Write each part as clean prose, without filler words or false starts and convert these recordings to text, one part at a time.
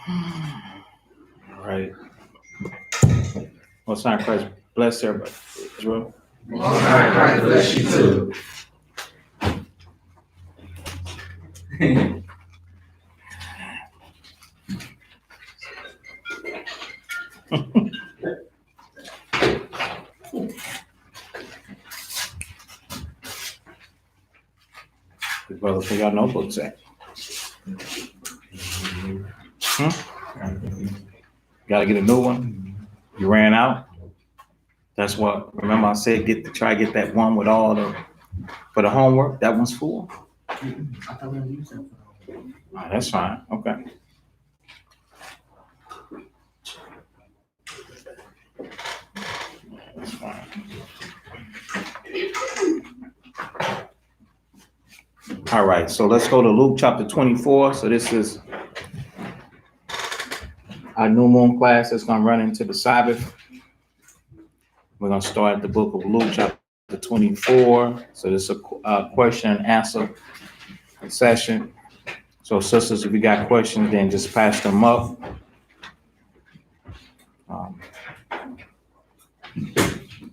All right. Most High Christ bless everybody. Israel. Most High Christ bless you too. The brothers take out notebooks at. Got to get a new one. You ran out. That's what. Remember, I said try to get that one with all the for the homework. That one's full. I thought we were using That's fine. Okay. That's fine. All right. So let's go to Luke chapter 24. So this is our new moon class that's going to run into the Sabbath. We're going to start at the book of Luke chapter 24. So this is a question and answer session. So sisters, if you got questions, then just pass them up.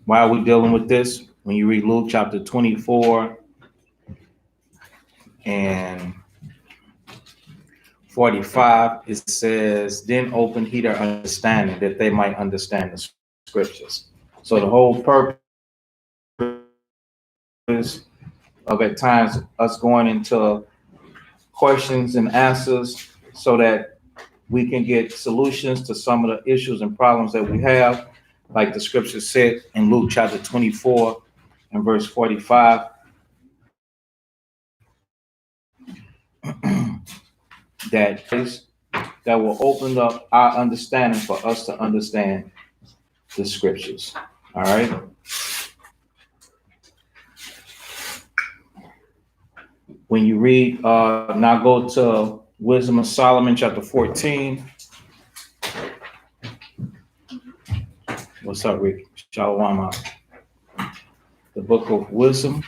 While we're dealing with this, when you read Luke chapter 24 and 45, it says, then opened he their understanding that they might understand the scriptures. So the whole purpose of at times us going into questions and answers so that we can get solutions to some of the issues and problems that we have, like the scripture said in Luke chapter 24 and verse 45. that will open up our understanding for us to understand the scriptures. All right. When you read, now go to Wisdom of Solomon, chapter 14. What's up, Rick? Shalom. The book of wisdom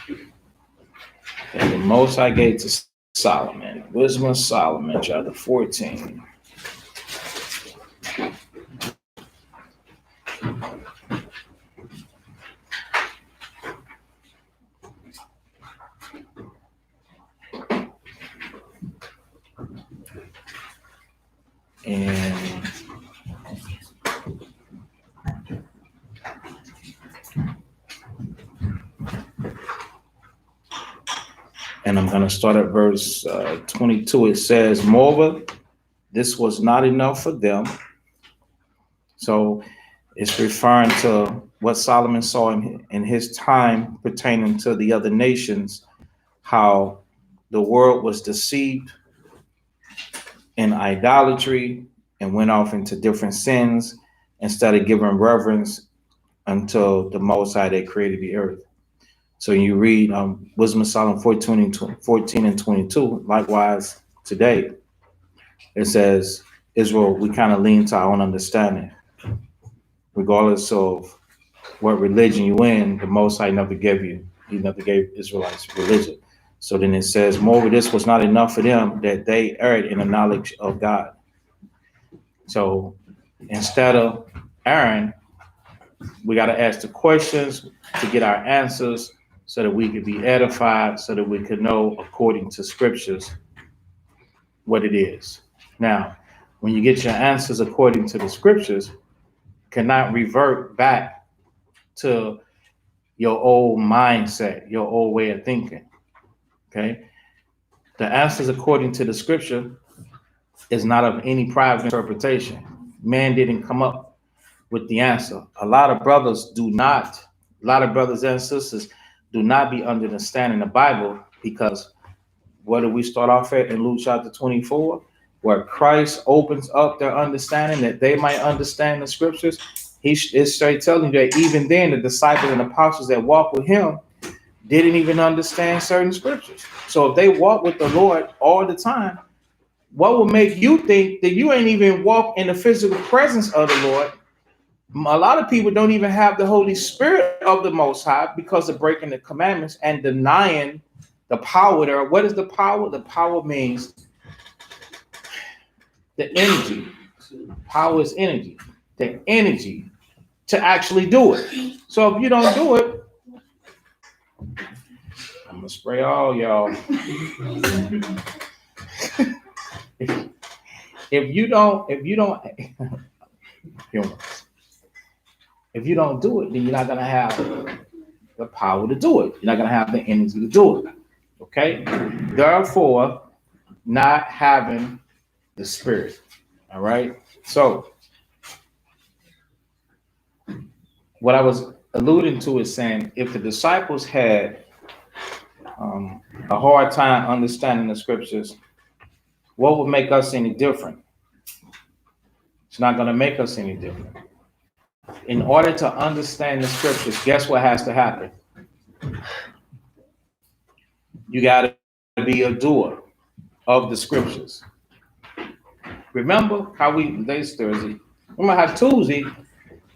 that the Most High gave to Solomon. Wisdom of Solomon, chapter 14. And I'm going to start at verse 22. It says, moreover, this was not enough for them. So it's referring to what Solomon saw in his time pertaining to the other nations, how the world was deceived in idolatry and went off into different sins instead of giving reverence until the Most High that created the earth. So you read Wisdom of Solomon 14 and 22. Likewise, today, it says, Israel, we kind of lean to our own understanding. Regardless of what religion you in, the Most High never gave you. He never gave Israelites religion. So then it says, moreover, this was not enough for them that they erred in the knowledge of God. So instead of erring, we got to ask the questions to get our answers so that we could be edified, so that we could know according to scriptures what it is. Now, when you get your answers according to the scriptures, cannot revert back to your old mindset, your old way of thinking. Okay? The answers according to the scripture is not of any private interpretation. Man didn't come up with the answer. A lot of brothers and sisters do not be understanding the Bible, because what do we start off at in Luke chapter 24? Where Christ opens up their understanding that they might understand the scriptures. He is straight telling you that even then the disciples and apostles that walked with him didn't even understand certain scriptures. So if they walk with the Lord all the time, what will make you think that you ain't even walk in the physical presence of the Lord? A lot of people don't even have the Holy Spirit of the Most High because of breaking the commandments and denying the power there. What is the power? The power means The energy. Power is energy. The energy to actually do it. So if you don't do it, I'm gonna spray all y'all. if you don't if you don't do it, then you're not gonna have the power to do it. You're not gonna have the energy to do it. Okay? Therefore, not having the spirit. All right. So what I was alluding to is saying if the disciples had a hard time understanding the scriptures, what would make us any different? It's not going to make us any different. In order to understand the scriptures, guess what has to happen? You got to be a doer of the scriptures. Remember how today's Thursday. Remember how Tuesday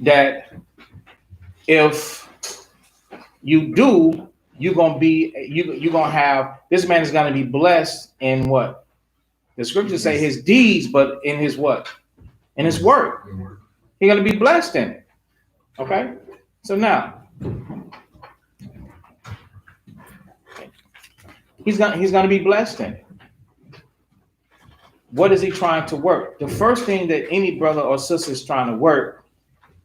that if you do, you're gonna have this man is gonna be blessed in what? The scriptures say his deeds, but in his what? In his work. He's gonna be blessed in it. Okay? So now he's gonna be blessed in it. What is he trying to work? The first thing that any brother or sister is trying to work,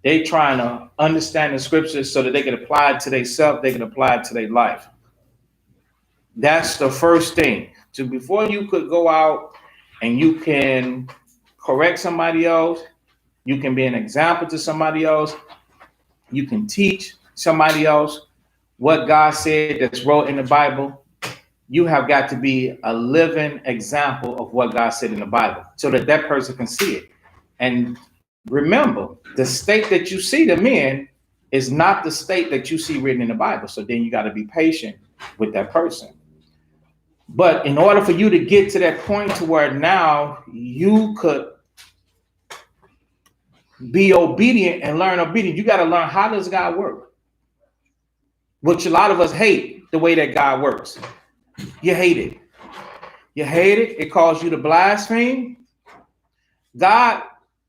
they trying to understand the scriptures so that they can apply it to themselves, they can apply it to their life. That's the first thing. So before you could go out and you can correct somebody else, you can be an example to somebody else, you can teach somebody else what God said that's wrote in the Bible, you have got to be a living example of what God said in the Bible so that that person can see it. And remember, the state that you see them in is not the state that you see written in the Bible. So then you got to be patient with that person. But in order for you to get to that point to where now you could be obedient and learn obedience, you got to learn how does God work, which a lot of us hate the way that God works. You hate it. You hate it. It calls you to blaspheme. God,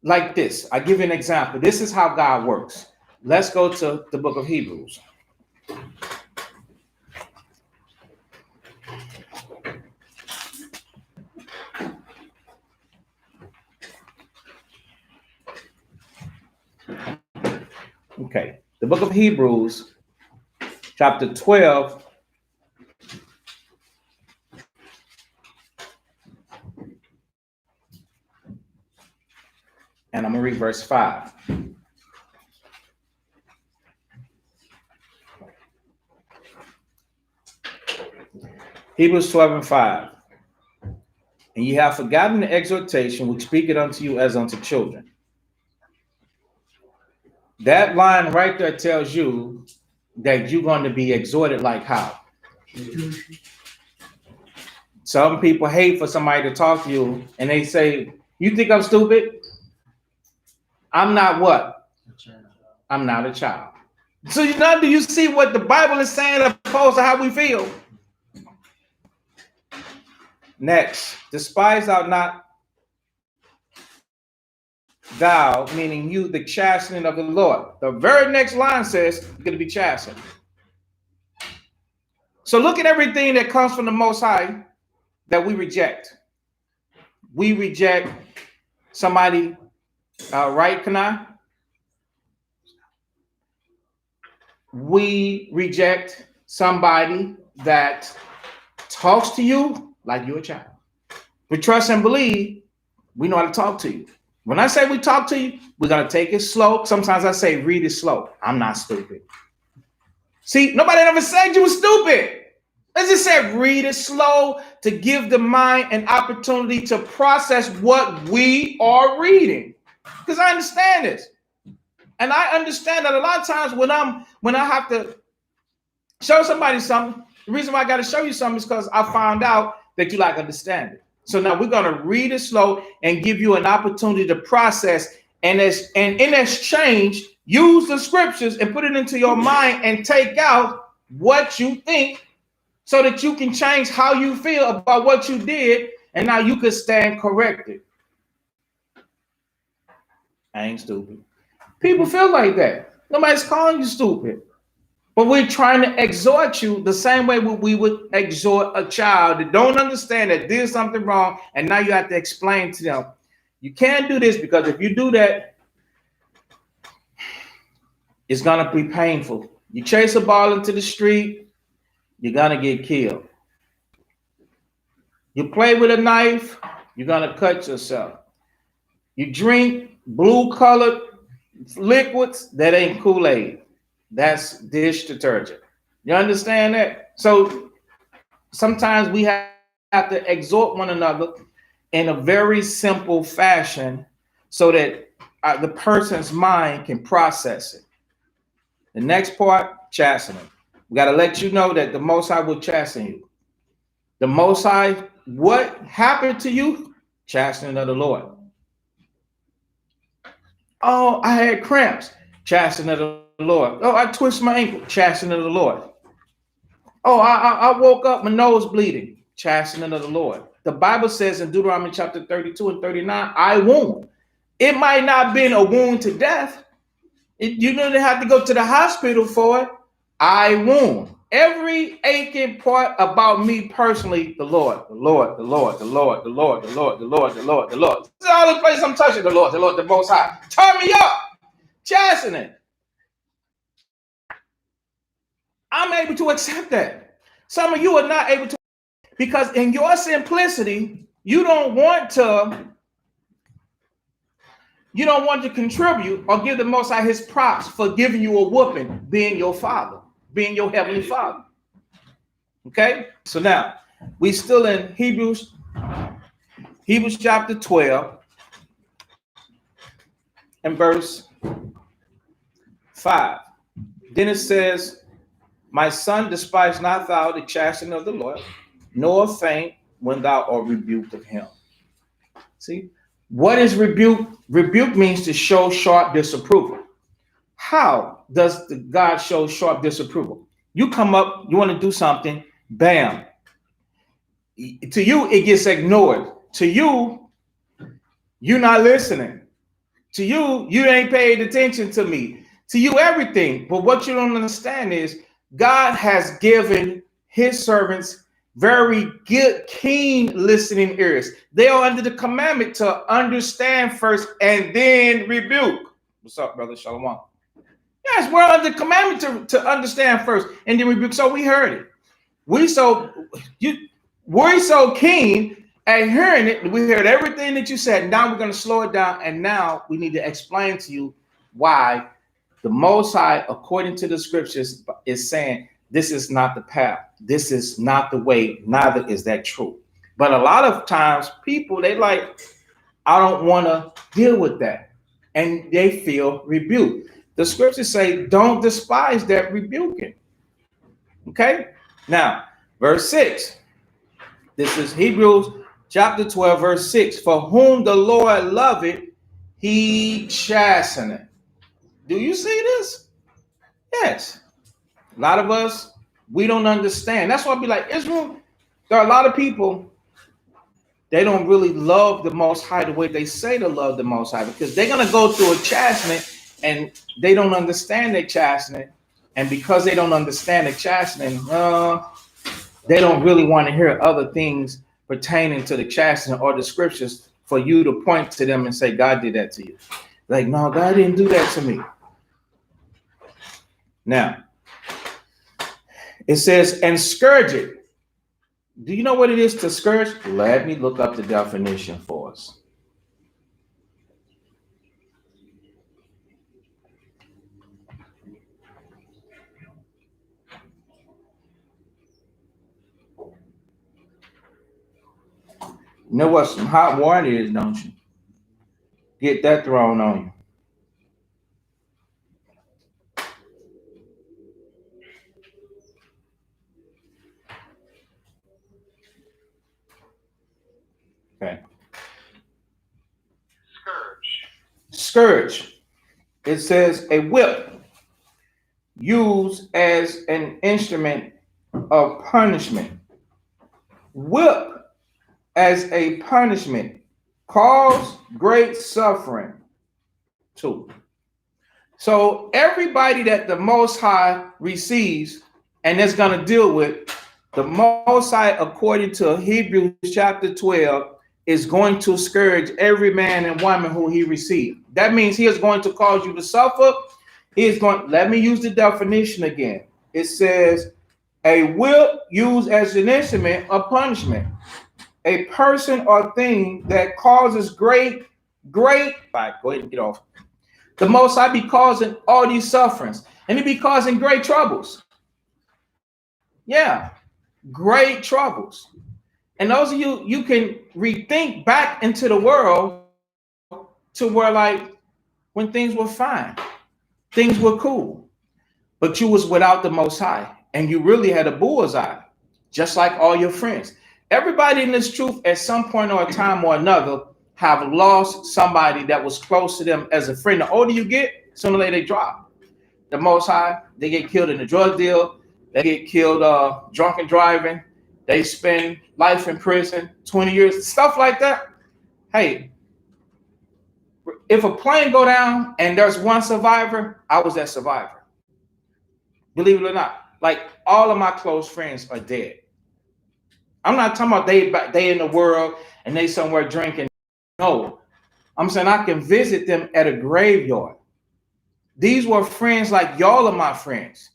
like this, I give you an example. This is how God works. Let's go to the book of Hebrews. Okay, the book of Hebrews, chapter 12. And I'm going to read verse 5. Hebrews 12 and 5. And ye have forgotten the exhortation which speaketh unto you as unto children. That line right there tells you that you're going to be exhorted like how? Some people hate for somebody to talk to you and they say, you think I'm stupid? I'm not what? I'm not a child. So now do you see what the Bible is saying opposed to how we feel? Next, despise thou not thou, meaning you, the chastening of the Lord. The very next line says you're going to be chastened. So look at everything that comes from the Most High that we reject. We reject somebody, right, Kanai? We reject somebody that talks to you like you're a child. We trust and believe we know how to talk to you. When I say we talk to you, we're going to take it slow. Sometimes I say read it slow. I'm not stupid. See, nobody ever said you were stupid. Let's just say read it slow to give the mind an opportunity to process what we are reading. Because I understand this. And I understand that a lot of times when I have to show somebody something, the reason why I got to show you something is because I found out that you like understanding. So now we're going to read it slow and give you an opportunity to process. And in exchange, use the scriptures and put it into your mind and take out what you think so that you can change how you feel about what you did. And now you could stand corrected. I ain't stupid. People feel like that. Nobody's calling you stupid. But we're trying to exhort you the same way we would exhort a child that don't understand that did something wrong, and now you have to explain to them, you can't do this because if you do that, it's gonna be painful. You chase a ball into the street, you're gonna get killed. You play with a knife, you're gonna cut yourself. You drink blue-colored liquids, that ain't Kool-Aid. That's dish detergent. You understand that? So sometimes we have to exhort one another in a very simple fashion so that the person's mind can process it. The next part, chastening. We got to let you know that the Most High will chasten you. The Most High, what happened to you? Chastening of the Lord. Oh, I had cramps. Chastening of the Lord. Oh, I twisted my ankle. Chastening of the Lord. Oh, I woke up, my nose bleeding. Chastening of the Lord. The Bible says in Deuteronomy chapter 32 and 39, I wound. It might not have been a wound to death. You didn't have to go to the hospital for it. I wound. Every aching part about me personally, the Lord, the Lord, the Lord, the Lord, the Lord, the Lord, the Lord, the Lord, the Lord. This is all the place I'm touching, the Lord, the Most High. Turn me up. Chastening. I'm able to accept that. Some of you are not able to, because in your simplicity, you don't want to contribute or give the Most High his props for giving you a whooping, being your father, being your heavenly father. Okay? So now, we still in Hebrews chapter 12 and verse 5. Then it says, my son, despise not thou the chastening of the Lord, nor faint when thou art rebuked of him. See? What is rebuke? Rebuke means to show sharp disapproval. How does God show sharp disapproval? You come up, you want to do something, bam. To you, it gets ignored. To you, you're not listening. To you, you ain't paid attention to me. To you, everything. But what you don't understand is God has given his servants very good, keen listening ears. They are under the commandment to understand first and then rebuke. What's up, brother? Shalom. Yes, we're under the commandment to understand first and then rebuke. So we heard it. We're so keen at hearing it. We heard everything that you said. Now we're going to slow it down. And now we need to explain to you why the Most High, according to the scriptures, is saying this is not the path. This is not the way. Neither is that true. But a lot of times people, they like, I don't want to deal with that. And they feel rebuked. The scriptures say, don't despise that rebuking. Okay? Now, verse 6. This is Hebrews chapter 12, verse 6. For whom the Lord loveth, he chasteneth. Do you see this? Yes. A lot of us, we don't understand. That's why I be like, Israel, there are a lot of people, they don't really love the Most High the way they say to love the Most High, because they're going to go through a chastening and they don't understand their chastening. And because they don't understand the chastening, they don't really want to hear other things pertaining to the chastening or the scriptures for you to point to them and say, God did that to you. Like, no, God didn't do that to me. Now, it says, and scourge it. Do you know what it is to scourge? Let me look up the definition for us. You know what some hot water is, don't you? Get that thrown on you. Okay. Scourge. It says a whip used as an instrument of punishment. Whip as a punishment cause great suffering. 2. So everybody that the Most High receives and is going to deal with, the Most High, according to Hebrews chapter 12, is going to scourge every man and woman who he received. That means he is going to cause you to suffer. He is going, let me use the definition again. It says, a whip used as an instrument of punishment. A person or thing that causes great, all right, go ahead and get off. The Most High be causing all these sufferings, and he be causing great troubles. Yeah, great troubles. And those of you, you can rethink back into the world to where, like, when things were fine, things were cool, but you was without the Most High, and you really had a bullseye, just like all your friends. Everybody in this truth at some point or a time or another have lost somebody that was close to them as a friend. The older you get, sooner or later they drop. The Most High, they get killed in a drug deal. They get killed drunk and driving. They spend life in prison, 20 years, stuff like that. Hey, if a plane go down and there's one survivor, I was that survivor. Believe it or not, like all of my close friends are dead. I'm not talking about they in the world and they somewhere drinking. No, I'm saying I can visit them at a graveyard. These were friends like y'all are my friends.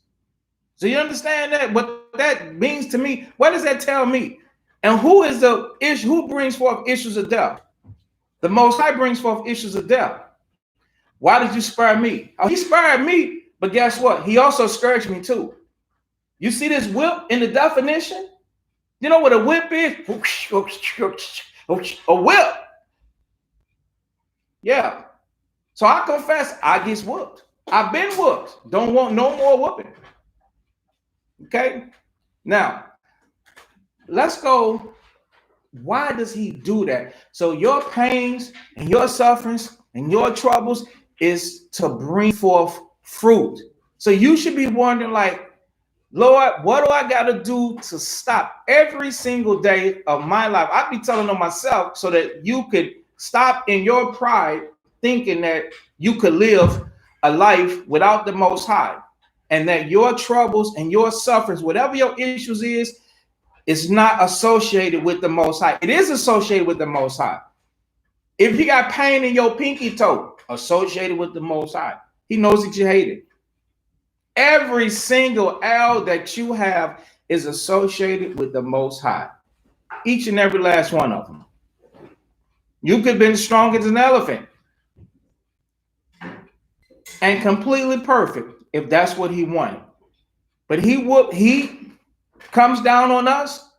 So you understand that? What that means to me? What does that tell me? And who is the issue? Who brings forth issues of death? The Most High brings forth issues of death. Why did you spare me? Oh, he spared me, but guess what? He also scourged me too. You see this whip in the definition? You know what a whip is? A whip. Yeah. So I confess, I get whooped. I've been whooped. Don't want no more whooping. Okay. Now, let's go. Why does he do that? So your pains and your sufferings and your troubles is to bring forth fruit. So you should be wondering, like, Lord, what do I got to do to stop every single day of my life? I be telling on myself so that you could stop in your pride thinking that you could live a life without the Most High, and that your troubles and your sufferings, whatever your issues is not associated with the Most High. It is associated with the Most High. If you got pain in your pinky toe, associated with the Most High. He knows that you hate it. Every single L that you have is associated with the Most High. Each and every last one of them. You could have been strong as an elephant and completely perfect if that's what he wanted. But he comes down on us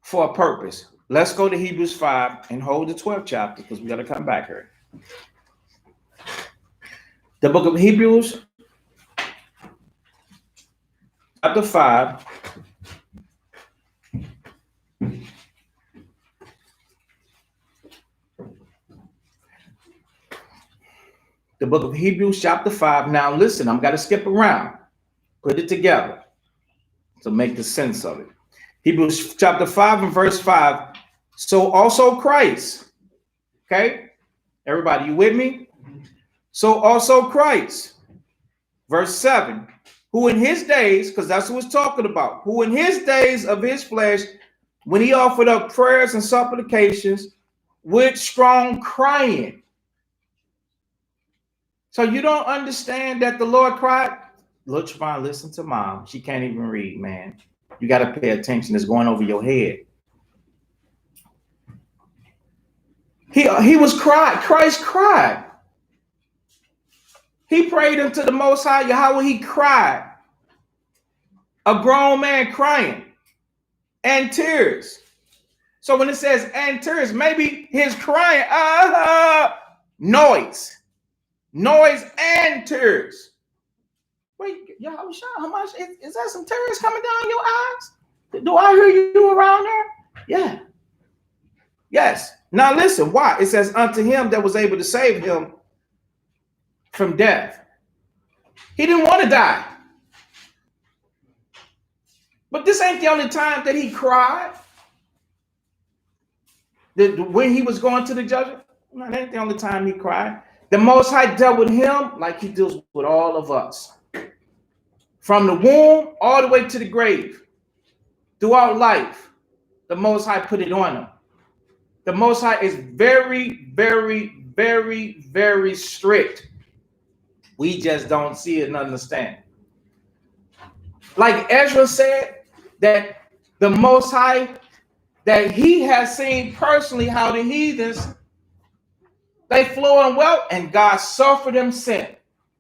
for a purpose. Let's go to Hebrews 5 and hold the 12th chapter because we got to come back here. The book of Hebrews, chapter 5. The book of Hebrews, chapter 5. Now listen, I'm going to skip around. Put it together to make the sense of it. Hebrews chapter 5 and verse 5. So also Christ. Okay? Everybody, you with me? So also Christ. Verse 7. Who in his days, because that's what it's talking about, who in his days of his flesh, when he offered up prayers and supplications with strong crying. So you don't understand that the Lord cried? Look, Javon, listen to mom. She can't even read, man. You got to pay attention. It's going over your head. He was cried. Christ cried. He prayed unto the Most High Yahweh. He cried. A grown man crying and tears. So when it says and tears, maybe his crying, noise and tears. Wait, y'all, how much is that? Some tears coming down your eyes? Do I hear you around there? Yeah. Yes. Now listen, why? It says unto him that was able to save him from death. He didn't want to die. But this ain't the only time that he cried. When he was going to the judgment, no, that ain't the only time he cried. The Most High dealt with him like he deals with all of us. From the womb all the way to the grave. Throughout life, the Most High put it on him. The Most High is very, very, very, very strict. We just don't see it and understand. Like Ezra said, that the Most High, that he has seen personally how the heathens, they flow in wealth, and God suffered them sin.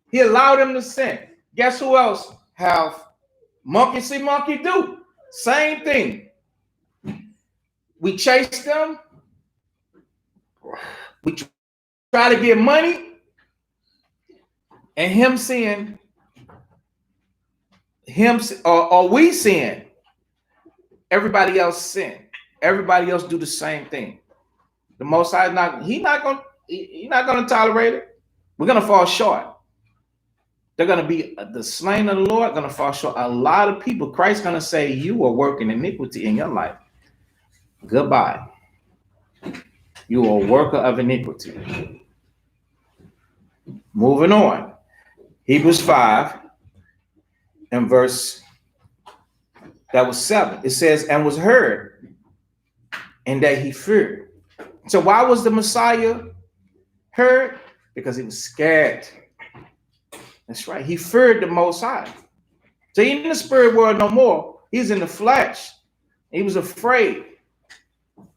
He allowed them to sin. Guess who else have monkey see, monkey do? Same thing. We chase them. We try to get money. And him seeing him, or we sin. Everybody else sin. Everybody else do the same thing. The Most High he's not gonna tolerate it. We're gonna fall short. They're gonna be the slain of the Lord, gonna fall short. A lot of people, Christ's gonna say, you are working iniquity in your life. Goodbye. You are a worker of iniquity. Moving on. Hebrews 5 and verse that was 7. It says, and was heard, and that he feared. So why was the Messiah heard? Because he was scared. That's right. He feared the Most High. So he ain't in the spirit world no more. He's in the flesh. He was afraid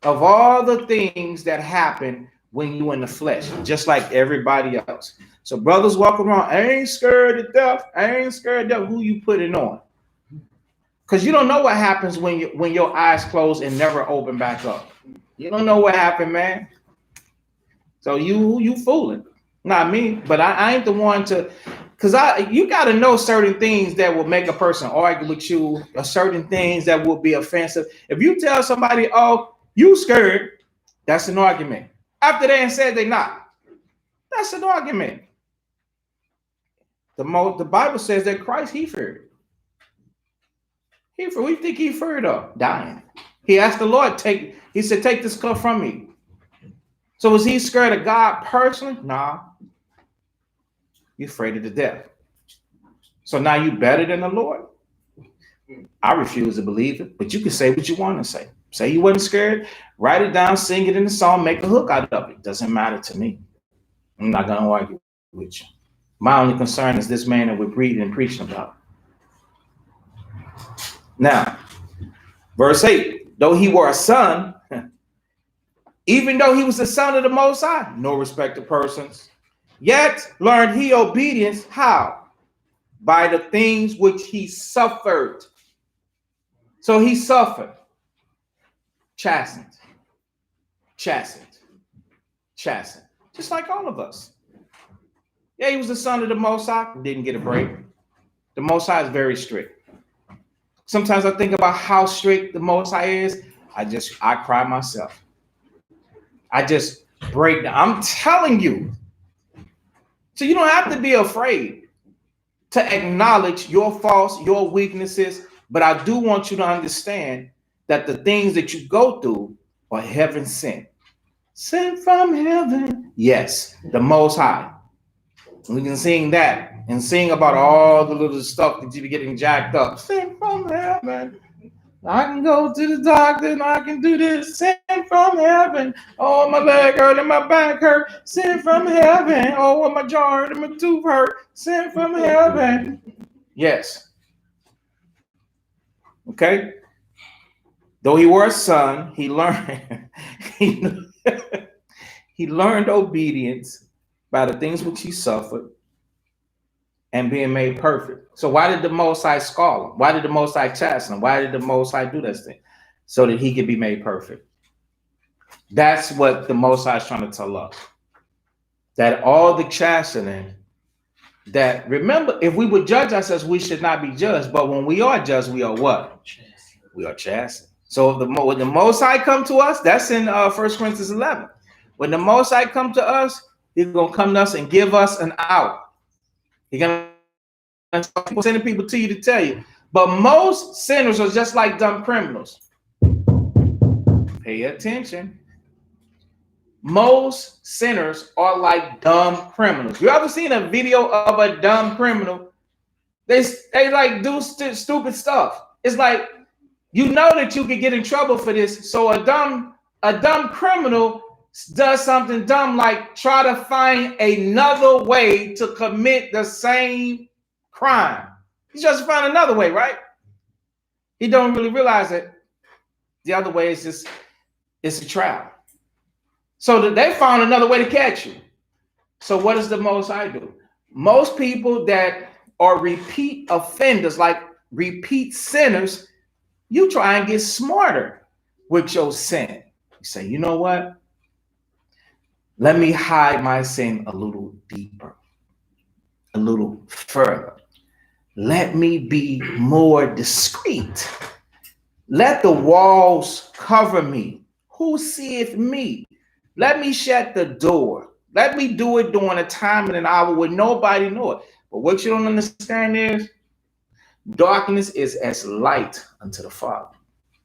of all the things that happen when you in the flesh, just like everybody else. So brothers walk around, I ain't scared of death. I ain't scared of death. Who you putting on? Because you don't know what happens when your eyes close and never open back up. You don't know what happened, man. So you fooling. Not me, but I ain't the one to, because you got to know certain things that will make a person argue with you, or certain things that will be offensive. If you tell somebody, oh, you scared, that's an argument. After they said they not, that's an argument. The Bible says that Christ, he feared. What do you think he feared of? Dying. He asked the Lord, he said, take this cup from me. So was he scared of God personally? Nah. You're afraid of the death. So now you better than the Lord? I refuse to believe it, but you can say what you want to say. Say you wasn't scared, write it down, sing it in the song, make a hook out of it. Doesn't matter to me. I'm not going to argue with you. My only concern is this man that we're reading and preaching about. Now, verse 8, though he were a son, even though he was the son of the Most High, no respect to persons, yet learned he obedience, how? By the things which he suffered. So he suffered. Chastened. Just like all of us. Yeah, he was the son of the Most High, didn't get a break. The Most High is very strict. Sometimes I think about how strict the Most High is. I cry myself. I just break down. I'm telling you. So you don't have to be afraid to acknowledge your faults, your weaknesses. But I do want you to understand that the things that you go through are heaven sent. Sent from heaven. Yes, the Most High. We can sing that and sing about all the little stuff that you be getting jacked up. Sent from heaven. I can go to the doctor and I can do this. Sent from heaven. Oh, my leg hurt and my back hurt. Sent from heaven. Oh, my jaw hurt and my tooth hurt. Sent from heaven. Yes. Okay. Though he were a son, he learned he learned obedience by the things which he suffered and being made perfect. So why did the Most High scold him? Why did the Most High chasten him? Why did the Most High do this thing? So that he could be made perfect. That's what the Most High is trying to tell us. That all the chastening, that remember, if we would judge ourselves, we should not be judged. But when we are judged, we are what? We are chastened. So when the Most High come to us, that's in 1 Corinthians 11. When the Most High come to us, he's going to come to us and give us an out. He's going to send people to you to tell you. But most sinners are just like dumb criminals. Pay attention. most sinners are like dumb criminals. You ever seen a video of a dumb criminal? They like do stupid stuff. It's like, you know that you could get in trouble for this. So a dumb criminal does something dumb like try to find another way to commit the same crime. He just find another way, right? He don't really realize that the other way is just, it's a trap. So that they found another way to catch you. So what does the Most High do? Most people that are repeat offenders, like repeat sinners, you try and get smarter with your sin. You say, you know what? Let me hide my sin a little deeper, a little further. Let me be more discreet. Let the walls cover me. Who seeth me? Let me shut the door. Let me do it during a time and an hour where nobody know it. But what you don't understand is darkness is as light unto the Father,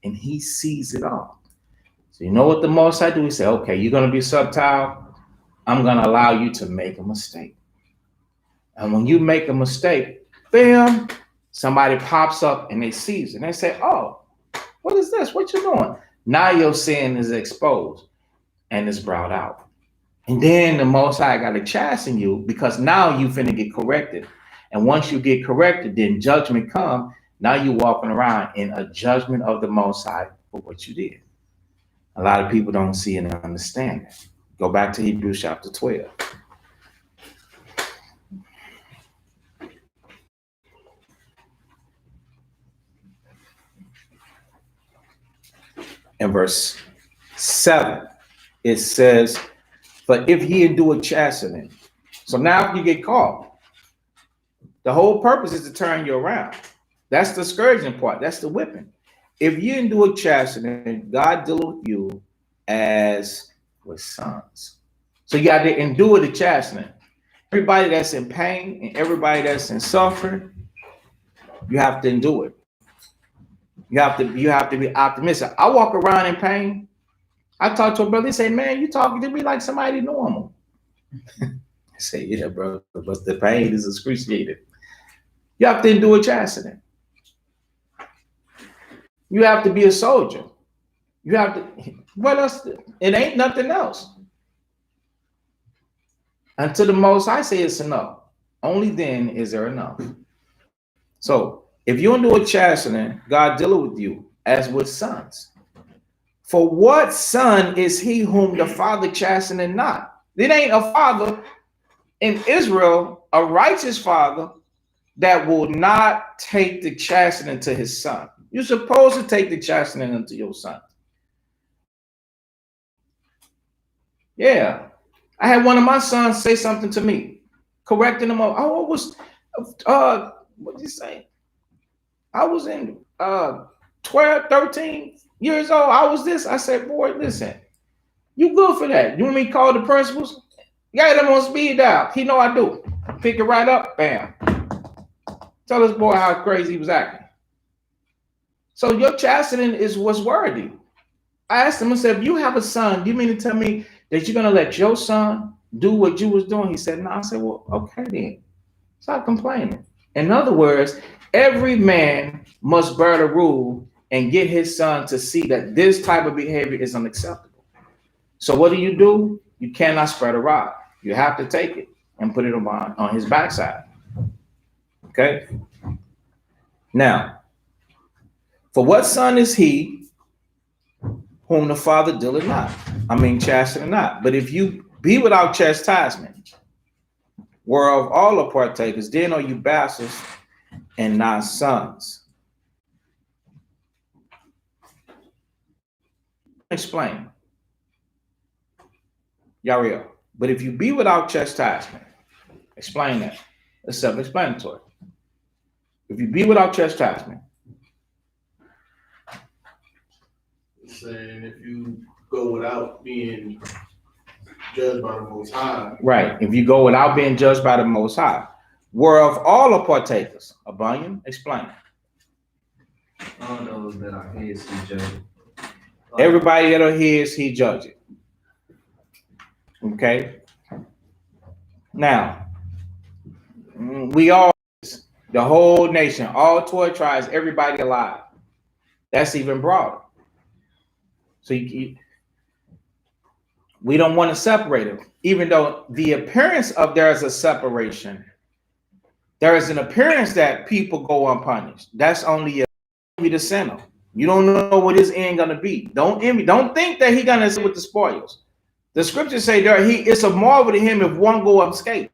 and he sees it all. So you know what the Most High do? He say, okay, you're going to be subtle. I'm going to allow you to make a mistake. And when you make a mistake, bam, somebody pops up and they sees it. And they say, oh, what is this? What you doing? Now your sin is exposed and it's brought out. And then the Most High got to chasten you because now you finna get corrected. And once you get corrected, then judgment come. Now you walking around in a judgment of the Most High for what you did. A lot of people don't see and understand that. Go back to Hebrews chapter 12. In verse 7, it says, "For if ye endure chastening," so now if you get caught, the whole purpose is to turn you around. That's the scourging part. That's the whipping. If you endure chastening, God deal with you as with sons. So you got to endure the chastening. Everybody that's in pain and everybody that's in suffering, you have to endure it. You have to be optimistic. I walk around in pain. I talk to a brother. He say, "Man, you talking to me like somebody normal." I say, "Yeah, bro, but the pain is excruciating." You have to endure chastening. You have to be a soldier. You have to. What else? It ain't nothing else. Until the Most High say it's enough. Only then is there enough. So if you endure chastening, God deal with you as with sons. For what son is he whom the Father chastening not? It ain't a father in Israel, a righteous father, that will not take the chastening to his son. You're supposed to take the chastening unto your son. Yeah. I had one of my sons say something to me, correcting him. Oh, it was, what did you say? I was in 12, 13 years old. I was this. I said, boy, listen, you good for that. You want me to call the principals? Yeah, them on speed dial. He know I do. Pick it right up, bam. Tell this boy how crazy he was acting. So your chastening is what's worthy. I asked him, I said, if you have a son, do you mean to tell me that you're going to let your son do what you was doing? He said, no. I said, well, okay then. Stop complaining. In other words, every man must bear the rule and get his son to see that this type of behavior is unacceptable. So what do? You cannot spread a rod. You have to take it and put it on his backside. Okay? Now, for what son is he whom the Father dealeth not? I mean, chasten not. But if you be without chastisement, whereof all are partakers, then are you bastards and not sons. Explain. Yariel. But if you be without chastisement, explain that. It's self-explanatory. If you be without chastisement. It's saying if you go without being judged by the Most High. Right. If you go without being judged by the Most High, whereof all are partakers. Abunion, explain. All those that are his, he judges. Everybody that are his, he judges. Okay. Now, we all, the whole nation, all 12 tribes, everybody alive. That's even broader. So we don't want to separate them, even though the appearance of there is a separation. There is an appearance that people go unpunished. That's only the sinner. You don't know what his end gonna be. Don't envy. Don't think that he gonna sit with the spoils. The scriptures say there it's a marvel to him if one go unscathed.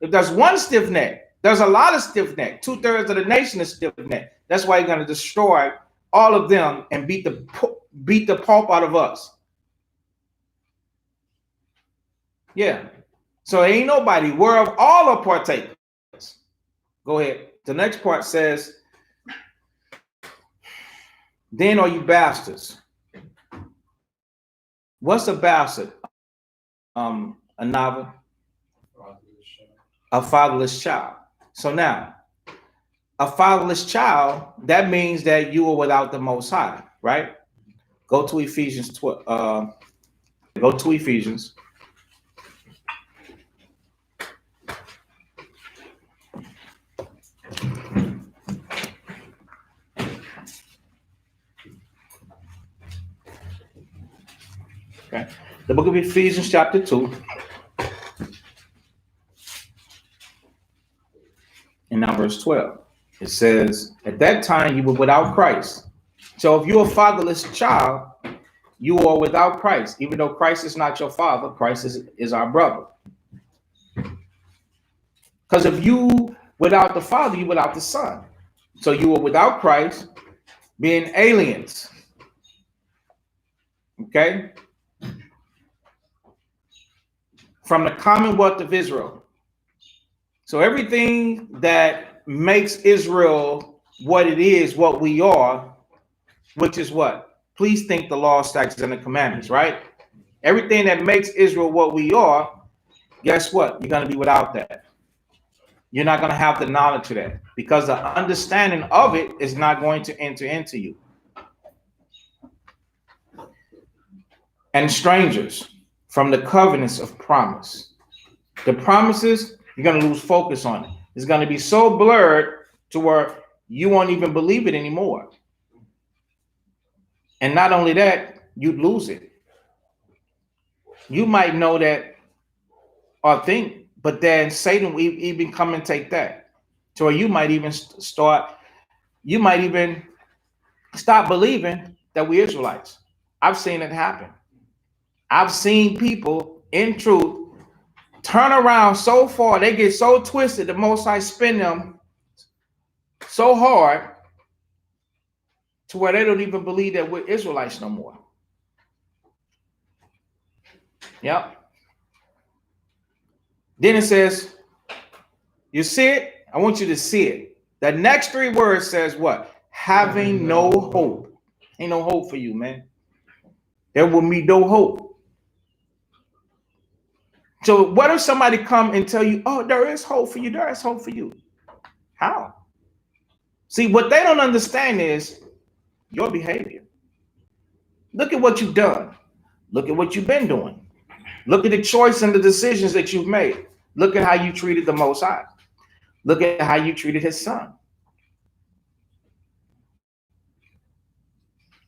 If there's one stiff neck, there's a lot of stiff neck. 2/3 of the nation is stiff neck. That's why he's gonna destroy all of them and beat the pulp out of us. Yeah. So ain't nobody whereof all are partakers. Go ahead. The next part says, then are you bastards. What's a bastard? A novel? A fatherless child. So now, a fatherless child, that means that you are without the Most High, right? Go to Ephesians 12. Go to Ephesians. Okay. The book of Ephesians, chapter 2. And now verse 12. It says, at that time you were without Christ. So if you're a fatherless child, you are without Christ. Even though Christ is not your father, Christ is our brother. Because if you without the Father, you without the Son. So you are without Christ, being aliens. Okay? From the Commonwealth of Israel. So everything that makes Israel what it is, what we are, which is what? Please think the law, statutes, and the commandments, right? Everything that makes Israel what we are, guess what? You're going to be without that. You're not going to have the knowledge of that because the understanding of it is not going to enter into you. And strangers from the covenants of promise. The promises, you're going to lose focus on it. It's going to be so blurred to where you won't even believe it anymore. And not only that, you'd lose it. You might know that or think, but then Satan will even come and take that. So you might even stop believing that we're Israelites. I've seen it happen. I've seen people in truth turn around so far, they get so twisted, the Most High spin them so hard to where they don't even believe that we're Israelites no more. Yep. Then it says, you see it? I want you to see it. The next three words says what? Having no hope. Ain't no hope for you, man. There will be no hope. So what if somebody come and tell you, oh, there is hope for you. There is hope for you. How? See, what they don't understand is your behavior. Look at what you've done. Look at what you've been doing. Look at the choice and the decisions that you've made. Look at how you treated the Most High. Look at how you treated his son.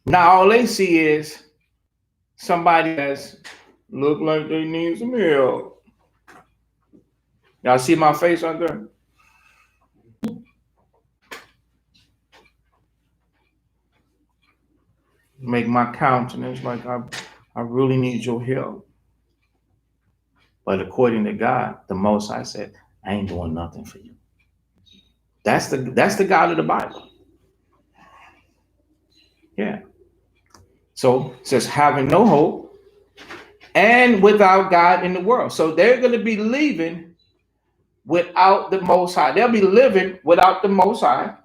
Now all they see is somebody that's look like they need some help. Y'all see my face right there? Make my countenance like I really need your help. But according to God, the Most High said, I ain't doing nothing for you. That's the God of the Bible. Yeah. So it says having no hope and without God in the world. So they're going to be leaving without the Most High. They'll be living without the Most High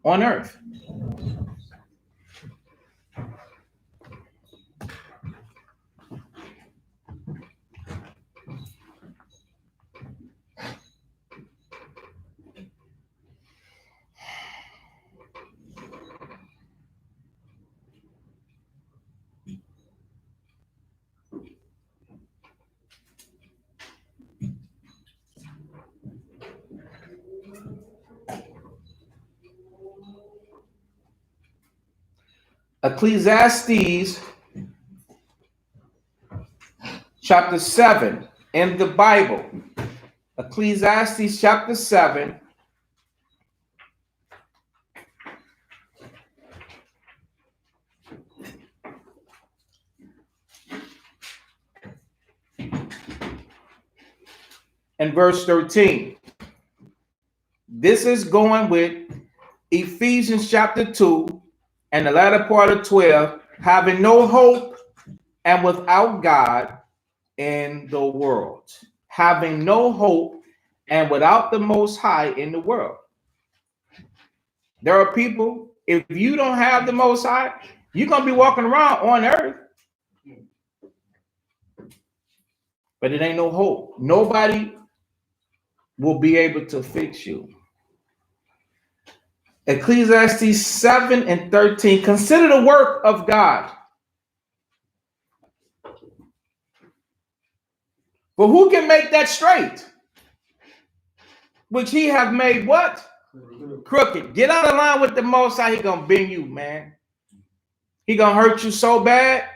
on earth. Ecclesiastes chapter 7 in the Bible. Ecclesiastes chapter 7. And verse 13. This is going with Ephesians chapter 2 and the latter part of 12, having no hope and without God in the world. Having no hope and without the Most High in the world. There are people, if you don't have the Most High, you're going to be walking around on earth. But it ain't no hope. Nobody will be able to fix you. Ecclesiastes 7 and 13. Consider the work of God. For who can make that straight? Which he have made what? Crooked. Get out of line with the Most High. He gonna bend you, man. He gonna hurt you so bad.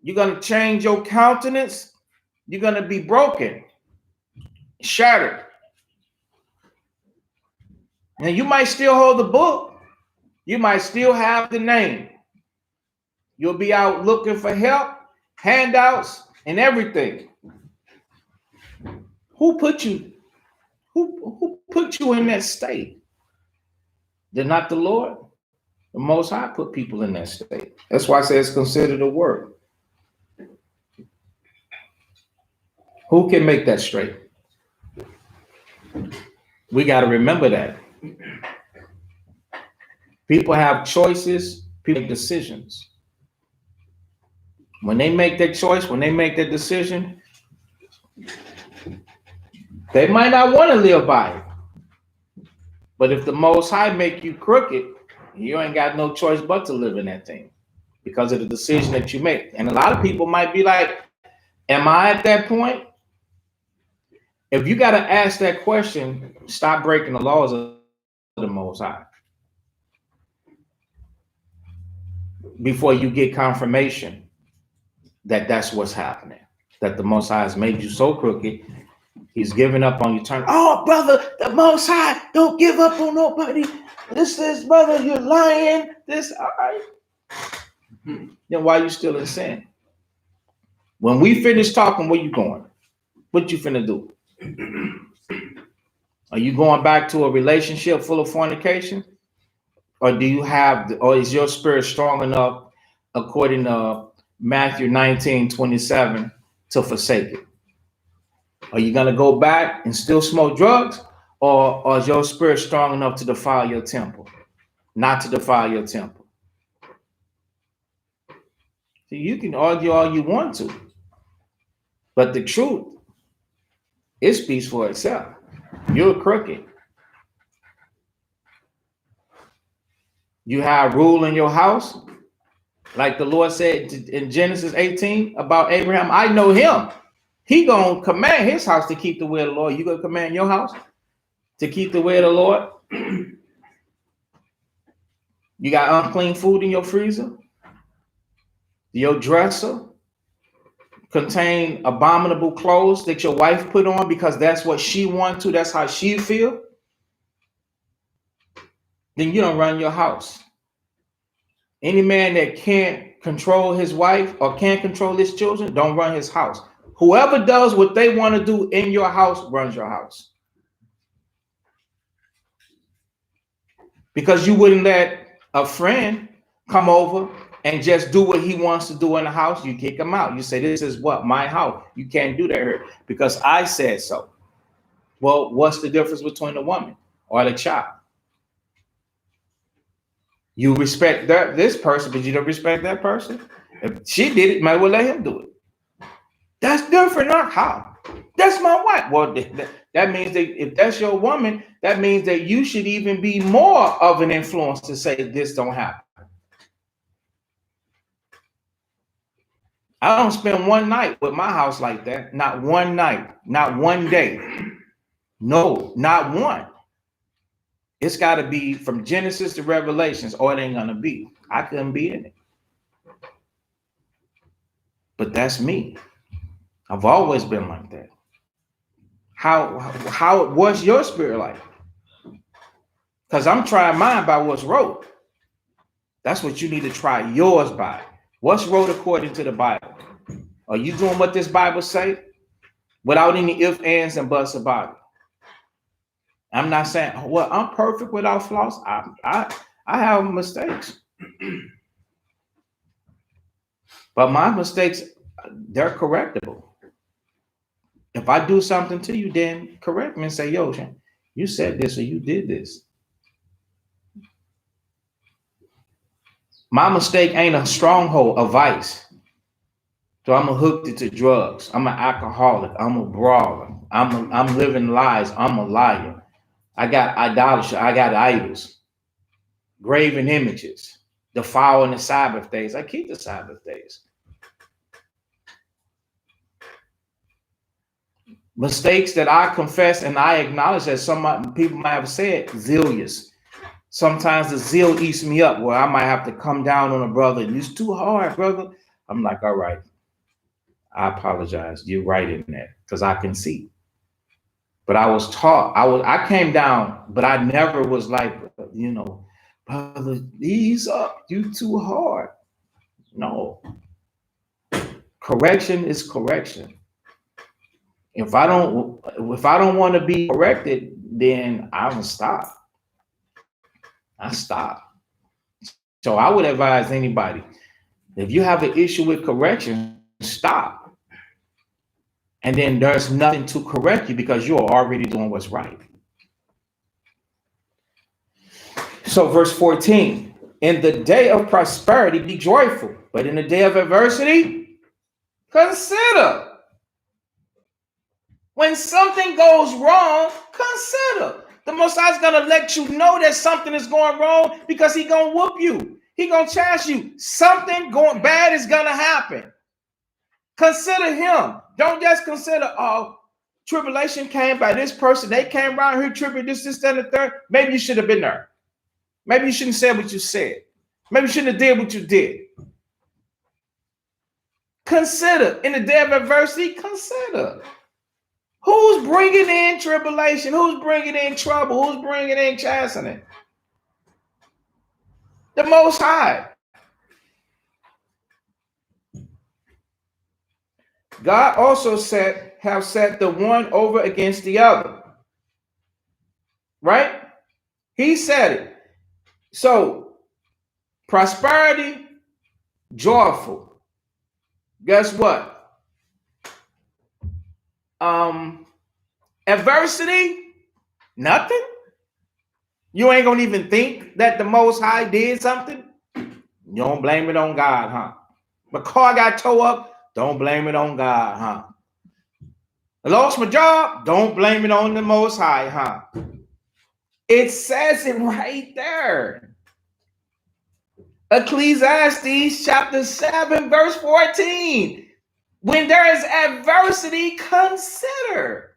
You're gonna change your countenance. You're gonna be broken, shattered. And you might still hold the book. You might still have the name. You'll be out looking for help, handouts, and everything. Who put you? Who put you in that state? Did not the Lord? The Most High put people in that state. That's why I say it's considered a work. Who can make that straight? We got to remember that. People have choices, people make decisions. When they make that choice, when they make that decision, they might not want to live by it. But if the Most High make you crooked, you ain't got no choice but to live in that thing because of the decision that you make. And a lot of people might be like, am I at that point? If you got to ask that question, stop breaking the laws of the Most High before you get confirmation that that's what's happening, that the Most High has made you so crooked, he's giving up on you. Oh, brother, the Most High don't give up on nobody. This is, brother, you're lying. This, all right. Then why are you still in sin? When we finish talking, where you going? What you finna do? Are you going back to a relationship full of fornication? Or do you have, or is your spirit strong enough, according to Matthew 19:27, to forsake it? Are you going to go back and still smoke drugs? Or is your spirit strong enough to defile your temple? Not to defile your temple. So you can argue all you want to. But the truth, it speaks for itself. You're crooked. You have rule in your house. Like the Lord said in Genesis 18 about Abraham, I know him. He gonna command his house to keep the way of the Lord. You gonna command your house to keep the way of the Lord? You got unclean food in your freezer? Your dresser contain abominable clothes that your wife put on because that's what she wants to, that's how she feel? Then you don't run your house. Any man that can't control his wife or can't control his children, don't run his house. Whoever does what they want to do in your house runs your house. Because you wouldn't let a friend come over and just do what he wants to do in the house. You kick him out. You say, this is what? My house. You can't do that here because I said so. Well, what's the difference between the woman or the child? You respect this person, but you don't respect that person. If she did it, might well let him do it. That's different, not how. That's my wife. Well, that means that if that's your woman, that means that you should even be more of an influence to say this don't happen. I don't spend one night with my house like that. Not one night, not one day. No, not one. It's got to be from Genesis to Revelations, or it ain't gonna be. I couldn't be in it. But that's me. I've always been like that. What's your spirit like? Because I'm trying mine by what's wrote. That's what you need to try yours by. What's wrote according to the Bible? Are you doing what this Bible say? Without any ifs, ands, and buts about it. I'm not saying, well, I'm perfect without flaws. I have mistakes. But my mistakes, they're correctable. If I do something to you, then correct me and say, yo, you said this or you did this. My mistake ain't a stronghold, a vice. So I'm hooked to drugs. I'm an alcoholic. I'm a brawler. I'm living lies. I'm a liar. I got idolatry. I got idols, graven images, defiling the Sabbath days. I keep the Sabbath days. Mistakes that I confess and I acknowledge, that some people might have said, zealous. Sometimes the zeal eats me up, where I might have to come down on a brother. It's too hard, brother. I'm like, all right, I apologize. You're right in that, because I can see. But I was taught, I came down, but I never was like, brother, ease up. You too hard. No. Correction is correction. If I don't want to be corrected, then I will stop. I stop. So I would advise anybody, if you have an issue with correction, stop. And then there's nothing to correct you, because you are already doing what's right. So verse 14, in the day of prosperity, be joyful, but in the day of adversity, consider. When something goes wrong, consider. The Most High is going to let you know that something is going wrong, because He's going to whoop you. He's going to chastise you. Something going bad is going to happen. Consider Him. Don't just consider, oh, tribulation came by this person. They came around here, tribute this, that, and the third. Maybe you should have been there. Maybe you shouldn't say what you said. Maybe you shouldn't have did what you did. Consider. In the day of adversity, consider. Who's bringing in tribulation? Who's bringing in trouble? Who's bringing in chastening? The Most High. God also have set the one over against the other. Right? He said it. So, prosperity, joyful. Guess what? Adversity, nothing. You ain't gonna even think that the Most High did something. You don't blame it on God, huh? My car got towed up. Don't blame it on God, huh? I lost my job. Don't blame it on the Most High, huh? It says it right there. Ecclesiastes chapter 7, verse 14. When there is adversity, consider.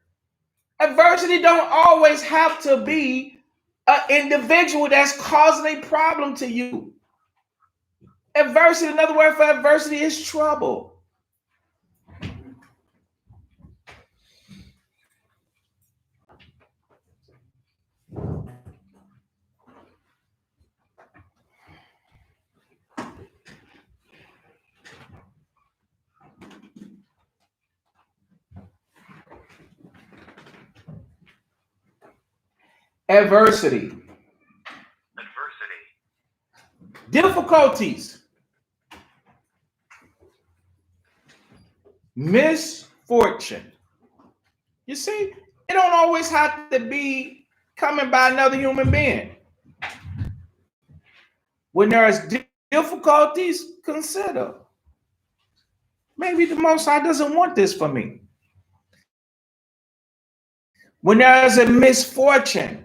Adversity don't always have to be an individual that's causing a problem to you. Adversity, another word for adversity, is trouble. Adversity. Difficulties. Misfortune. You see, it don't always have to be coming by another human being. When there's difficulties, consider. Maybe the Most High doesn't want this for me. When there's a misfortune,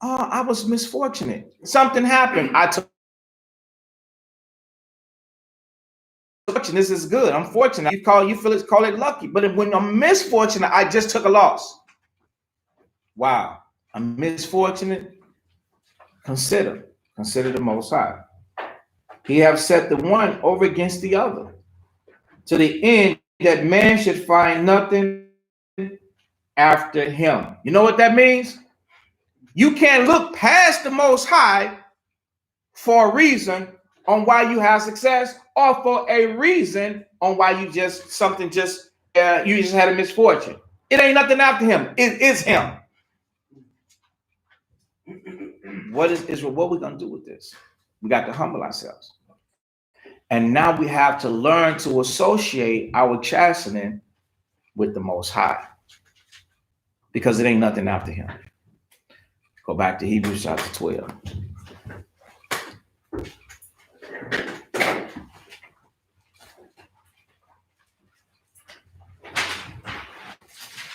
oh, I was misfortunate. Something happened. I took. This is good. I'm fortunate. Call it lucky. But when I'm misfortunate, I just took a loss. Wow. I'm misfortunate. Consider the Most High. He have set the one over against the other, to the end that man should find nothing after him. You know what that means? You can't look past the Most High for a reason on why you have success, or for a reason on why you just you just had a misfortune. It ain't nothing after him. It is him. What is Israel? What we gonna do with this? We got to humble ourselves. And now we have to learn to associate our chastening with the Most High, because it ain't nothing after him. Go back to Hebrews chapter 12.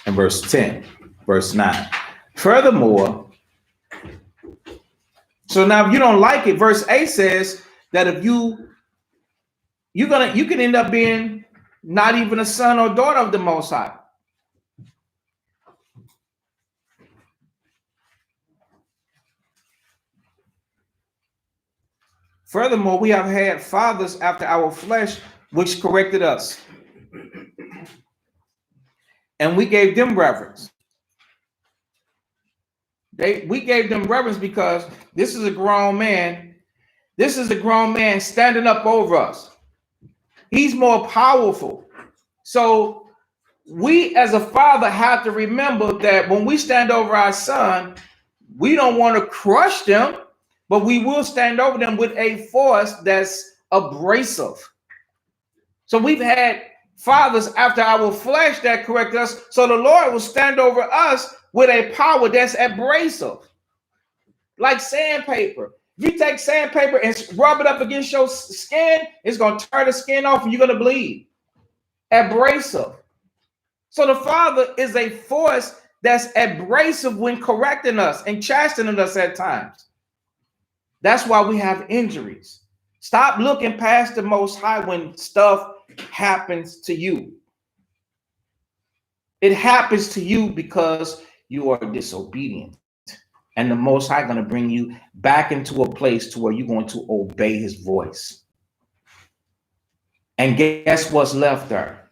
And verse 10, verse 9. Furthermore, so now if you don't like it, verse 8 says that if you can end up being not even a son or daughter of the Most High. Furthermore, we have had fathers after our flesh, which corrected us, and we gave them reverence. We gave them reverence because this is a grown man. This is a grown man standing up over us. He's more powerful. So we as a father have to remember that when we stand over our son, we don't want to crush them, but we will stand over them with a force that's abrasive. So we've had fathers after our flesh that correct us. So the Lord will stand over us with a power that's abrasive, like sandpaper. If you take sandpaper and rub it up against your skin, it's going to tear the skin off and you're going to bleed. Abrasive. So the Father is a force that's abrasive when correcting us and chastening us at times. That's why we have injuries. Stop looking past the Most High when stuff happens to you. It happens to you because you are disobedient. And the Most High is going to bring you back into a place to where you're going to obey his voice. And guess what's left there?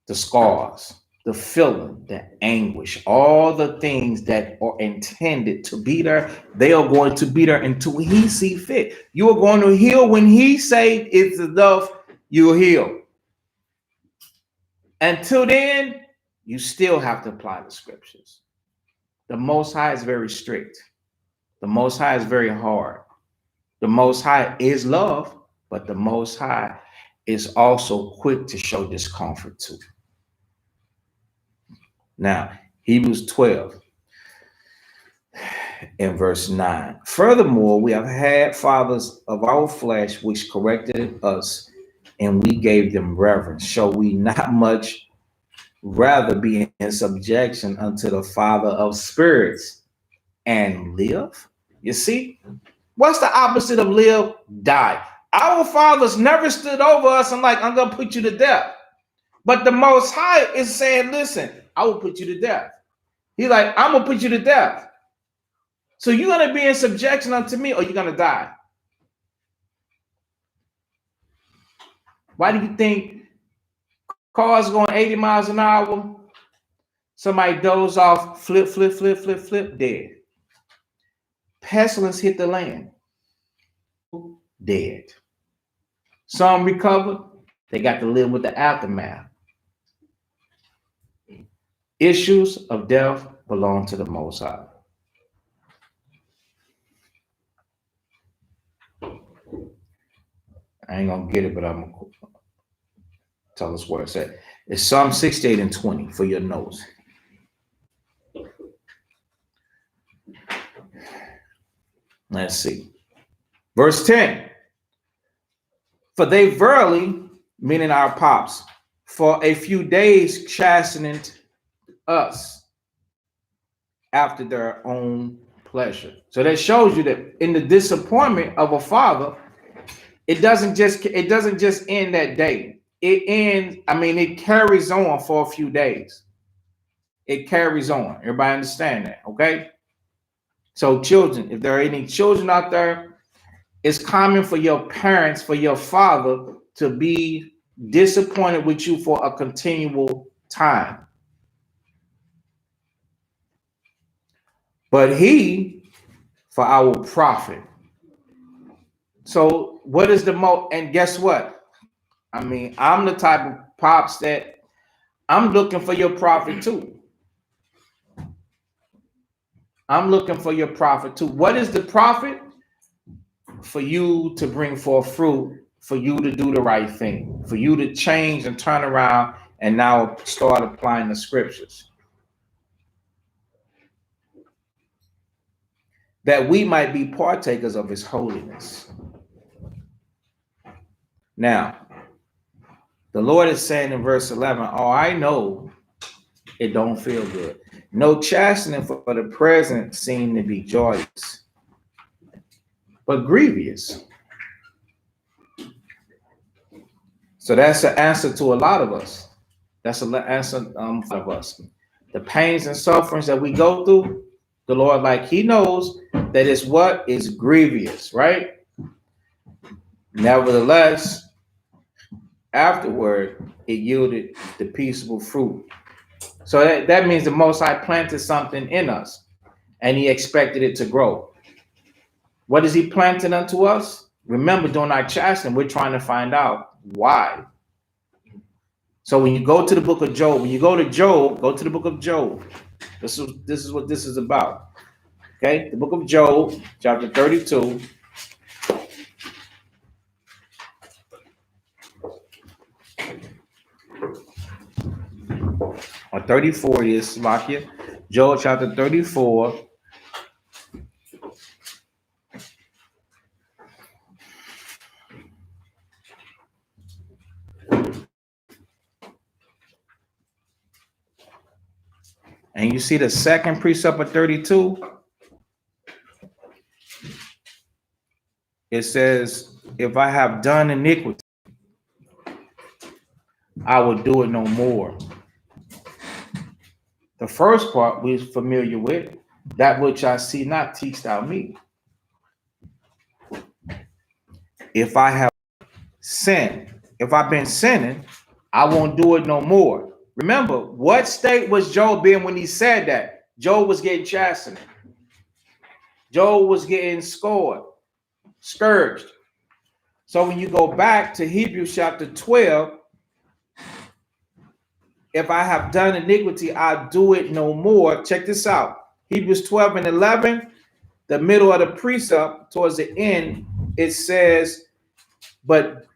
The scars, the feeling, the anguish, all the things that are intended to be there, they are going to be there until he see fit. You are going to heal when he say it's enough, you'll heal. Until then, you still have to apply the scriptures. The Most High is very strict. The Most High is very hard. The Most High is love, but the Most High is also quick to show discomfort too. Now, Hebrews 12 and verse 9. Furthermore, we have had fathers of our flesh which corrected us, and we gave them reverence. Shall we not much rather be in subjection unto the Father of spirits and live? You see, what's the opposite of live? Die. Our fathers never stood over us and like, I'm going to put you to death. But the Most High is saying, listen, I will put you to death. He's like, I'm going to put you to death. So you're going to be in subjection unto me, or you're going to die. Why do you think cars going 80 miles an hour? Somebody doze off, flip, dead. Pestilence hit the land, dead. Some recovered, they got to live with the aftermath. Issues of death belong to the Most High. I ain't gonna get it, but I'm gonna tell us where it's at. It's Psalm 68 and 20 for your notes. Let's see. Verse 10. For they verily, meaning our pops, for a few days chastening us after their own pleasure. So that shows you that in the disappointment of a father, it doesn't just end that day. It carries on for a few days. It carries on. Everybody understand that, okay? So children, if there are any children out there, it's common for your parents, for your father to be disappointed with you for a continual time. But he for our profit. So what is the most, and guess what? I mean, I'm the type of pops that I'm looking for your profit too. I'm looking for your profit too. What is the profit? For you to bring forth fruit, for you to do the right thing, for you to change and turn around and now start applying the scriptures. That we might be partakers of his holiness. Now, the Lord is saying in verse 11, oh, I know it don't feel good. No chastening for the present seem to be joyous, but grievous. So that's the answer to a lot of us. That's the answer of us. The pains and sufferings that we go through, the Lord, like he knows that it's what is grievous, right? Nevertheless, afterward, it yielded the peaceable fruit. So that means the Most High planted something in us and he expected it to grow. What is he planting unto us? Remember, during our chastening, we're trying to find out why. So when you go to the book of Job, when you go to Job, go to the book of Job. This is what this is about. Okay, the book of Job, chapter 32. Or 34 is Slovakia. Job chapter 34. And you see the second precept of 32. It says, if I have done iniquity, I will do it no more. The first part we're familiar with, that which I see not, teach thou me. If I have sinned, if I've been sinning, I won't do it no more. Remember, what state was Job in when he said that? Job was getting chastened. Job was getting scourged. So when you go back to Hebrews chapter 12, if I have done iniquity, I'll do it no more. Check this out. Hebrews 12 and 11, the middle of the precept, towards the end, it says, but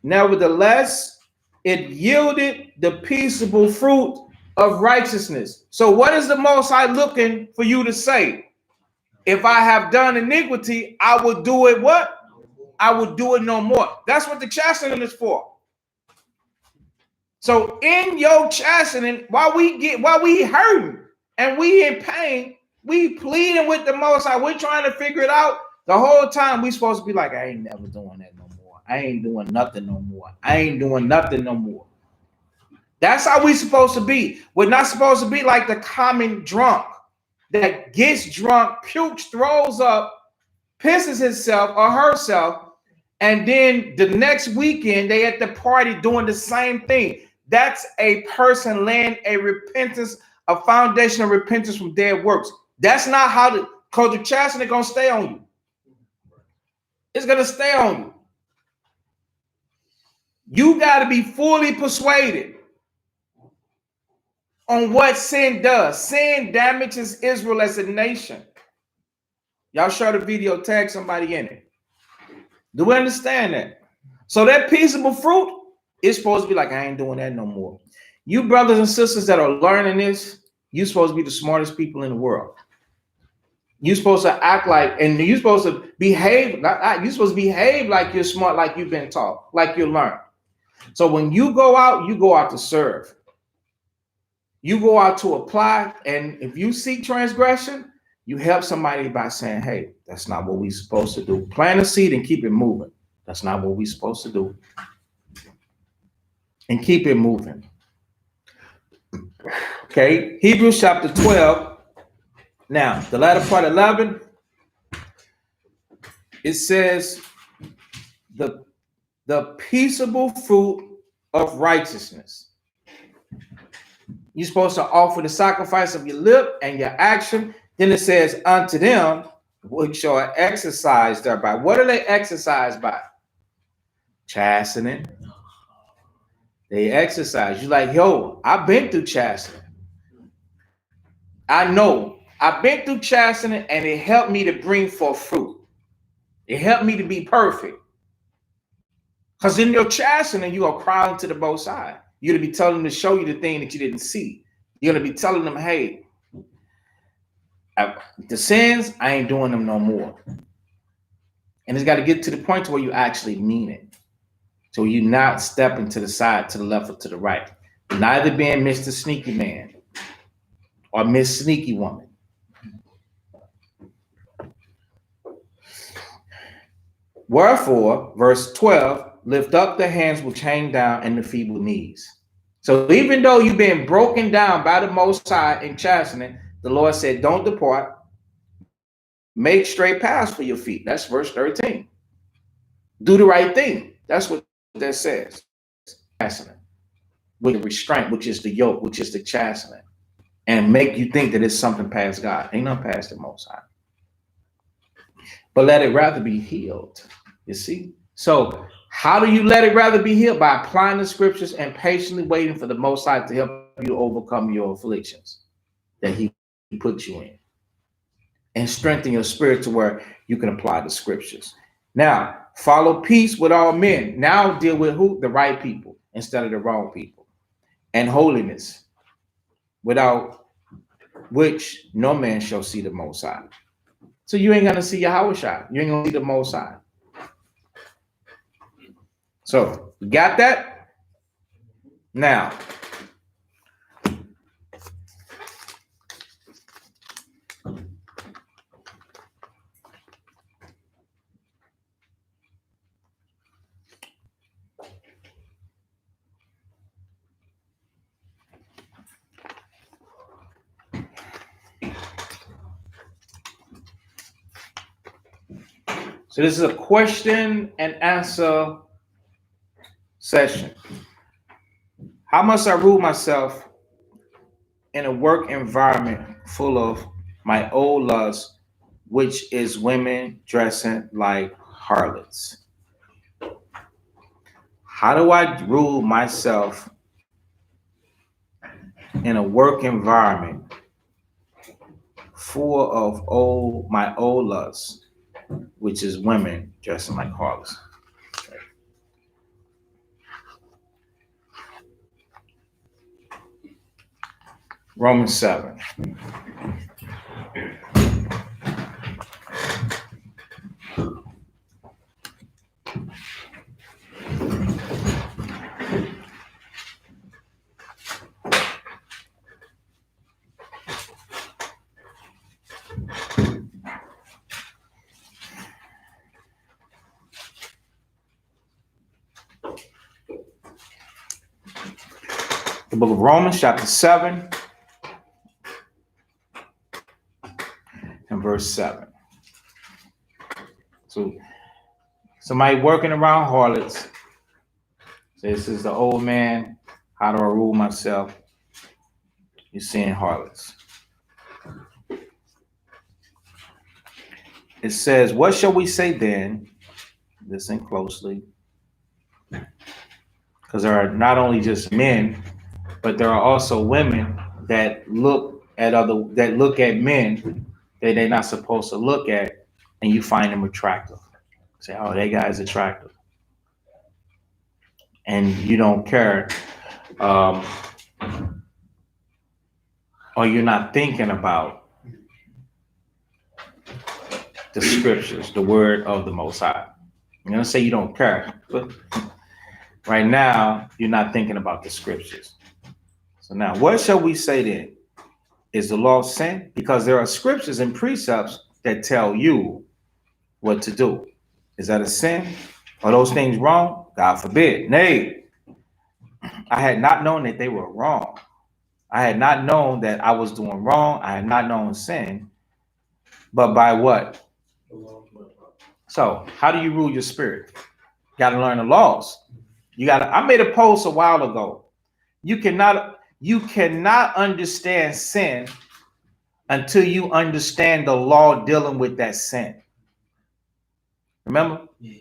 nevertheless, it yielded the peaceable fruit of righteousness. So what is the Most High looking for you to say? If I have done iniquity, I will do it what? I will do it no more. That's what the chastening is for. So in your chastening, while we hurting and we in pain, we pleading with the Most High. We're trying to figure it out. The whole time we supposed to be like, I ain't never doing that no more. I ain't doing nothing no more. I ain't doing nothing no more. That's how we supposed to be. We're not supposed to be like the common drunk that gets drunk, pukes, throws up, pisses himself or herself, and then the next weekend they at the party doing the same thing. That's a person laying a foundation of repentance from dead works. That's not how because the chastening gonna stay on you. It's gonna stay on you. You got to be fully persuaded on what sin does. Sin damages Israel as a nation. Y'all share the video, tag somebody in it. Do we understand that? So that peaceable fruit is supposed to be like, I ain't doing that no more. You brothers and sisters that are learning this, you're supposed to be the smartest people in the world. You're supposed to act like, and you're supposed to behave, you're supposed to behave like you're smart, like you've been taught, like you learned. So when you go out to serve. You go out to apply, and if you see transgression, you help somebody by saying, hey, that's not what we're supposed to do. Plant a seed and keep it moving. That's not what we're supposed to do. And keep it moving. Okay, Hebrews chapter 12. Now, the latter part 11, it says the peaceable fruit of righteousness. You're supposed to offer the sacrifice of your lip and your action. Then it says, unto them which are exercised thereby. What are they exercised by? Chastening. They exercise. You're like, yo, I've been through chastening. I know. I've been through chastening, and it helped me to bring forth fruit. It helped me to be perfect. Because in your chastening, you are crying to the Most High. You're going to be telling them to show you the thing that you didn't see. You're going to be telling them, hey, the sins, I ain't doing them no more. And it's got to get to the point to where you actually mean it. So you're not stepping to the side, to the left, or to the right. Neither being Mr. Sneaky Man or Miss Sneaky Woman. Wherefore, verse 12, lift up the hands which hang down and the feeble knees. So even though you've been broken down by the Most High in chastening, the Lord said, don't depart. Make straight paths for your feet. That's verse 13. Do the right thing. That's what that says. Chastening. With the restraint, which is the yoke, which is the chastening. And make you think that it's something past God. Ain't nothing past the Most High. But let it rather be healed. You see? So how do you let it rather be healed? By applying the scriptures and patiently waiting for the Most High to help you overcome your afflictions that he put you in. And strengthen your spirit to where you can apply the scriptures. Now, follow peace with all men. Now deal with who? The right people instead of the wrong people. And holiness, without which no man shall see the Most High. So you ain't gonna see Yahweh. You ain't gonna see the Most High. So you got that? Now, so this is a question and answer session. How must I rule myself in a work environment full of my old lust, which is women dressing like harlots? How do I rule myself in a work environment full of my old lust, which is women dressing like harlots? Romans 7. The book of Romans, chapter 7, and verse 7. So somebody working around harlots. This is the old man. How do I rule myself? You're seeing harlots. It says, what shall we say then? Listen closely. Because there are not only just men, but there are also women that look at men that they're not supposed to look at, and you find them attractive. Say, oh, that guy's attractive. And you don't care. Or you're not thinking about the scriptures, the word of the Most High. I'm going to say you don't care, but right now, you're not thinking about the scriptures. So now, what shall we say then? Is the law sin? Because there are scriptures and precepts that tell you what to do. Is that a sin? Are those things wrong? God forbid. Nay, I had not known that they were wrong. I had not known that I was doing wrong. I had not known sin. But by what? So how do you rule your spirit? Got to learn the laws. I made a post a while ago. You cannot understand sin until you understand the law dealing with that sin. Remember? Yeah.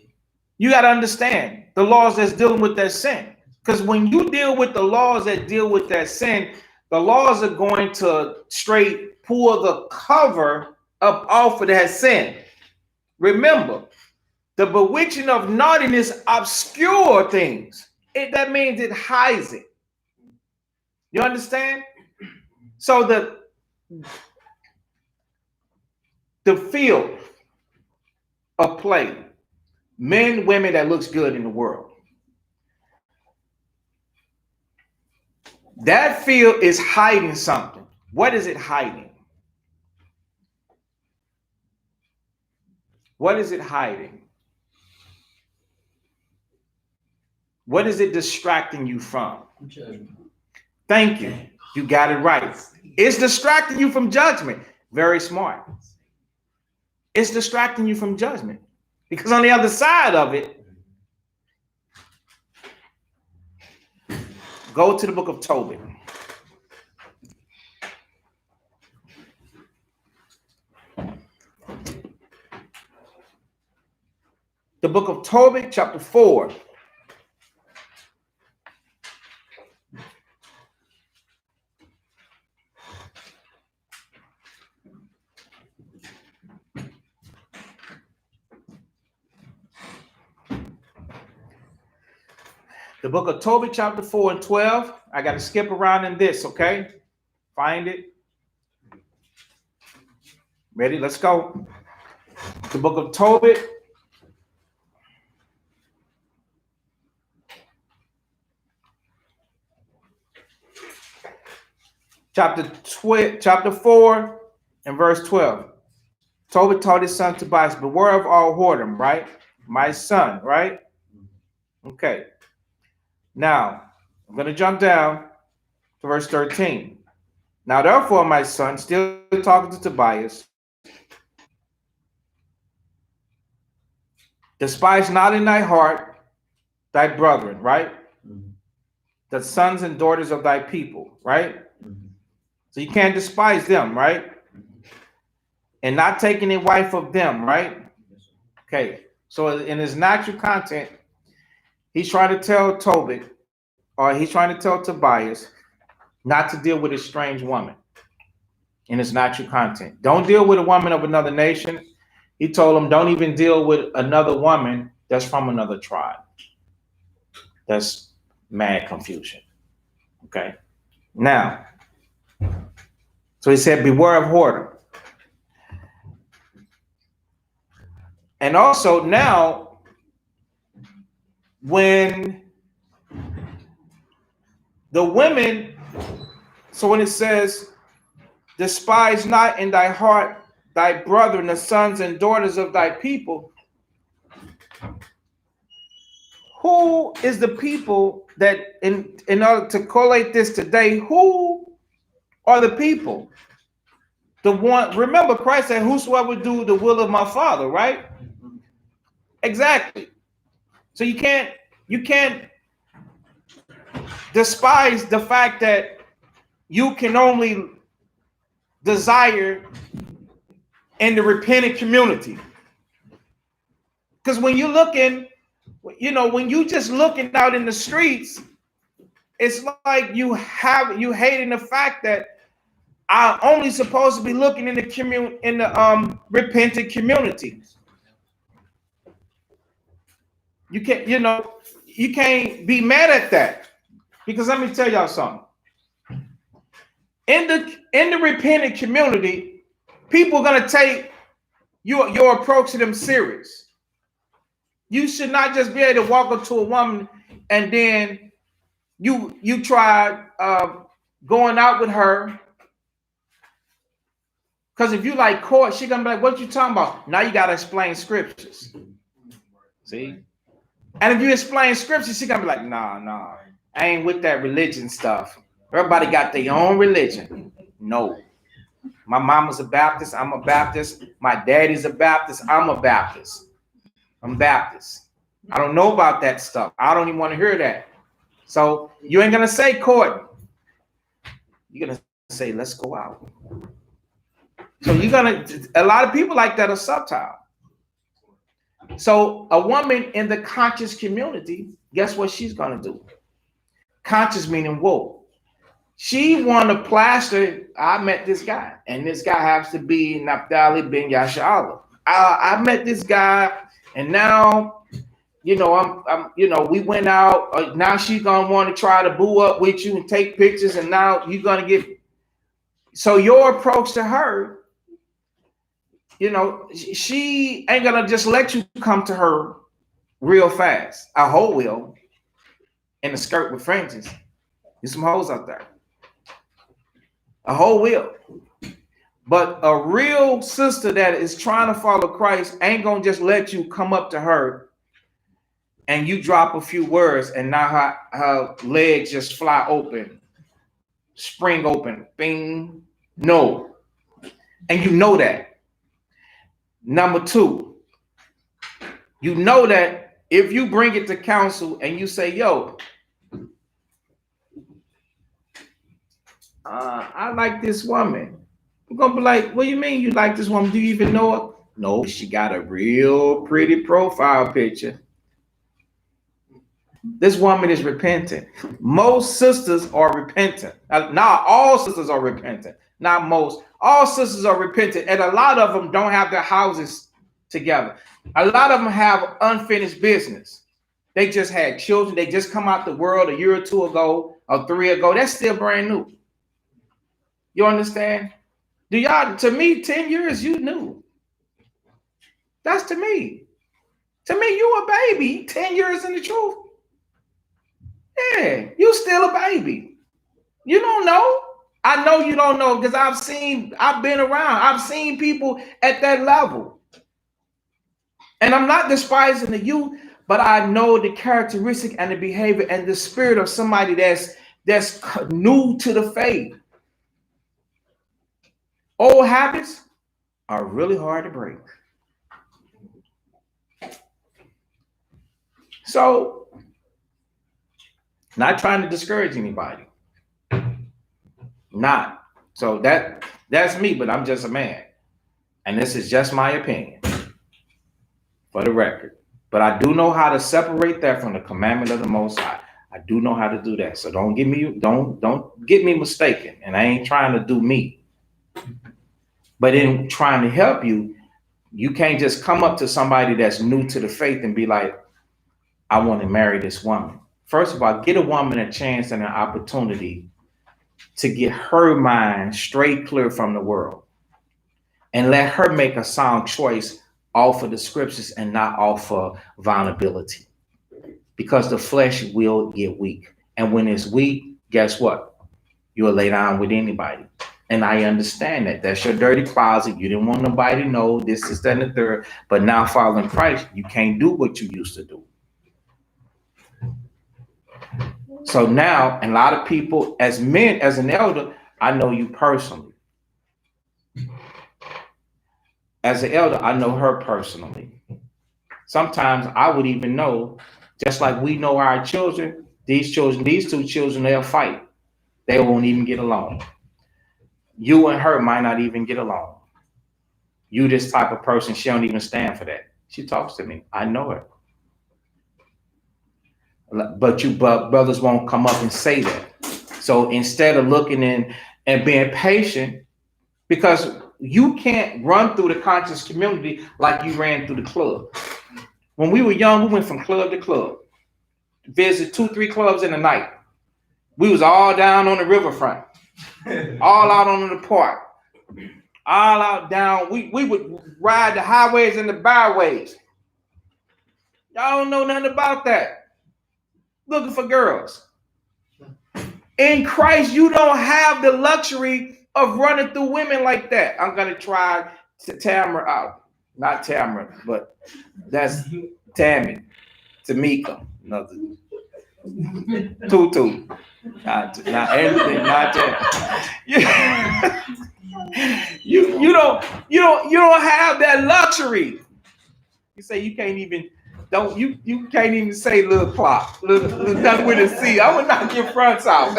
You got to understand the laws that's dealing with that sin. Because when you deal with the laws that deal with that sin, the laws are going to straight pull the cover up off of that sin. Remember, the bewitching of naughtiness obscure things. That means it hides it. You understand? So the field of play, men, women that looks good in the world. That field is hiding something. What is it hiding? What is it hiding? What is it distracting you from? Judgment. Thank you. You got it right. It's distracting you from judgment. Very smart. It's distracting you from judgment. Because on the other side of it, go to the book of Tobit. The book of Tobit, chapter 4. The book of Tobit, chapter 4 and 12. I got to skip around in this, okay? Find it. Ready? Let's go. The book of Tobit. Chapter 4 and verse 12. Tobit taught his son Tobias, beware of all whoredom, right? My son, right? Okay. Now, I'm going to jump down to verse 13. Now, therefore, my son, still talking to Tobias, despise not in thy heart thy brethren, right? Mm-hmm. The sons and daughters of thy people, right? Mm-hmm. So you can't despise them, right? And not taking a wife of them, right? Okay. So in his natural content, he's trying to tell Tobit, or he's trying to tell Tobias, not to deal with a strange woman in his natural content. Don't deal with a woman of another nation. He told him, don't even deal with another woman that's from another tribe. That's mad confusion. Okay. Now, so he said, beware of whoredom. And also now, when the women, so when it says, despise not in thy heart thy brethren, the sons and daughters of thy people, who is the people that, in order to collate this today, who are the people? The one, remember Christ said, whosoever do the will of my Father, right? Exactly. So you can't despise the fact that you can only desire in the repentant community. Because when you're looking, when you just looking out in the streets, it's like you hating the fact that I'm only supposed to be looking in the repentant community. You can't be mad at that, because let me tell y'all something. In the repentant community, people are gonna take your approach to them serious. You should not just be able to walk up to a woman and then you try going out with her. Because if you like court, she gonna be like, what you talking about? Now you gotta explain scriptures. See? And if you explain scriptures, she gonna be like, nah, I ain't with that religion stuff. Everybody got their own religion. No. My mama's a Baptist, I'm a Baptist. My daddy's a Baptist, I'm a Baptist. I'm Baptist. I don't know about that stuff. I don't even want to hear that. So you ain't gonna say Courtney. You're gonna say, let's go out. So a lot of people like that are subtle. So a woman in the conscious community, guess what she's gonna do? Conscious meaning woke. She want to plaster. I met this guy, and this guy happens to be Naphtali ben Yasha'Allah. I met this guy, and now, we went out. Now she's gonna want to try to boo up with you and take pictures, and now you're gonna get. So your approach to her, she ain't gonna just let you come to her real fast. A hoe will, in a skirt with fringes. There's some hoes out there. A hoe will. But a real sister that is trying to follow Christ ain't gonna just let you come up to her and you drop a few words and now her legs just fly open, spring open, bing. No. And you know that. Number two, you know that if you bring it to counsel and you say, yo, I like this woman. I'm gonna be like, what do you mean you like this woman? Do you even know her? No, she got a real pretty profile picture. This woman is repentant. Most sisters are repentant. Not all sisters are repentant. Not most. All sisters are repentant. And a lot of them don't have their houses together. A lot of them have unfinished business. They just had children. They just come out the world a year or two ago or 3 ago. That's still brand new. You understand? To me, 10 years, you knew. That's to me. To me, you a baby. 10 years in the truth. Yeah, you still a baby. You don't know. I know you don't know because I've been around. I've seen people at that level. And I'm not despising the youth, but I know the characteristic and the behavior and the spirit of somebody that's new to the faith. Old habits are really hard to break. So, not trying to discourage anybody. Not. So that's me, but I'm just a man. And this is just my opinion. For the record. But I do know how to separate that from the commandment of the Most High. I do know how to do that. So don't get me mistaken. And I ain't trying to do me. But in trying to help you, you can't just come up to somebody that's new to the faith and be like, I want to marry this woman. First of all, get a woman a chance and an opportunity to get her mind straight clear from the world. And let her make a sound choice off of the scriptures and not off of vulnerability. Because the flesh will get weak. And when it's weak, guess what? You'll lay down with anybody. And I understand that. That's your dirty closet. You didn't want nobody to know this, is that, and the third. But now following Christ, you can't do what you used to do. So now, a lot of people, as men, as an elder, I know you personally. As an elder, I know her personally. Sometimes I would even know, just like we know our children, these two children, they'll fight. They won't even get along. You and her might not even get along. You this type of person, she don't even stand for that. She talks to me. I know her. But brothers won't come up and say that. So instead of looking in and being patient, because you can't run through the conscious community like you ran through the club. When we were young, we went from club to club, visit 2-3 clubs in the night. We was all down on the riverfront, all out on the park, all out down. We would ride the highways and the byways. Y'all don't know nothing about that. Looking for girls. In Christ, you don't have the luxury of running through women like that. I'm gonna try to Tamara out. Not Tamara, but that's Tammy. Tamika. Another Tutu. Not anything, not that. You don't have that luxury. You say you can't even Don't you can't even say little clock. Nothing with a C. I'm gonna knock your fronts out.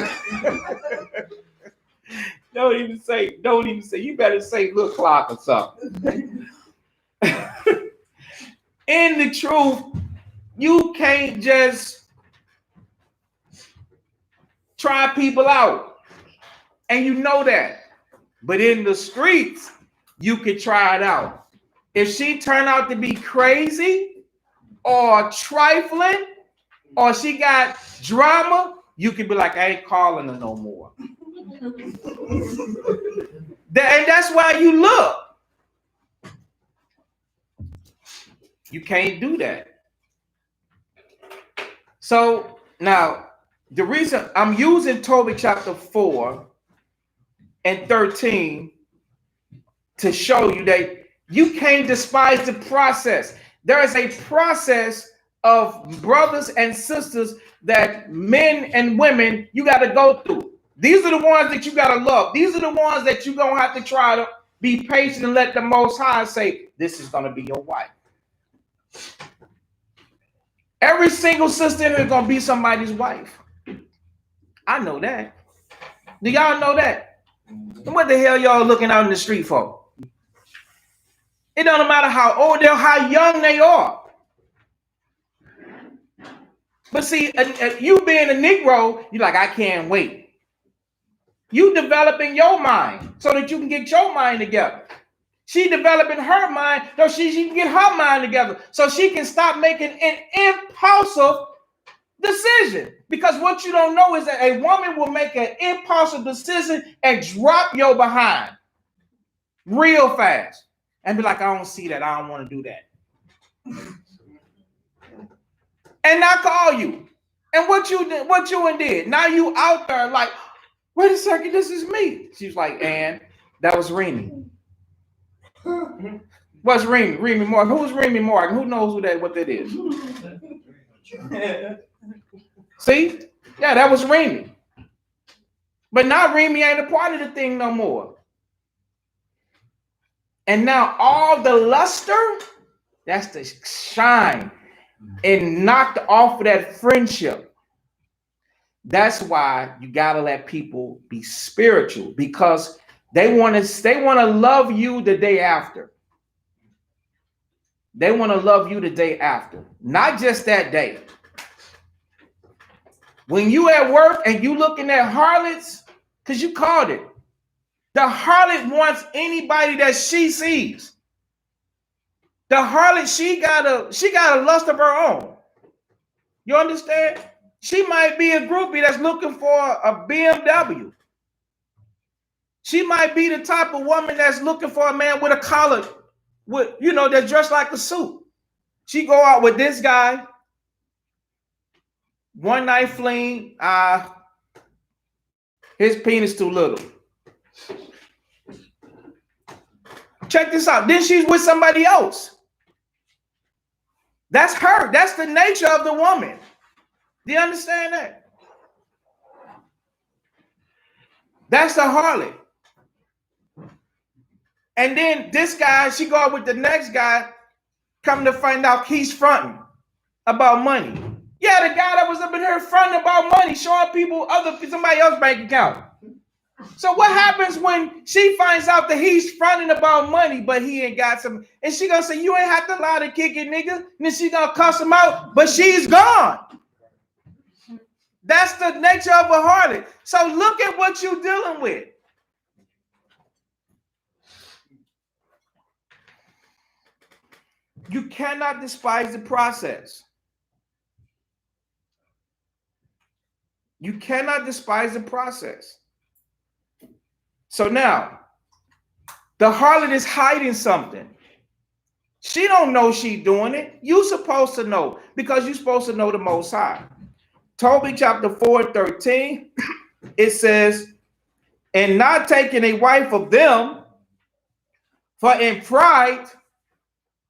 Don't even say. You better say little clock or something. In the truth, you can't just try people out, and you know that. But in the streets, you can try it out. If she turned out to be crazy or trifling, or she got drama, you can be like, I ain't calling her no more. And that's why you look. You can't do that. So now, the reason I'm using Tobit chapter 4 and 13 to show you that you can't despise the process. There is a process of brothers and sisters that men and women you got to go through. These are the ones that you got to love. These are the ones that you're going to have to try to be patient and let the Most High say, this is going to be your wife. Every single sister is going to be somebody's wife. I know that. Do y'all know that? And what the hell y'all looking out in the street for? It don't matter how old they are, how young they are. But see, you being a Negro, you're like, I can't wait. You developing your mind so that you can get your mind together. She developing her mind so she can get her mind together so she can stop making an impulsive decision. Because what you don't know is that a woman will make an impulsive decision and drop your behind real fast and be like, I don't see that. I don't want to do that. And not call you. And what you did. Now you out there like, wait a second, this is me. She was like, and that was Remy. What's Remy? Remy Morgan. Who's Remy Morgan? Who knows what that is? See? Yeah, that was Remy. But now Remy ain't a part of the thing no more. And now all the luster, that's the shine, and knocked off of that friendship. That's why you gotta let people be spiritual, because they want to love you the day after. They want to love you the day after, not just that day. When you at work and you looking at harlots, because you called it, the harlot wants anybody that she sees. The harlot, she got a lust of her own. You understand? She might be a groupie that's looking for a BMW. She might be the type of woman that's looking for a man with a collar, that's dressed like a suit. She go out with this guy, one night fling, his penis too little. Check this out. Then she's with somebody else. That's her. That's the nature of the woman. Do you understand that? That's the harlot. And then this guy, she go out with the next guy, come to find out he's fronting about money. Yeah, the guy that was up in here fronting about money, showing people somebody else's bank account. So what happens when she finds out that he's fronting about money, but he ain't got some, and she gonna say, you ain't have to lie to kick it, nigga. And then she gonna cuss him out, but she's gone. That's the nature of a harlot. So look at what you're dealing with. You cannot despise the process. You cannot despise the process. So now, the harlot is hiding something. She don't know she doing it. You supposed to know, because you're supposed to know the Most High. Tobit chapter 4:13, it says, and not taking a wife of them, for in pride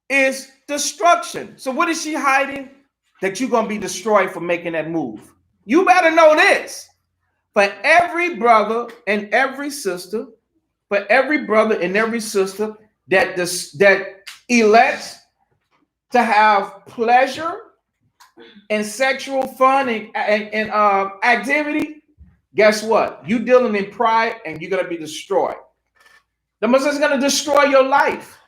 is destruction. So what is she hiding? That you're going to be destroyed for making that move. You better know this. For every brother and every sister, that elects to have pleasure and sexual fun and activity, guess what? You dealing in pride and you're going to be destroyed. The Most is going to destroy your life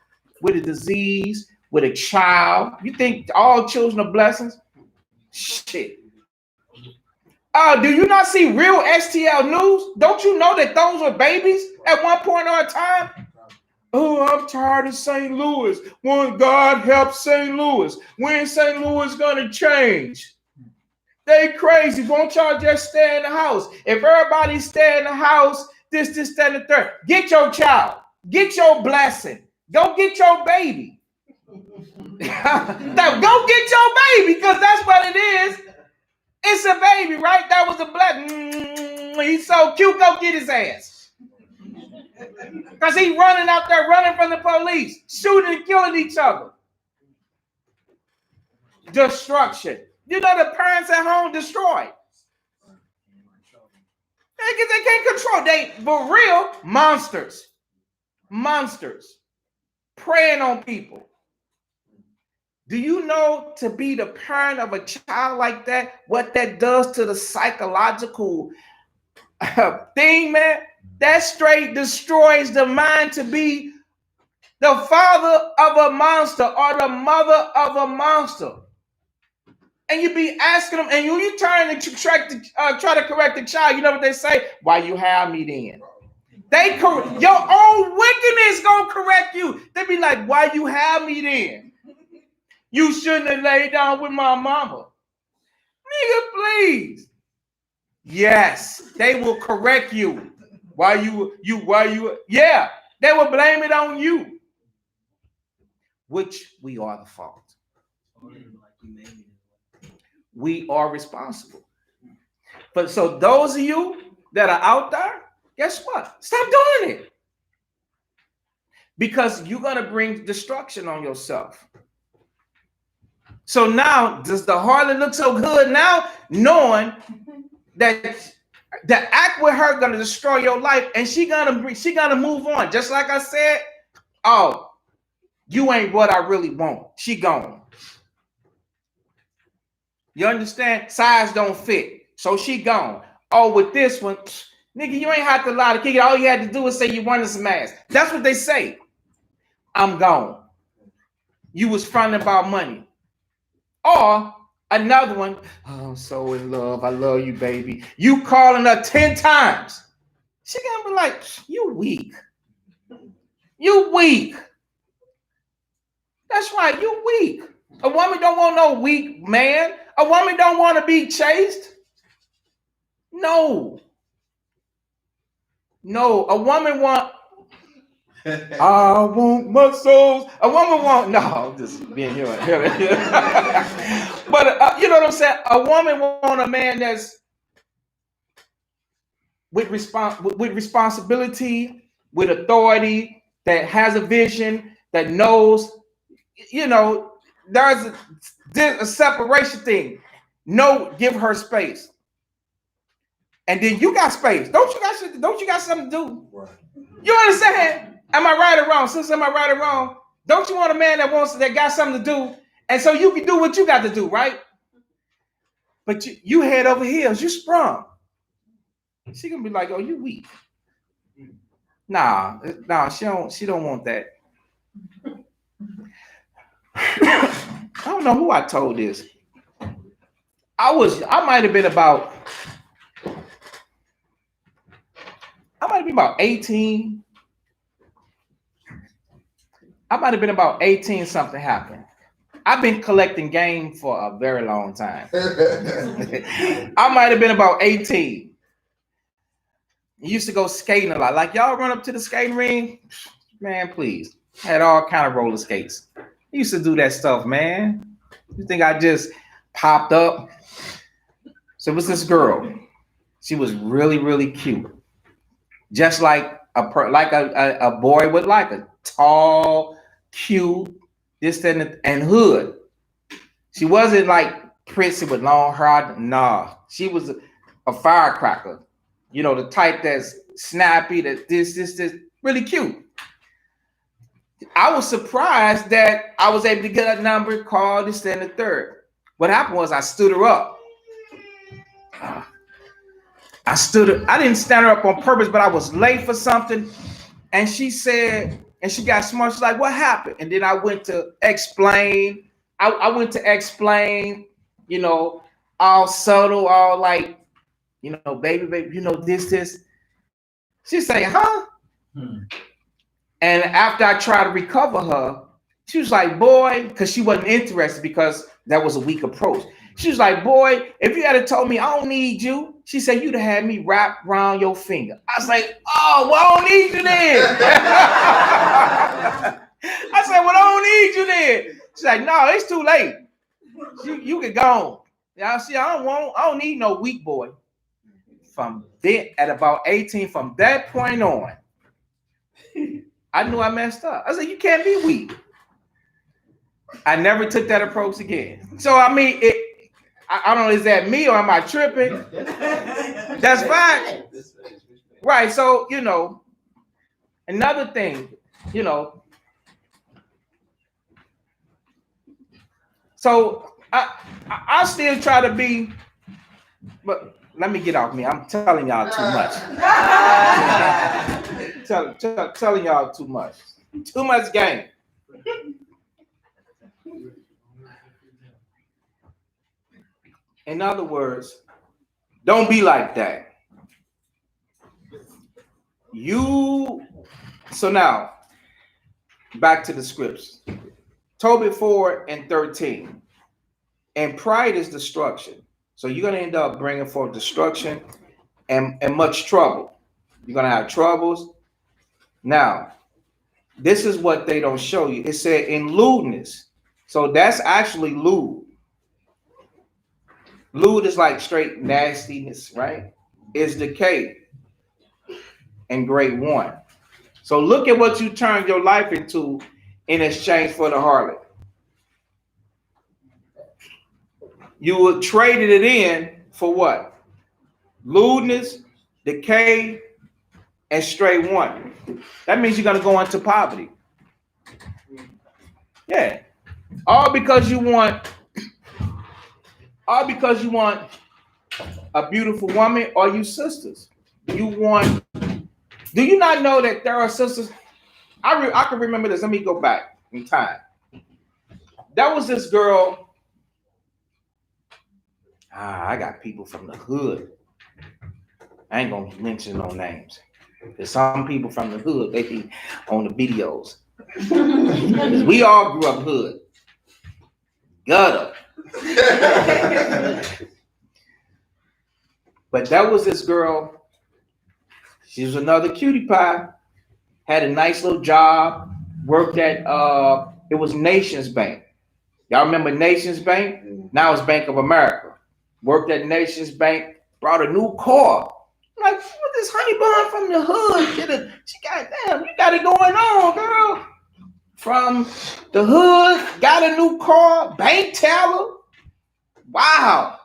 with a disease, with a child. You think all children are blessings? Shit. Do you not see real STL news? Don't you know that those were babies at one point or a time? Oh, I'm tired of St. Louis. Won't God help St. Louis? When St. Louis gonna change? They crazy. Won't y'all just stay in the house? If everybody stay in the house, this, that, and the third. Get your child. Get your blessing. Go get your baby. Now, go get your baby, because that's what it is. It's a baby, right? That was a blessing. He's so cute. Go get his ass. Because he's running out there, running from the police, shooting and killing each other. Destruction. You know the parents at home destroyed. They can't control. They, for real, monsters. Monsters. Preying on people. Do you know, to be the parent of a child like that, what that does to the psychological thing, man? That straight destroys the mind to be the father of a monster or the mother of a monster. And you be asking them, and you trying to try to correct the child, you know what they say? Why you have me then? Your own wickedness gonna correct you. They be like, why you have me then? You shouldn't have laid down with my mama. Nigga, please. Yes, they will correct you. Why you, yeah, they will blame it on you. Which we are the fault. We are responsible. But so those of you that are out there, guess what? Stop doing it. Because you're going to bring destruction on yourself. So now, does the harlot look so good now, knowing that the act with her gonna destroy your life, and she gonna move on. Just like I said, oh, you ain't what I really want. She gone. You understand? Size don't fit, so she gone. Oh, with this one, nigga, you ain't have to lie to kick it. All you had to do was say you wanted some ass. That's what they say. I'm gone. You was fronting about money. Or another one, oh, I'm so in love. I love you, baby. You calling her 10 times. She gonna be like, you weak. You weak. That's right, you weak. A woman don't want no weak man. A woman don't want to be chased. No. No, a woman want, I want muscles. A woman want, no, I'm just being here. But you know what I'm saying? A woman want a man that's with responsibility, with authority, that has a vision, that knows, you know, there's a separation thing. No, give her space. And then you got space. Don't you got something to do? Right. You understand? Am I right or wrong? Sis, am I right or wrong? Don't you want a man that got something to do? And so you can do what you got to do, right? But you head over heels, you sprung. She gonna be like, oh, you weak. Nah, she don't want that. I don't know who I told this. I might have been about 18. I might have been about 18, something happened. I've been collecting game for a very long time. I might have been about 18. I used to go skating a lot. Like, y'all run up to the skating ring? Man, please. Had all kind of roller skates. I used to do that stuff, man. You think I just popped up? So it was this girl. She was really, really cute. Just like a boy would like, a tall, cute, this, that, and hood. She wasn't like prissy with long hair. Nah, she was a firecracker. You know, the type that's snappy, that this, really cute. I was surprised that I was able to get a number, call this and the third. What happened was I stood her up. I didn't stand her up on purpose, but I was late for something. And she said, and she got smart. She's like, what happened? And then I went to explain. I went to explain, you know, all subtle, all like, you know, baby, you know, this. She say, huh? And after I tried to recover her, she was like, boy, because she wasn't interested because that was a weak approach. She was like, boy, if you had told me I don't need you, she said, you'd have had me wrapped around your finger. I was like, oh, well, I don't need you then. I said, well, I don't need you then. She's like, no, it's too late. You can go. Y'all see, I don't need no weak boy. From then, at about 18, from that point on, I knew I messed up. I said, you can't be weak. I never took that approach again. So, I mean, I don't know, is that me or am I tripping? That's fine. Right. So, you know, another thing, you know, so I still try to be, but let me get off me. I'm telling y'all too much. telling y'all too much. Too much game. In other words, don't be like that. So now, back to the scripts. Tobit 4:13. And pride is destruction. So you're going to end up bringing forth destruction and much trouble. You're going to have troubles. Now, this is what they don't show you. It said in lewdness. So that's actually lewd. Lewd is like straight nastiness, right? Is decay and great want. So look at what you turned your life into in exchange for the harlot. You would traded it in for what? Lewdness, decay, and straight want. That means you're going to go into poverty. Yeah. All because you want a beautiful woman, or you sisters. Do you not know that there are sisters? I can remember this. Let me go back in time. There was this girl. I got people from the hood. I ain't gonna mention no names. There's some people from the hood, they be on the videos. We all grew up hood. Gutter. But that was this girl. She was another cutie pie. Had a nice little job. Worked at it was Nations Bank. Y'all remember Nations Bank? Now it's Bank of America. Worked at Nations Bank. Brought a new car. I'm like, what this honey bun from the hood? She goddamn, you got it going on, girl. From the hood, got a new car, bank teller. Wow.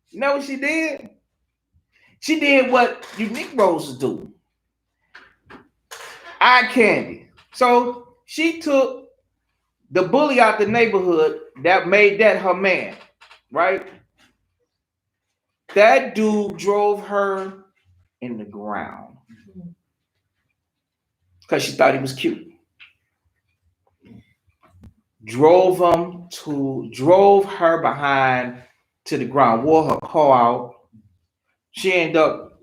You know what she did? She did what you Negroes do. Eye candy. So she took the bully out the neighborhood that made that her man, right? That dude drove her in the ground because she thought he was cute. Drove her behind to the ground, wore her car out. She ended up,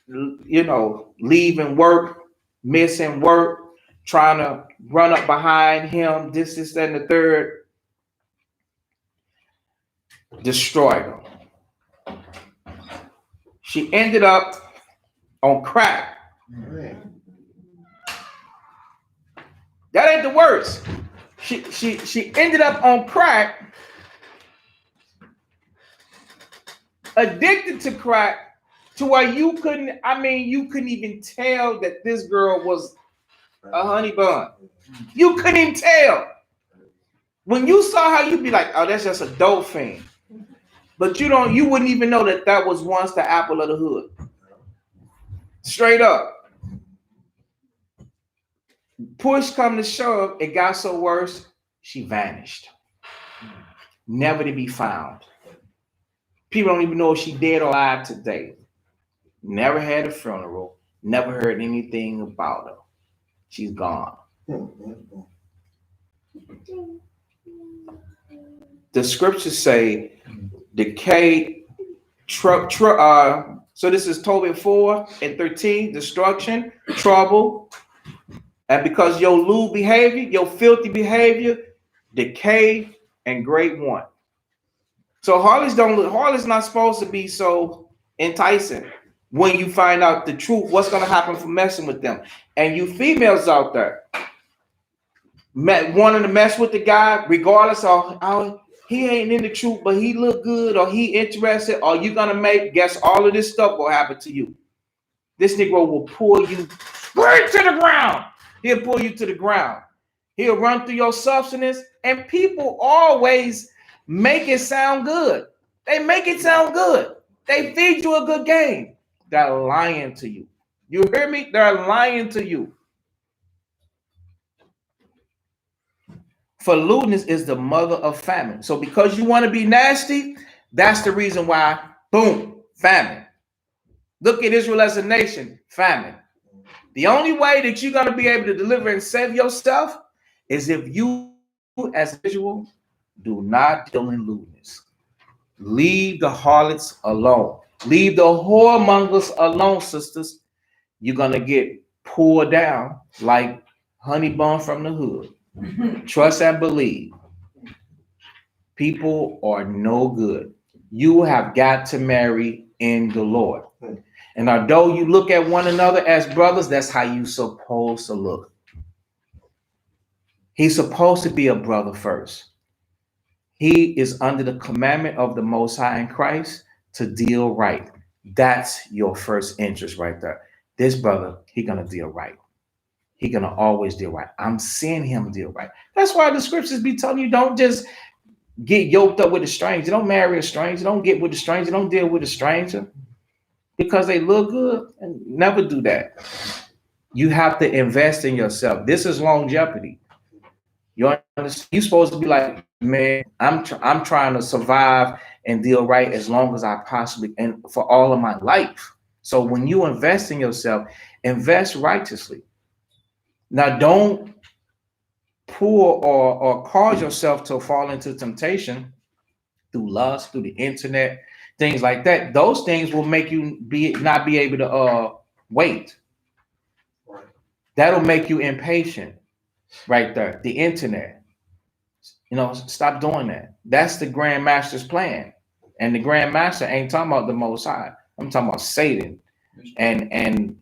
leaving work, missing work, trying to run up behind him, this, that, and the third. Destroyed her. She ended up on crack. That ain't the worst. She ended up on crack, addicted to crack, to where you couldn't even tell that this girl was a honey bun. You couldn't even tell. When you saw her, you'd be like, oh, that's just a dope fiend. But you wouldn't even know that was once the apple of the hood. Straight up. Push come to shove, it got so worse, she vanished. Never to be found. People don't even know if she's dead or alive today. Never had a funeral. Never heard anything about her. She's gone. The scriptures say decay, so this is Tobit 4:13, destruction, trouble, and because your lewd behavior, your filthy behavior, decay, and great want. So harlots not supposed to be so enticing when you find out the truth, what's going to happen for messing with them. And you females out there, wanting to mess with the guy, regardless of how he ain't in the truth, but he look good or he interested, or you gonna guess all of this stuff will happen to you. This Negro will pull you right to the ground. He'll pull you to the ground. He'll run through your substance, and people always make it sound good. They make it sound good. They feed you a good game. They're lying to you. You hear me? They're lying to you. For lewdness is the mother of famine. So because you want to be nasty, that's the reason why, boom, famine. Look at Israel as a nation, famine. The only way that you're going to be able to deliver and save yourself is if you, as Israel, do not deal in lewdness. Leave the harlots alone. Leave the whoremongers alone, sisters. You're going to get pulled down like honey bun from the hood. Trust and believe. People are no good. You have got to marry in the Lord. And although you look at one another as brothers, that's how you supposed to look. He's supposed to be a brother first. He is under the commandment of the Most High in Christ to deal right. That's your first interest right there. This brother, he gonna deal right. He gonna always deal right. I'm seeing him deal right. That's why the scriptures be telling you don't just get yoked up with a stranger. Don't marry a stranger. Don't get with a stranger. Don't deal with a stranger because they look good. And never do that. You have to invest in yourself. This is longevity. You're supposed to be like, man, I'm trying to survive and deal right as long as I possibly and for all of my life. So when you invest in yourself, invest righteously. Now, don't pour or cause yourself to fall into temptation through lust, through the internet, things like that. Those things will make you not be able to wait. That'll make you impatient right there. The internet. Stop doing that. That's the Grand Master's plan. And the Grand Master ain't talking about the Most High. I'm talking about Satan and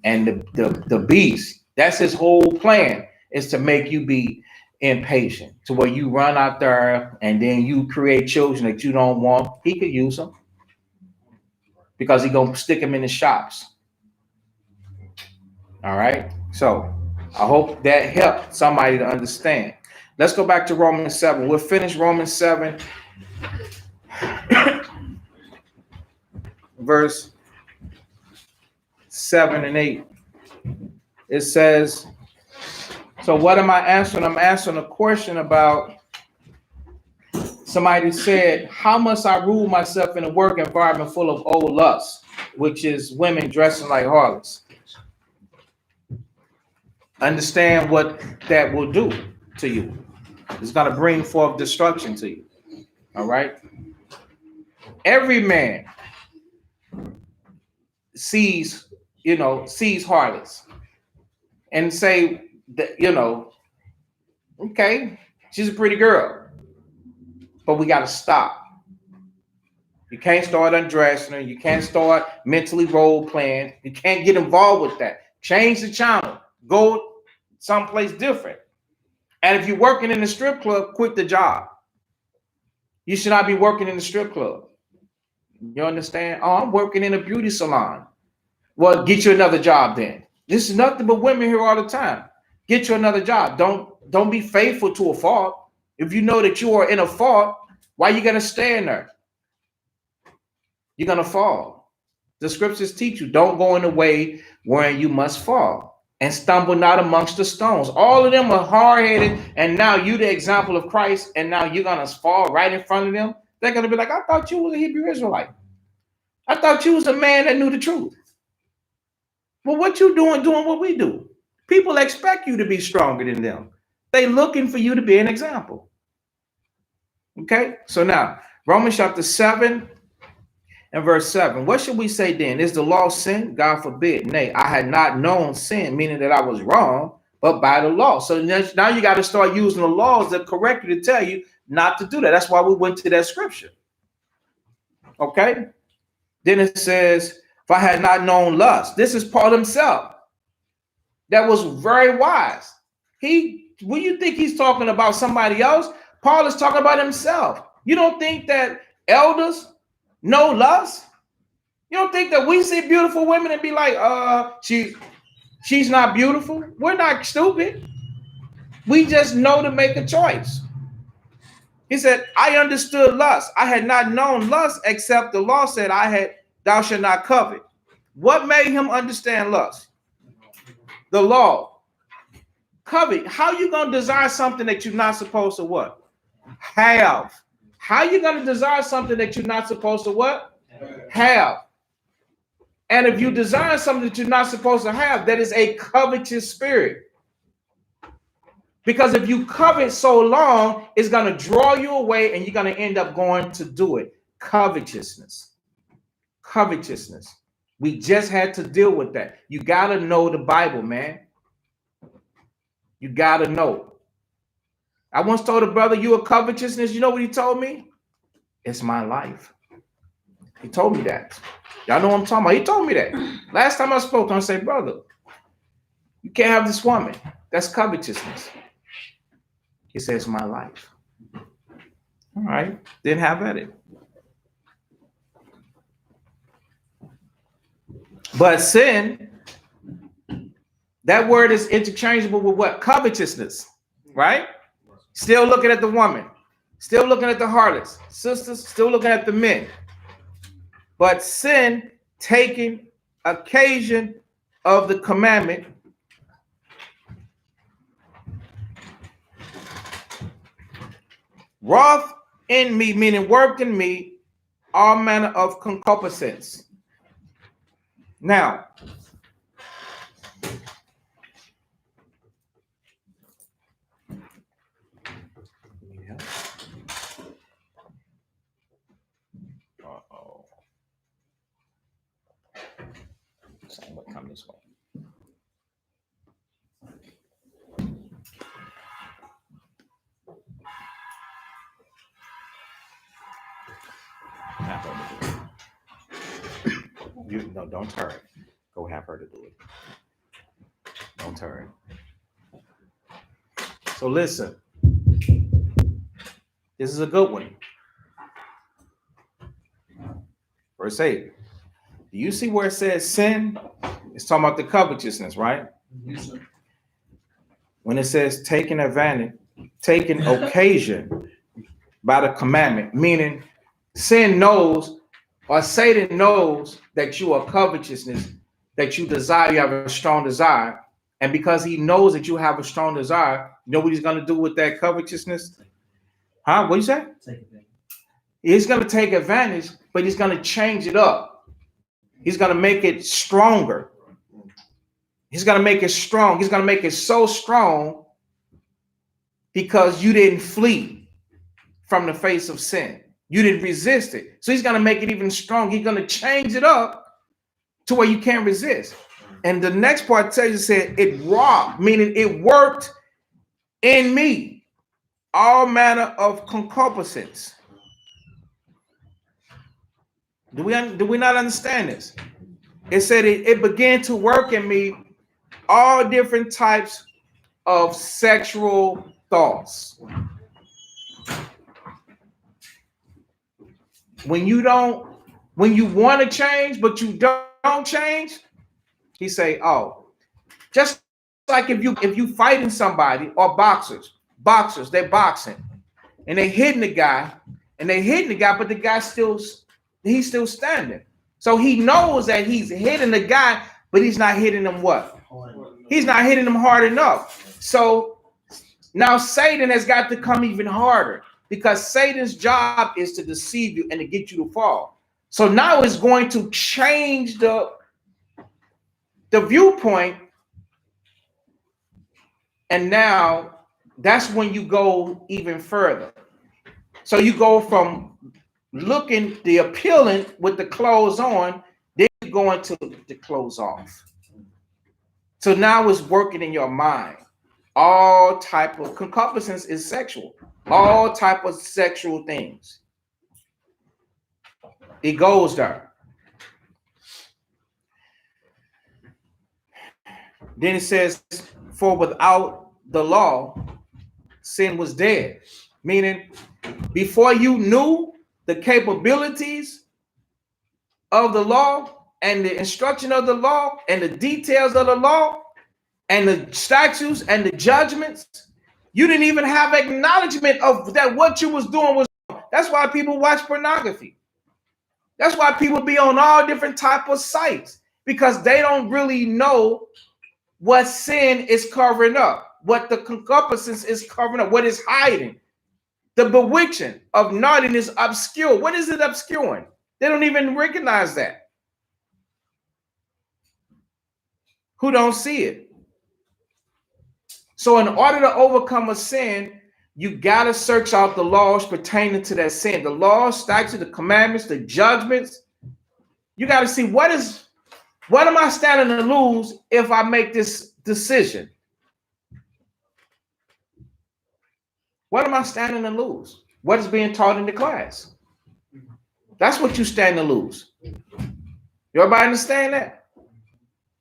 the beast. That's his whole plan, is to make you be impatient, to where you run out there and then you create children that you don't want. He could use them because he's gonna stick them in the shops. All right. So I hope that helped somebody to understand. Let's go back to Romans 7. We'll finish Romans 7, verse 7 and 8. It says, so what am I answering? I'm answering a question about somebody said, how must I rule myself in a work environment full of old lust, which is women dressing like harlots? Understand what that will do to you. It's going to bring forth destruction to you. All right. Every man sees harlots and say that, okay, she's a pretty girl, but we got to stop. You can't start undressing her. You can't start mentally role playing. You can't get involved with that. Change the channel. Go someplace different. And if you're working in the strip club, quit the job. You should not be working in the strip club. You understand? Oh, I'm working in a beauty salon. Well, get you another job then. This is nothing but women here all the time. Get you another job. Don't be faithful to a fault. If you know that you are in a fault, why are you going to stay in there? You're going to fall. The scriptures teach you, don't go in a way where you must fall. and stumble not amongst the stones. All of them are hard-headed, and now you the example of Christ, and now you're gonna fall right in front of them. They're gonna be like, I thought you was a Hebrew Israelite. I thought you was a man that knew the truth. Well, what you doing what we do? People expect you to be stronger than them. They looking for you to be an example. Okay, so now Romans chapter 7 and verse 7. What should we say then? Is the law sin? God forbid. Nay, I had not known sin, meaning that I was wrong, but by the law. So now you got to start using the laws that correct you to tell you not to do that. That's why we went to that scripture. Okay, then it says, if I had not known lust. This is Paul himself. That was very wise. When you think he's talking about somebody else, Paul is talking about himself. You don't think that elders know lust? You don't think that we see beautiful women and be like, she's not beautiful? We're not stupid. We just know to make a choice. He said, I understood lust. I had not known lust except the law said thou shalt not covet. What made him understand lust? The law. Covet. How you going to desire something that you're not supposed to what? Have. How you going to desire something that you're not supposed to what? Have. And if you desire something that you're not supposed to have, that is a covetous spirit. Because if you covet so long, it's going to draw you away and you're going to end up going to do it. Covetousness. Covetousness. We just had to deal with that. You got to know the Bible, man. You got to know. I once told a brother, you a covetousness. You know what he told me? It's my life. He told me that. Y'all know what I'm talking about. He told me that. Last time I spoke to him, I said, brother, you can't have this woman. That's covetousness. He said, it's my life. All right. Then have at it. But sin, that word is interchangeable with what? Covetousness, right? Still looking at the woman, still looking at the harlots, sisters, still looking at the men. But sin, taking occasion of the commandment, wrought in me, meaning worked in me, all manner of concupiscence. Now, uh-oh. Someone come this way. Have her to do it. No, don't turn. Go have her to do it. Don't turn. So listen. This is a good one. Verse 8. Do you see where it says sin? It's talking about the covetousness, right? Yes, sir. When it says taking advantage, taking occasion by the commandment, meaning sin knows, or Satan knows that you are covetousness, that you desire, you have a strong desire. And because he knows that you have a strong desire, you know what he's going to do with that covetousness? Huh? What do you say? Take it back. He's going to take advantage, but he's going to change it up. He's going to make it stronger. He's going to make it strong. He's going to make it so strong because you didn't flee from the face of sin. You didn't resist it. So he's going to make it even strong. He's going to change it up to where you can't resist. And the next part tells you, said it wrought, meaning it worked in me all manner of concupiscence. Do we not understand this? It said it began to work in me all different types of sexual thoughts. When you want to change, but you don't change, he say, oh, just like if you fighting somebody or boxers, they're boxing and they hitting the guy, but the guy he's still standing. So he knows that he's hitting the guy, but he's not hitting him what? He's not hitting them hard enough. So now Satan has got to come even harder, because Satan's job is to deceive you and to get you to fall. So now it's going to change the viewpoint. And now that's when you go even further. So you go from looking the appealing with the clothes on, then you go into the clothes off. So now it's working in your mind. All type of concupiscence is sexual. All type of sexual things. It goes there. Then it says, for without the law, sin was dead. Meaning, before you knew the capabilities of the law and the instruction of the law and the details of the law and the statutes and the judgments, you didn't even have acknowledgement of that what you was doing was wrong. That's why people watch pornography. That's why people be on all different type of sites, because they don't really know what sin is covering up, what the concupiscence is covering up, what is hiding. The bewitching of naughtiness obscure. What is it obscuring? They don't even recognize that. Who don't see it? So in order to overcome a sin, you got to search out the laws pertaining to that sin. The laws, statutes, the commandments, the judgments. You got to see what am I standing to lose if I make this decision? What am I standing to lose? What is being taught in the class? That's what you stand to lose. Everybody understand that?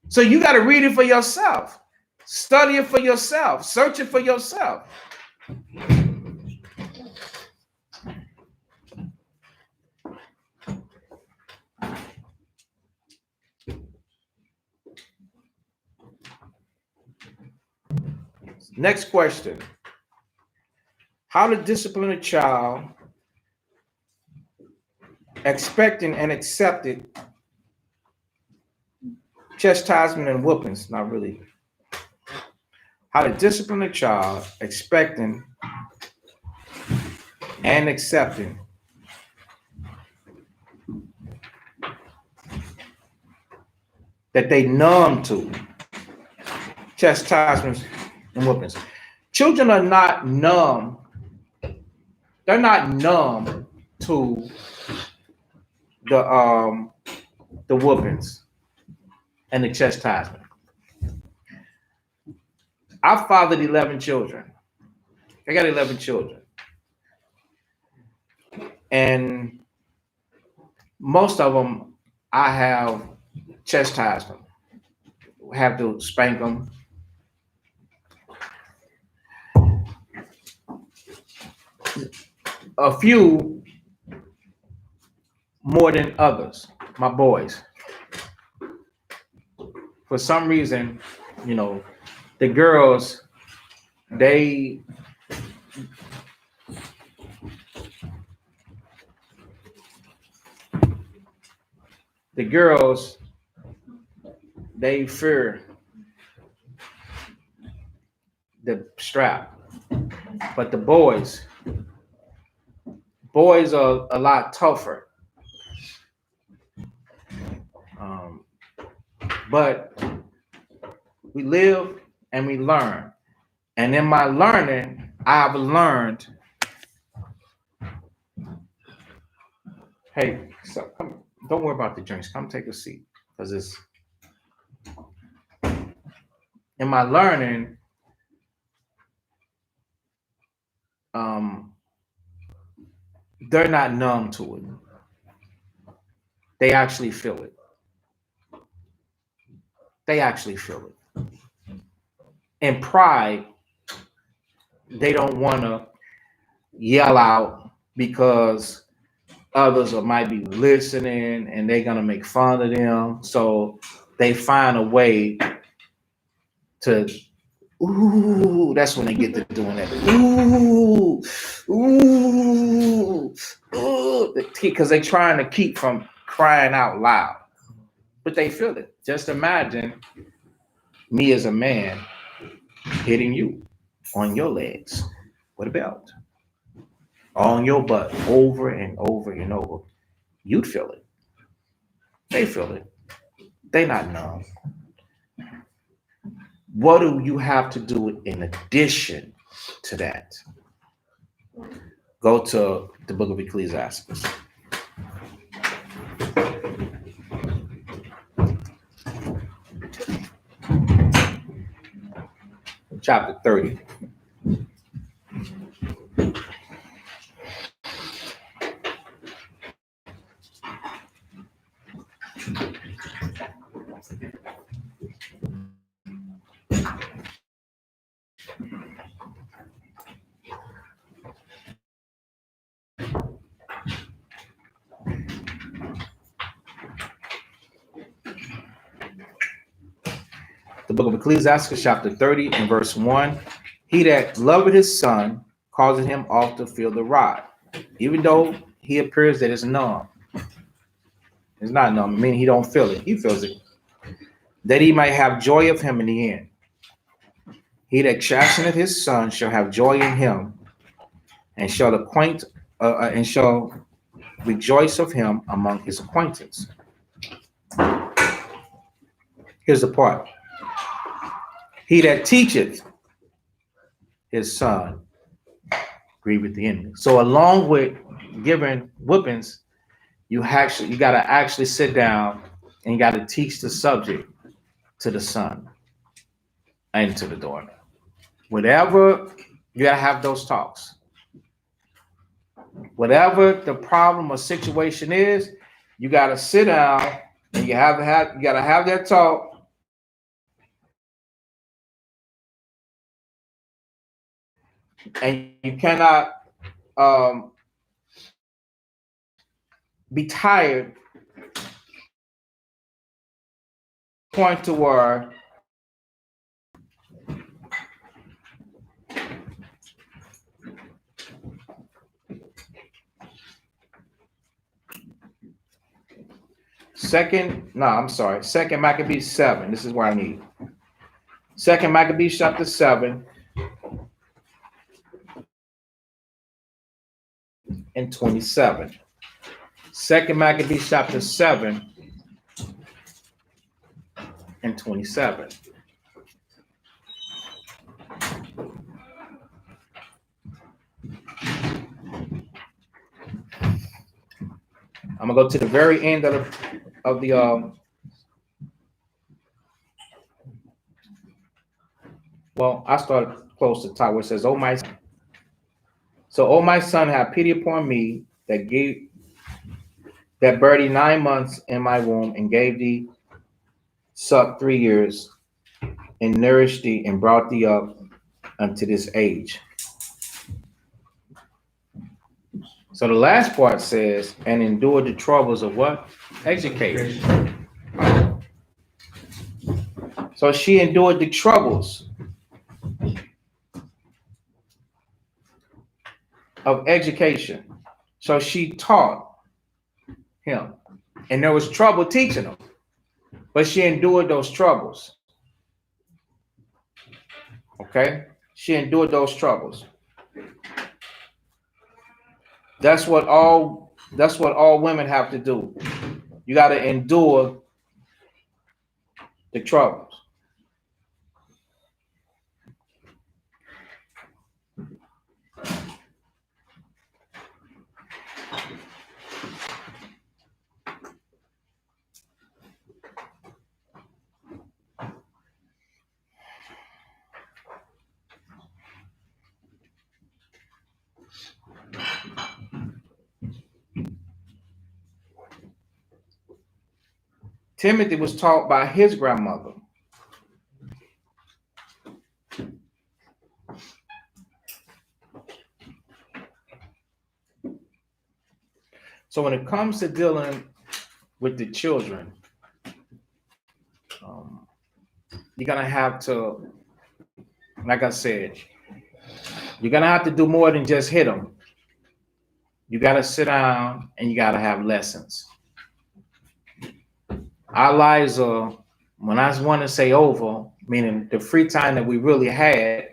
So you got to read it for yourself. Study it for yourself. Search it for yourself. Next question. How to discipline a child expecting and accepted chastisement and whoopings. Not really. How to discipline a child expecting and accepting that they numb to chastisements and whoopings. Children are not numb. They're not numb to the whoopings and the chastisement. I fathered 11 children. I got 11 children. And most of them, I have chastised them. Have to spank them. A few more than others, my boys. For some reason, the girls, the girls, they fear the strap, but the boys are a lot tougher. But we live and we learn. And in my learning, I've learned, hey, so come, don't worry about the drinks. Come take a seat. Because it's, in my learning, they're not numb to it. They actually feel it. They actually feel it. In pride, they don't want to yell out because others might be listening and they're going to make fun of them. So they find a way to, ooh, that's when they get to doing that. Ooh, ooh, ooh, because they're trying to keep from crying out loud. But they feel it. Just imagine me as a man hitting you on your legs with a belt, on your butt, over and over and over. You'd feel it. They feel it. They not numb. What do you have to do in addition to that? Go to the book of Ecclesiastes. Chapter 30. The book of Ecclesiastes, chapter 30, and verse 1. He that loveth his son causeth him oft to feel the rod, even though he appears that it's numb. It's not numb, meaning he don't feel it. He feels it. That he might have joy of him in the end. He that chasteneth his son shall have joy in him, and shall rejoice of him among his acquaintance. Here's the part. He that teacheth his son grieveth the enemy. So along with giving whippings, you gotta actually sit down and you gotta teach the subject to the son and to the daughter. Whatever, you gotta have those talks. Whatever the problem or situation is, you gotta sit down and you gotta have that talk. And you cannot be tired point to where Second Maccabees 7. This is where I need. Second Maccabees chapter 7 and 27. Second Maccabees chapter 7 and 27. I'm gonna go to the very end of the well, I started close to the top where it says, "Oh my son. So, oh my son, have pity upon me that bare thee 9 months in my womb and gave thee suck 3 years and nourished thee and brought thee up unto this age." So the last part says, and endured the troubles of what? Education. So she endured the troubles of education. So she taught him. And there was trouble teaching him. But she endured those troubles. Okay? She endured those troubles. That's what all women have to do. You got to endure the troubles. Timothy was taught by his grandmother. So when it comes to dealing with the children, you're going to have to, like I said, you're going to have to do more than just hit them. You got to sit down and you got to have lessons. Our lives are, when I want to say over, meaning the free time that we really had,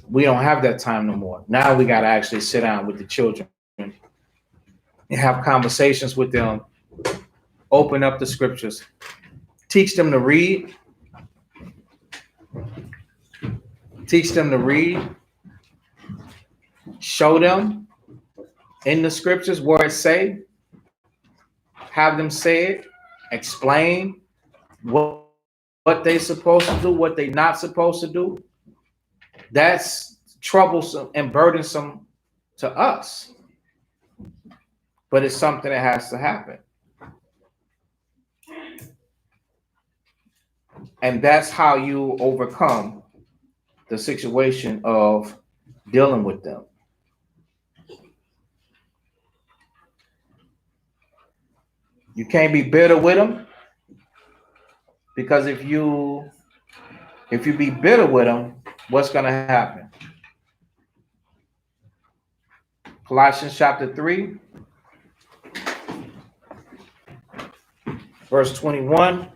we don't have that time no more. Now we got to actually sit down with the children and have conversations with them, open up the scriptures, teach them to read, show them in the scriptures where it say, have them say it, explain what they supposed to do, what they not supposed to do. That's troublesome and burdensome to us, but it's something that has to happen. And that's how you overcome the situation of dealing with them. You can't be bitter with them, because if you be bitter with them, what's going to happen? Colossians chapter 3, verse 21.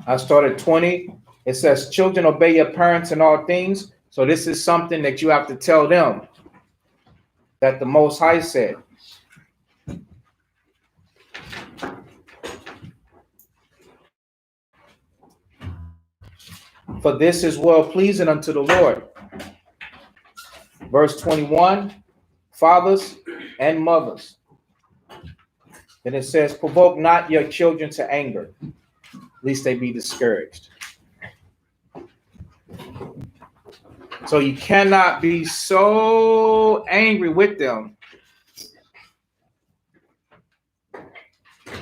I started 20. It says, children, obey your parents in all things. So this is something that you have to tell them that the Most High said. For this is well pleasing unto the Lord. Verse 21, fathers and mothers. Then it says, provoke not your children to anger, lest they be discouraged. So you cannot be so angry with them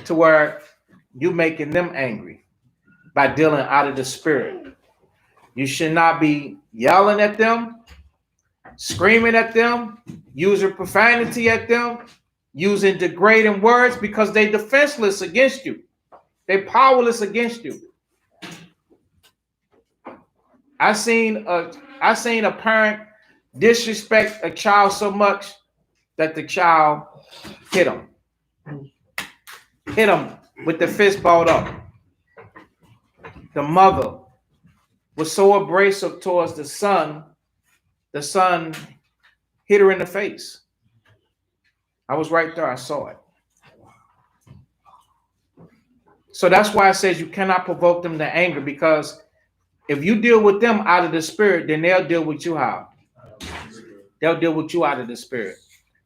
to where you're making them angry by dealing out of the spirit. You should not be yelling at them, screaming at them, using profanity at them, using degrading words, because they're defenseless against you. They're powerless against you. I seen a parent disrespect a child so much that the child hit him with the fist balled up. The mother was so abrasive towards the son hit her in the face. I was right there, I saw it. So that's why it says you cannot provoke them to anger, because if you deal with them out of the spirit, then they'll deal with you how? They'll deal with you out of the spirit.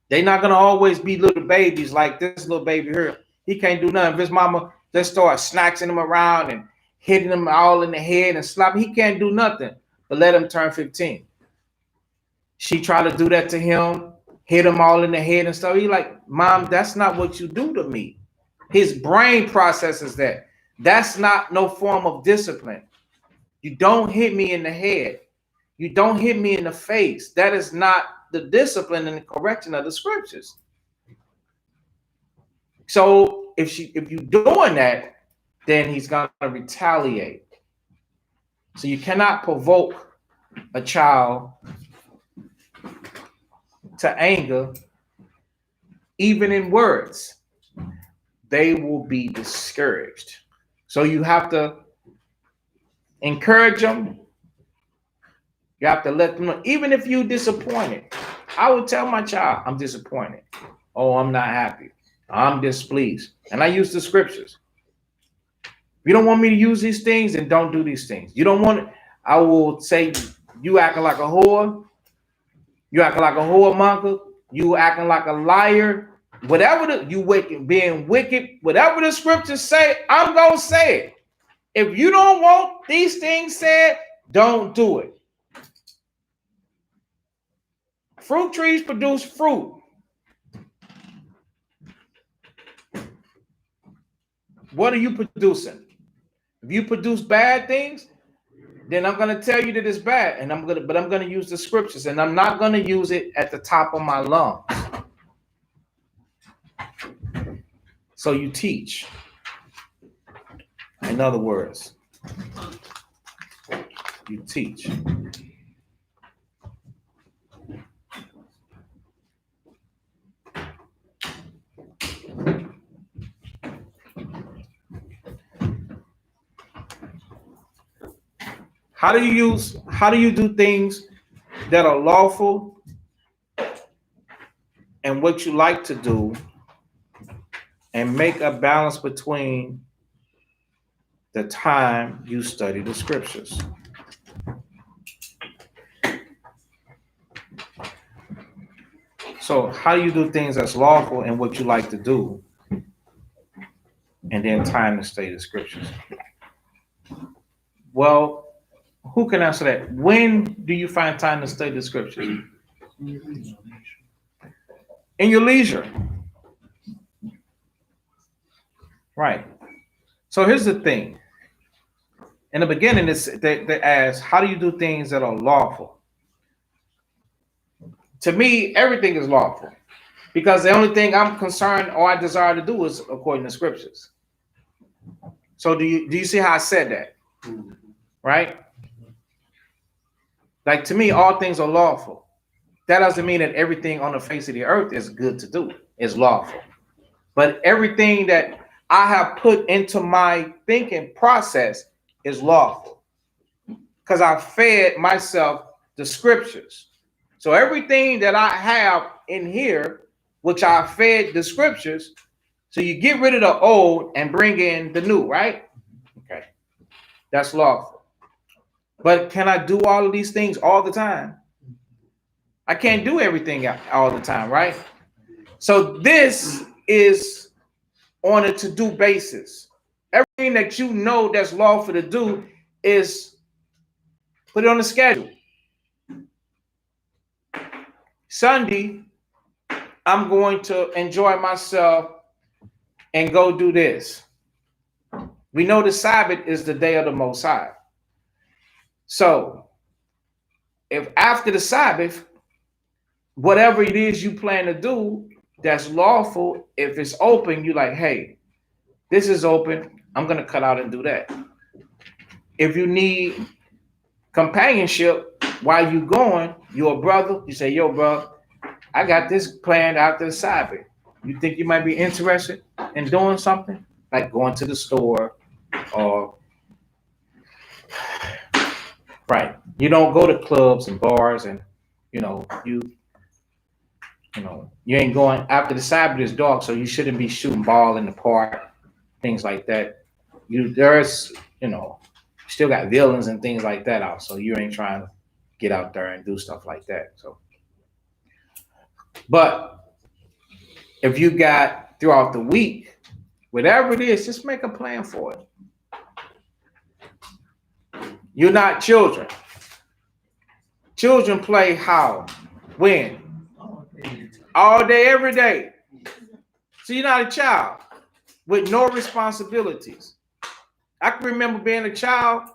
They're not going to always be little babies like this little baby here. He can't do nothing. If his mama just start snatching him around and hitting him all in the head and slapping, he can't do nothing but let him turn 15. She tried to do that to him, hit him all in the head and stuff. He like, Mom, that's not what you do to me. His brain processes that. That's not no form of discipline. You don't hit me in the head. You don't hit me in the face. That is not the discipline and the correction of the scriptures. So if you're doing that, then he's going to retaliate. So you cannot provoke a child to anger, even in words. They will be discouraged. So you have to encourage them. You have to let them know, even if you're disappointed. I would tell my child, I'm disappointed. Oh, I'm not happy. I'm displeased. And I use the scriptures. If you don't want me to use these things, then don't do these things. You don't want it. I will say, you acting like a whore. You acting like a whoremonger. You acting like a liar. Whatever you wicked, being wicked, whatever the scriptures say, I'm going to say it. If you don't want these things said, don't do it. Fruit trees produce fruit. What are you producing? If you produce bad things, then I'm going to tell you that it's bad, and I'm going to use the scriptures, and I'm not going to use it at the top of my lungs. So you teach. In other words, you teach. How do you do things that are lawful and what you like to do and make a balance between the time you study the scriptures? So how do you do things that's lawful and what you like to do and then time to study the scriptures? Well, who can answer that? When do you find time to study the scriptures? In your leisure. Right. So here's the thing. In the beginning, they ask, how do you do things that are lawful? To me, everything is lawful because the only thing I'm concerned or I desire to do is according to scriptures. So do you see how I said that? Right? Like to me, all things are lawful. That doesn't mean that everything on the face of the earth is good to do, is lawful. But everything that I have put into my thinking process is lawful. Because I fed myself the scriptures. So everything that I have in here, which I fed the scriptures, so you get rid of the old and bring in the new, right? Okay. That's lawful. But can I do all of these things all the time? I can't do everything all the time, right? So this is on a to-do basis. Everything that you know that's lawful to do is put it on the schedule. Sunday, I'm going to enjoy myself and go do this. We know the Sabbath is the day of the Most High. So if after the Sabbath, whatever it is you plan to do that's lawful, if it's open, you're like, hey, this is open. I'm going to cut out and do that. If you need companionship while you're going, you're a brother, you say, yo, bro, I got this planned after the Sabbath. You think you might be interested in doing something? Like going to the store or, right. You don't go to clubs and bars and, you ain't going after the Sabbath is dark, so you shouldn't be shooting ball in the park, things like that. There's still got villains and things like that out, so you ain't trying to get out there and do stuff like that. So, but if you got throughout the week, whatever it is, just make a plan for it. You're not children. Children play how? When? All day, every day. So you're not a child with no responsibilities. I can remember being a child.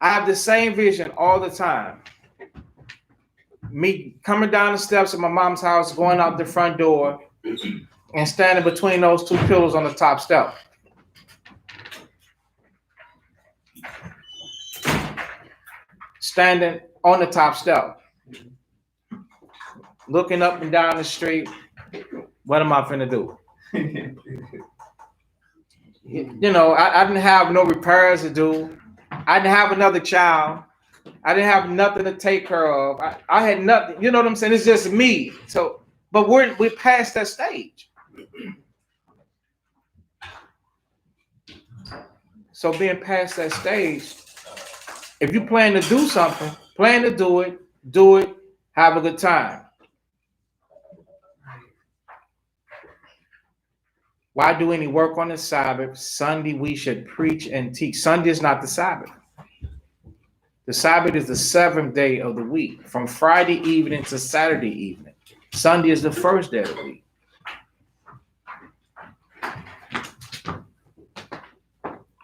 I have the same vision all the time. Me coming down the steps of my mom's house, going out the front door, and standing between those two pillars on the top step. Standing on the top step. Looking up and down the street. What am I finna do? I didn't have no repairs to do. I didn't have another child. I didn't have nothing to take care of. I had nothing. You know what I'm saying? It's just me. So, but we're past that stage. So being past that stage, if you plan to do something, plan to do it, have a good time. Why do any work on the Sabbath? Sunday we should preach and teach. Sunday is not the Sabbath. The Sabbath is the seventh day of the week, from Friday evening to Saturday evening. Sunday is the first day of the week.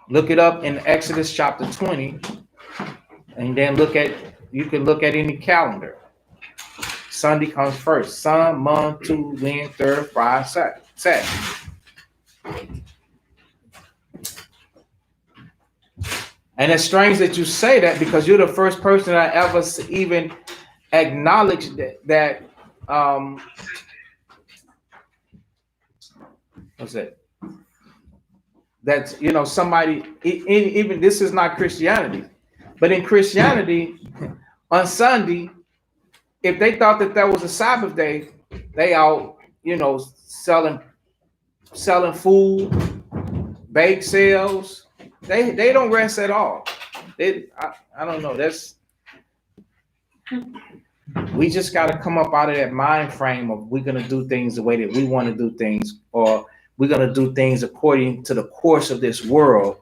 Look it up in Exodus chapter 20, and then you can look at any calendar. Sunday comes first. Sun, month, 2, wind, 3rd, Friday, Saturday. And it's strange that you say that because you're the first person I ever even acknowledged that what's it? That's somebody even this is not Christianity, but in Christianity on Sunday, if they thought that was a Sabbath day, they out selling food, bake sales. They don't rest at all. I don't know. We just got to come up out of that mind frame of we're gonna do things the way that we want to do things, or we're gonna do things according to the course of this world.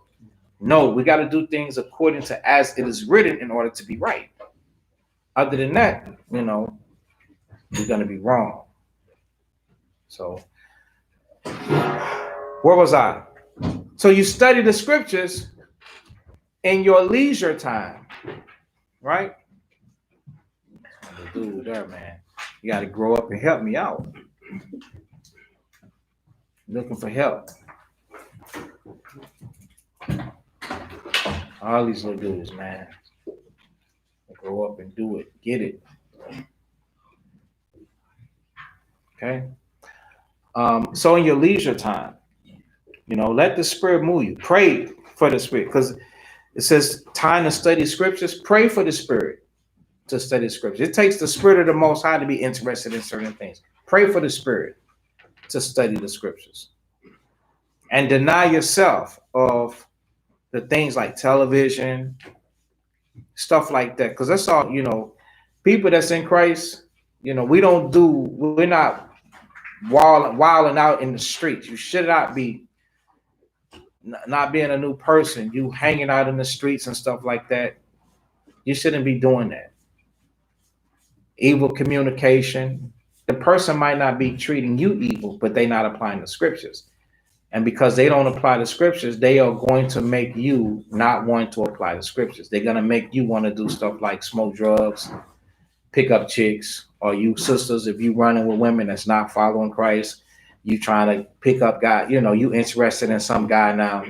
No, we got to do things according to as it is written in order to be right. Other than that, we're gonna be wrong. So, where was I? So you study the scriptures in your leisure time, right? The dude there, man, you got to grow up and help me out. Looking for help. All these little dudes, man, grow up and do it, get it. Okay. So in your leisure time, let the Spirit move you. Pray for the Spirit, because it says time to study scriptures. Pray for the Spirit to study scriptures. It takes the Spirit of the Most High to be interested in certain things. Pray for the Spirit to study the scriptures, and deny yourself of the things like television, stuff like that, because that's all. People that's in Christ, we're not wilding out in the streets. You should not be. Not being a new person, you hanging out in the streets and stuff like that. You shouldn't be doing that. Evil communication. The person might not be treating you evil, but they're not applying the scriptures. And because they don't apply the scriptures, they are going to make you not want to apply the scriptures. They're going to make you want to do stuff like smoke drugs, pick up chicks, or you sisters, if you running with women that's not following Christ, you trying to pick up guy, you interested in some guy now,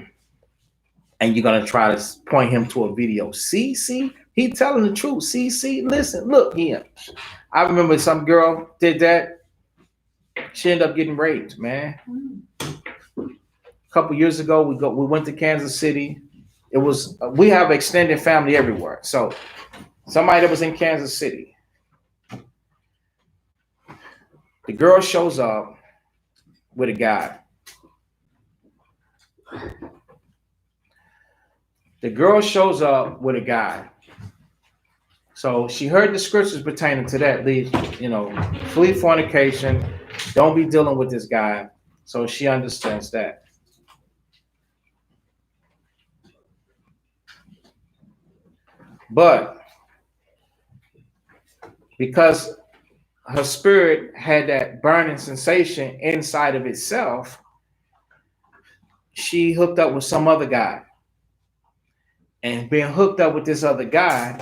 and you're going to try to point him to a video. See, he telling the truth. See, listen, look here. I remember some girl did that. She ended up getting raped, man. A couple years ago, we went to Kansas City. We have extended family everywhere. So somebody that was in Kansas City, the girl shows up with a guy. The girl shows up with a guy. So she heard the scriptures pertaining to that. Flee fornication. Don't be dealing with this guy. So she understands that. But because her spirit had that burning sensation inside of itself, she hooked up with some other guy. And being hooked up with this other guy,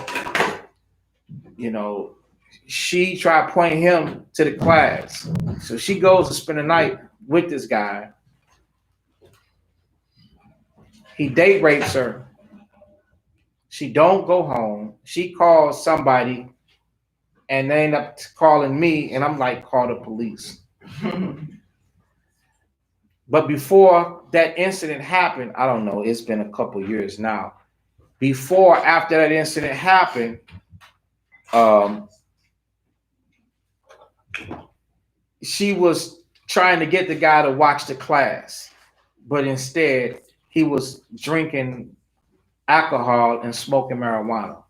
she tried pointing him to the class. So she goes to spend the night with this guy. He date rapes her. She don't go home. She calls somebody, and they end up calling me, and I'm like, call the police. But before that incident happened, I don't know, it's been a couple years now. After that incident happened, she was trying to get the guy to watch the class, but instead he was drinking alcohol and smoking marijuana.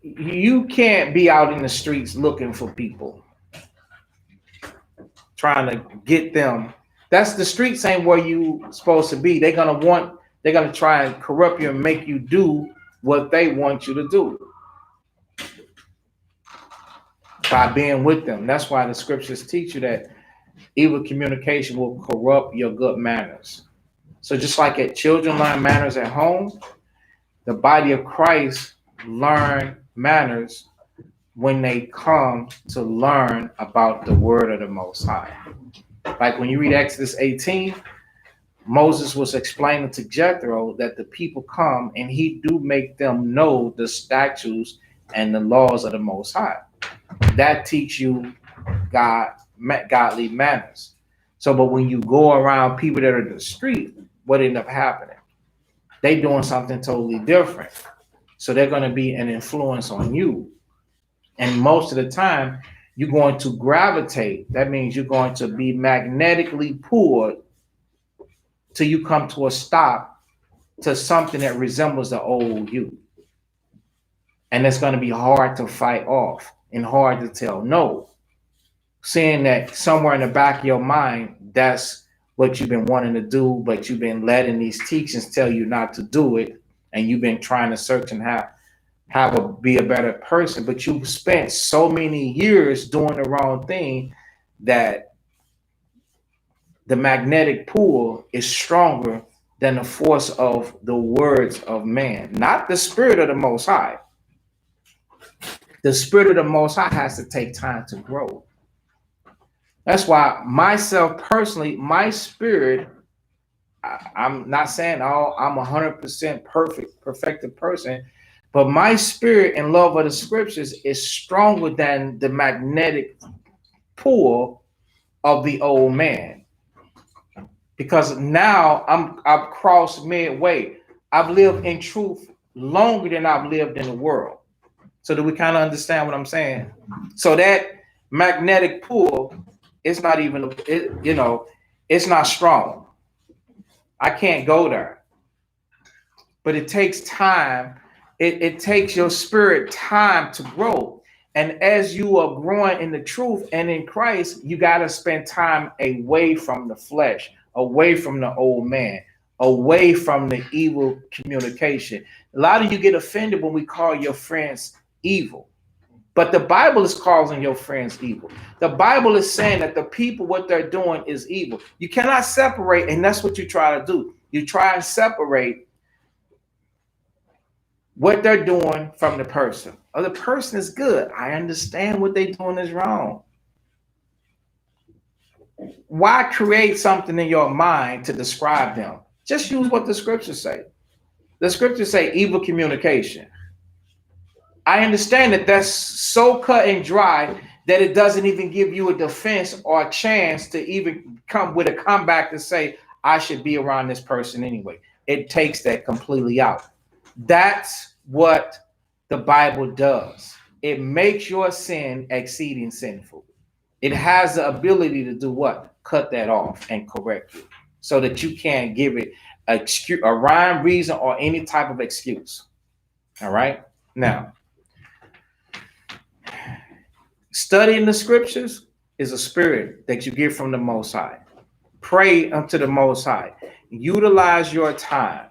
You can't be out in the streets looking for people, trying to get them. That's the streets ain't where you supposed to be. They're gonna try and corrupt you and make you do what they want you to do by being with them. That's why the scriptures teach you that evil communication will corrupt your good manners. So just like children learn manners at home, the body of Christ learn manners when they come to learn about the word of the Most High. Like when you read Exodus 18, Moses was explaining to Jethro that the people come and he do make them know the statutes and the laws of the Most High. That teach you godly manners. So, but when you go around people that are in the street, what end up happening? They doing something totally different. So they're going to be an influence on you. And most of the time, you're going to gravitate. That means you're going to be magnetically pulled till you come to a stop to something that resembles the old you. And it's going to be hard to fight off and hard to tell no. Seeing that somewhere in the back of your mind, that's what you've been wanting to do, but you've been letting these teachings tell you not to do it, and you've been trying to search and be a better person, but you've spent so many years doing the wrong thing that the magnetic pull is stronger than the force of the words of man, not the spirit of the Most High. The spirit of the Most High has to take time to grow. That's why myself personally, my spirit, I'm not saying I'm 100% perfected person, but my spirit and love of the scriptures is stronger than the magnetic pull of the old man. Because now I've crossed midway. I've lived in truth longer than I've lived in the world. So do we kind of understand what I'm saying? So that magnetic pull is not even, it's not strong. I can't go there. But it takes time. It takes your spirit time to grow. And as you are growing in the truth and in Christ, you got to spend time away from the flesh, away from the old man, away from the evil communication. A lot of you get offended when we call your friends evil. But the Bible is calling your friends evil. The Bible is saying that the people, what they're doing is evil. You cannot separate, and that's what you try to do. You try and separate what they're doing from the person. Oh, the person is good. I understand what they're doing is wrong. Why create something in your mind to describe them? Just use what the scriptures say. The scriptures say evil communication. I understand that that's so cut and dry that it doesn't even give you a defense or a chance to even come with a comeback to say, I should be around this person anyway. It takes that completely out. That's what the Bible does. It makes your sin exceeding sinful. It has the ability to do what? Cut that off and correct you so that you can't give it a rhyme, reason, or any type of excuse. All right? Now, studying the scriptures is a spirit that you get from the Most High. Pray unto the Most High. Utilize your time.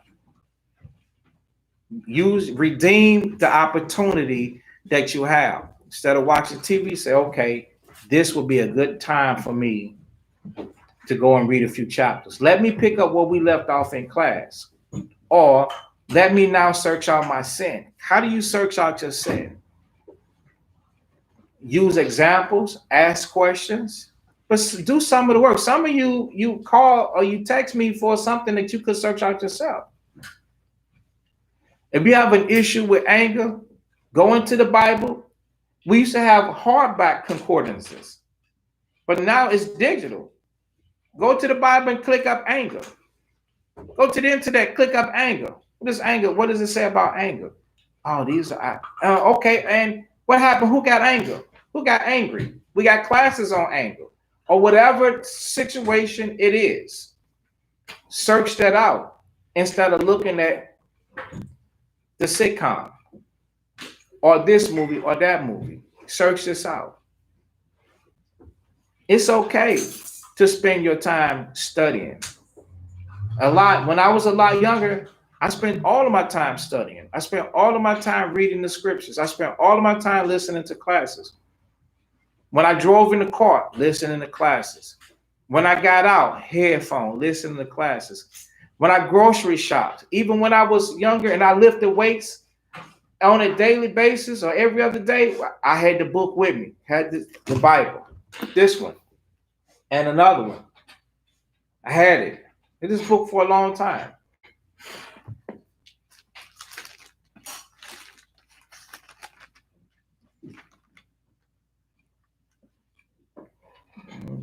Redeem the opportunity that you have. Instead of watching TV, say, okay, this will be a good time for me to go and read a few chapters. Let me pick up where we left off in class. Or let me now search out my sin. How do you search out your sin? Use examples, ask questions, but do some of the work. Some of you call or you text me for something that you could search out yourself. If you have an issue with anger, go into the Bible. We used to have hardback concordances, but now it's digital. Go to the Bible and click up anger. Go to the internet, click up anger. What is anger? What does it say about anger? Oh, these are okay. And what happened? Who got anger? Who got angry? We got classes on anger or whatever situation it is. Search that out instead of looking at the sitcom or this movie or that movie. Search this out. It's okay to spend your time studying. A lot. When I was a lot younger, I spent all of my time studying. I spent all of my time reading the scriptures. I spent all of my time listening to classes. When I drove in the car, listening to classes. When I got out, headphone, listening to classes. When I grocery shopped, even when I was younger and I lifted weights, on a daily basis or every other day, I had the book with me, had the Bible, this one, and another one. I had it. Had this book for a long time.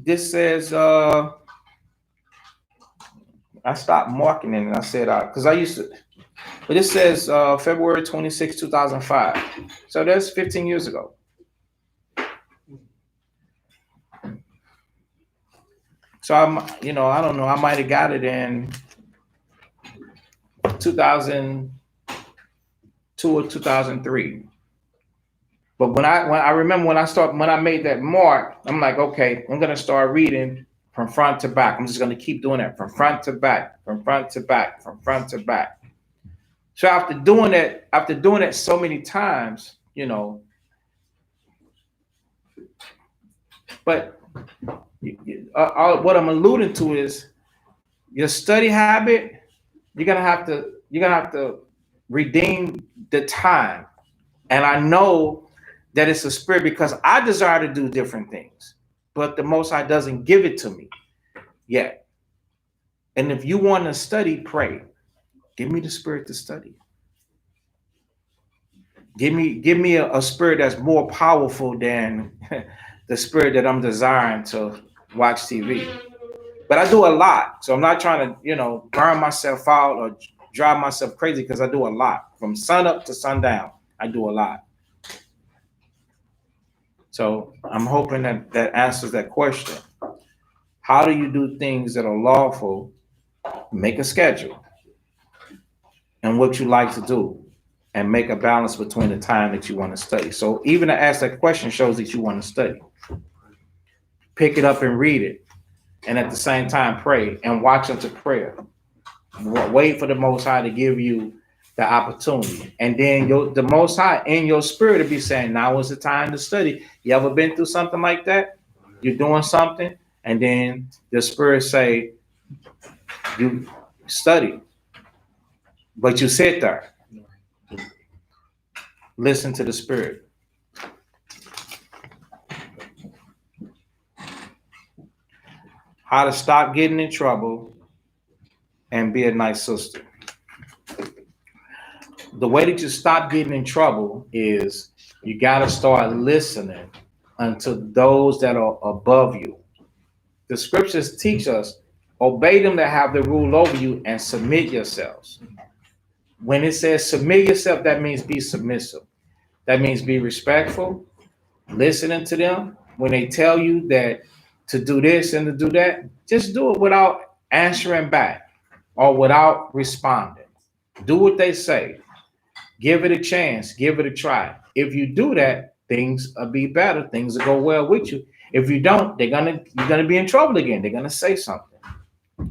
This says, I stopped marking it and I said, because I used to, but it says February 26, 2005. So that's 15 years ago. So I don't know, I might have got it in 2002 or 2003. But when I remember when I made that mark, I'm like, okay, I'm gonna start reading from front to back. I'm just gonna keep doing that from front to back, from front to back, from front to back. So after doing that so many times, but what I'm alluding to is your study habit. You're gonna have to redeem the time. And I know that it's a spirit because I desire to do different things, but the Most High doesn't give it to me yet. And if you want to study, pray. Give me the spirit to study. Give me a spirit that's more powerful than the spirit that I'm desiring to watch TV. But I do a lot, so I'm not trying to burn myself out or drive myself crazy because I do a lot from sun up to sundown. I do a lot. So I'm hoping that answers that question. How do you do things that are lawful? Make a schedule and what you like to do and make a balance between the time that you want to study. So even to ask that question shows that you want to study. Pick it up and read it. And at the same time, pray and watch unto prayer. Wait for the Most High to give you the opportunity. And then the Most High in your spirit to be saying, now is the time to study. You ever been through something like that? You're doing something, and then the spirit say, you study. But you sit there. Listen to the spirit. How to stop getting in trouble and be a nice sister. The way that you stop getting in trouble is you got to start listening unto those that are above you. The scriptures teach us, obey them that have the rule over you and submit yourselves. When it says submit yourself, that means be submissive. That means be respectful, listening to them. When they tell you that to do this and to do that, just do it without answering back or without responding. Do what they say. Give it a chance. Give it a try. If you do that, things will be better. Things will go well with you. If you don't, you're gonna be in trouble again. They're gonna say something.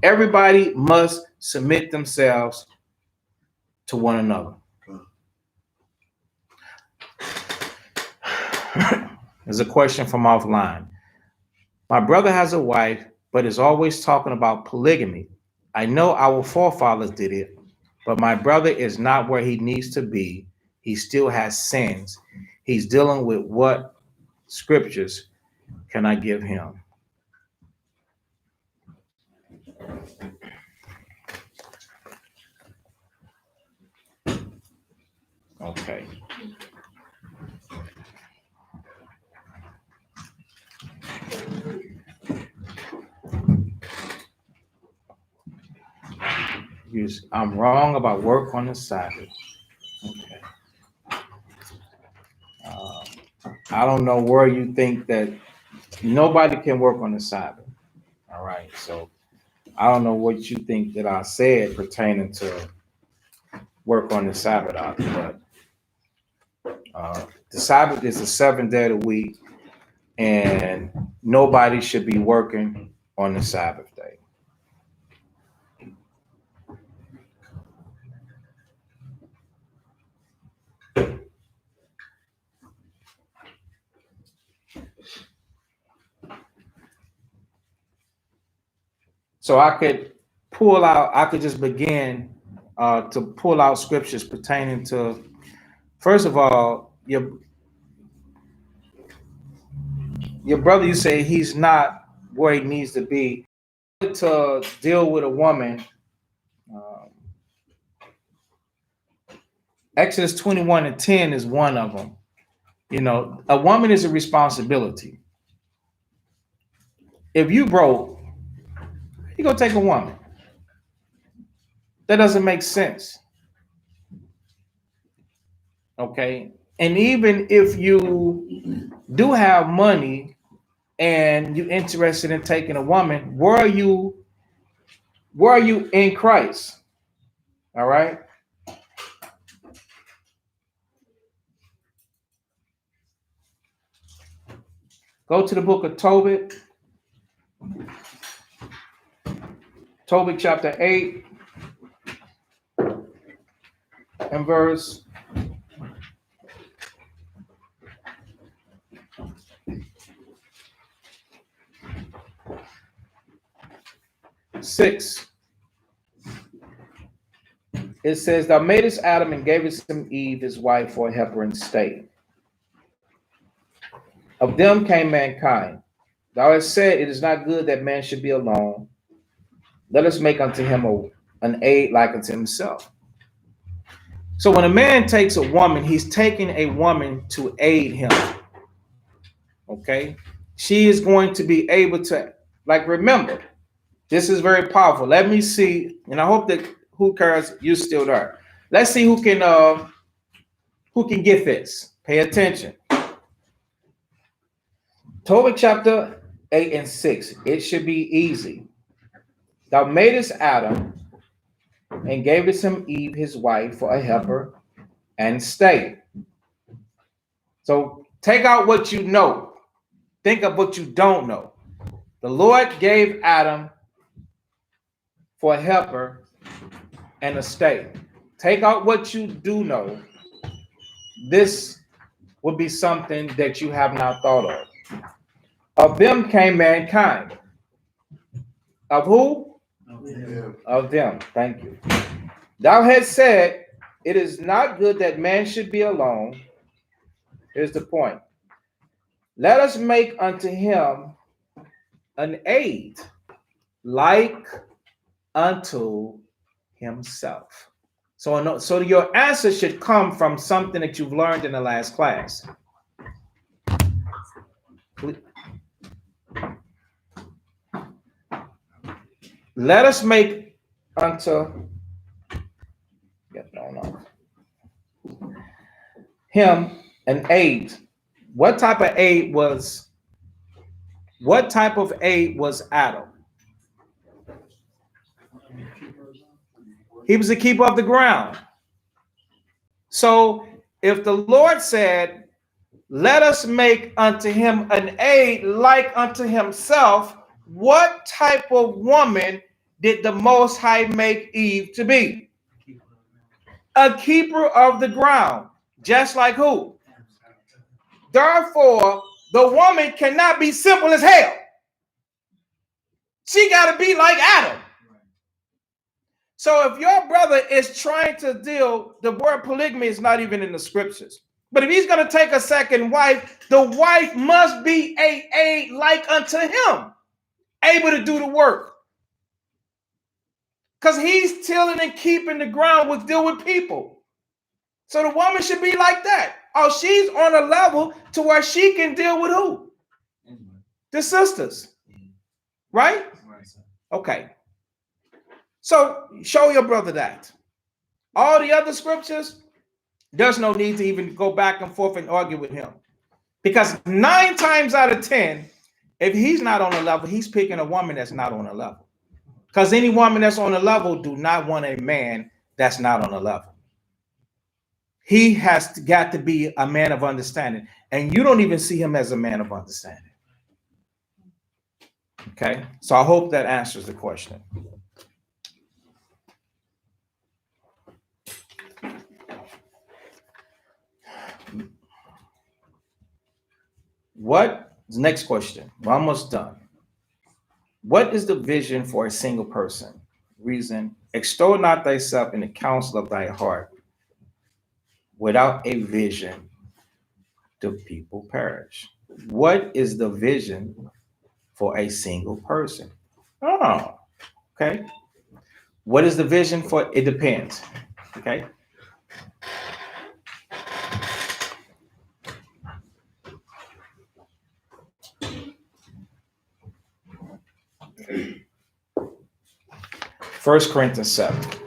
Everybody must submit themselves to one another. There's a question from offline. My brother has a wife, but is always talking about polygamy. I know our forefathers did it, but my brother is not where he needs to be. He still has sins. He's dealing with what scriptures can I give him? Okay. I'm wrong about work on the Sabbath. Okay. I don't know where you think that nobody can work on the Sabbath. All right. So I don't know what you think that I said pertaining to work on the Sabbath, but the Sabbath is the 7th day of the week, and nobody should be working on the Sabbath day. So I could just begin to pull out scriptures pertaining to First of all, your brother, you say he's not where he needs to be to deal with a woman. Um, Exodus 21:10 is one of them. You know, a woman is a responsibility. If you broke, you go take a woman. That doesn't make sense. Okay. And even if you do have money and you're interested in taking a woman, where are you in Christ? All right. Go to the book of Tobit. Tobit chapter 8 and verse 6. It says, Thou madest Adam and gavest him Eve, his wife, for a helper and stay. Of them came mankind. Thou hast said, It is not good that man should be alone. Let us make unto him an aid like unto himself. So when a man takes a woman, he's taking a woman to aid him. Okay? She is going to be able to, like, remember, this is very powerful. Let me see, and I hope that who cares, you're still there. Let's see who can get this. Pay attention. Tobit chapter 8 and 6. It should be easy. Thou madest Adam and gavest him Eve, his wife, for a helper and stay. So take out what you know. Think of what you don't know. The Lord gave Adam for a helper and a stay. Take out what you do know. This would be something that you have not thought of. Of them came mankind. Of who? Yeah. Of them. Thank you. Thou hast said, It is not good that man should be alone. Here's the point. Let us make unto him an aid like unto himself. So your answer should come from something that you've learned in the last class. Let us make unto him an aid. What type of aid was Adam? He was the keeper of the ground. So if the Lord said, Let us make unto him an aid like unto himself, what type of woman did the Most High make Eve to be? A keeper of the ground. Just like who? Therefore, the woman cannot be simple as hell. She got to be like Adam. So if your brother is trying to deal, the word polygamy is not even in the scriptures. But if he's going to take a second wife, the wife must be a like unto him, able to do the work. Because he's tilling and keeping the ground with deal with people. So the woman should be like that. Oh, she's on a level to where she can deal with who? The sisters. Right? Okay. So show your brother that. All the other scriptures, there's no need to even go back and forth and argue with him. Because 9 times out of 10, if he's not on a level, he's picking a woman that's not on a level. Because any woman that's on a level do not want a man that's not on a level. He has got to be a man of understanding. And you don't even see him as a man of understanding. Okay? So I hope that answers the question. Next question. We're almost done. What is the vision for a single person? Reason, extol not thyself in the counsel of thy heart. Without a vision, the people perish. What is the vision for a single person? Oh, okay. What is the vision for? It depends. Okay. First Corinthians 7.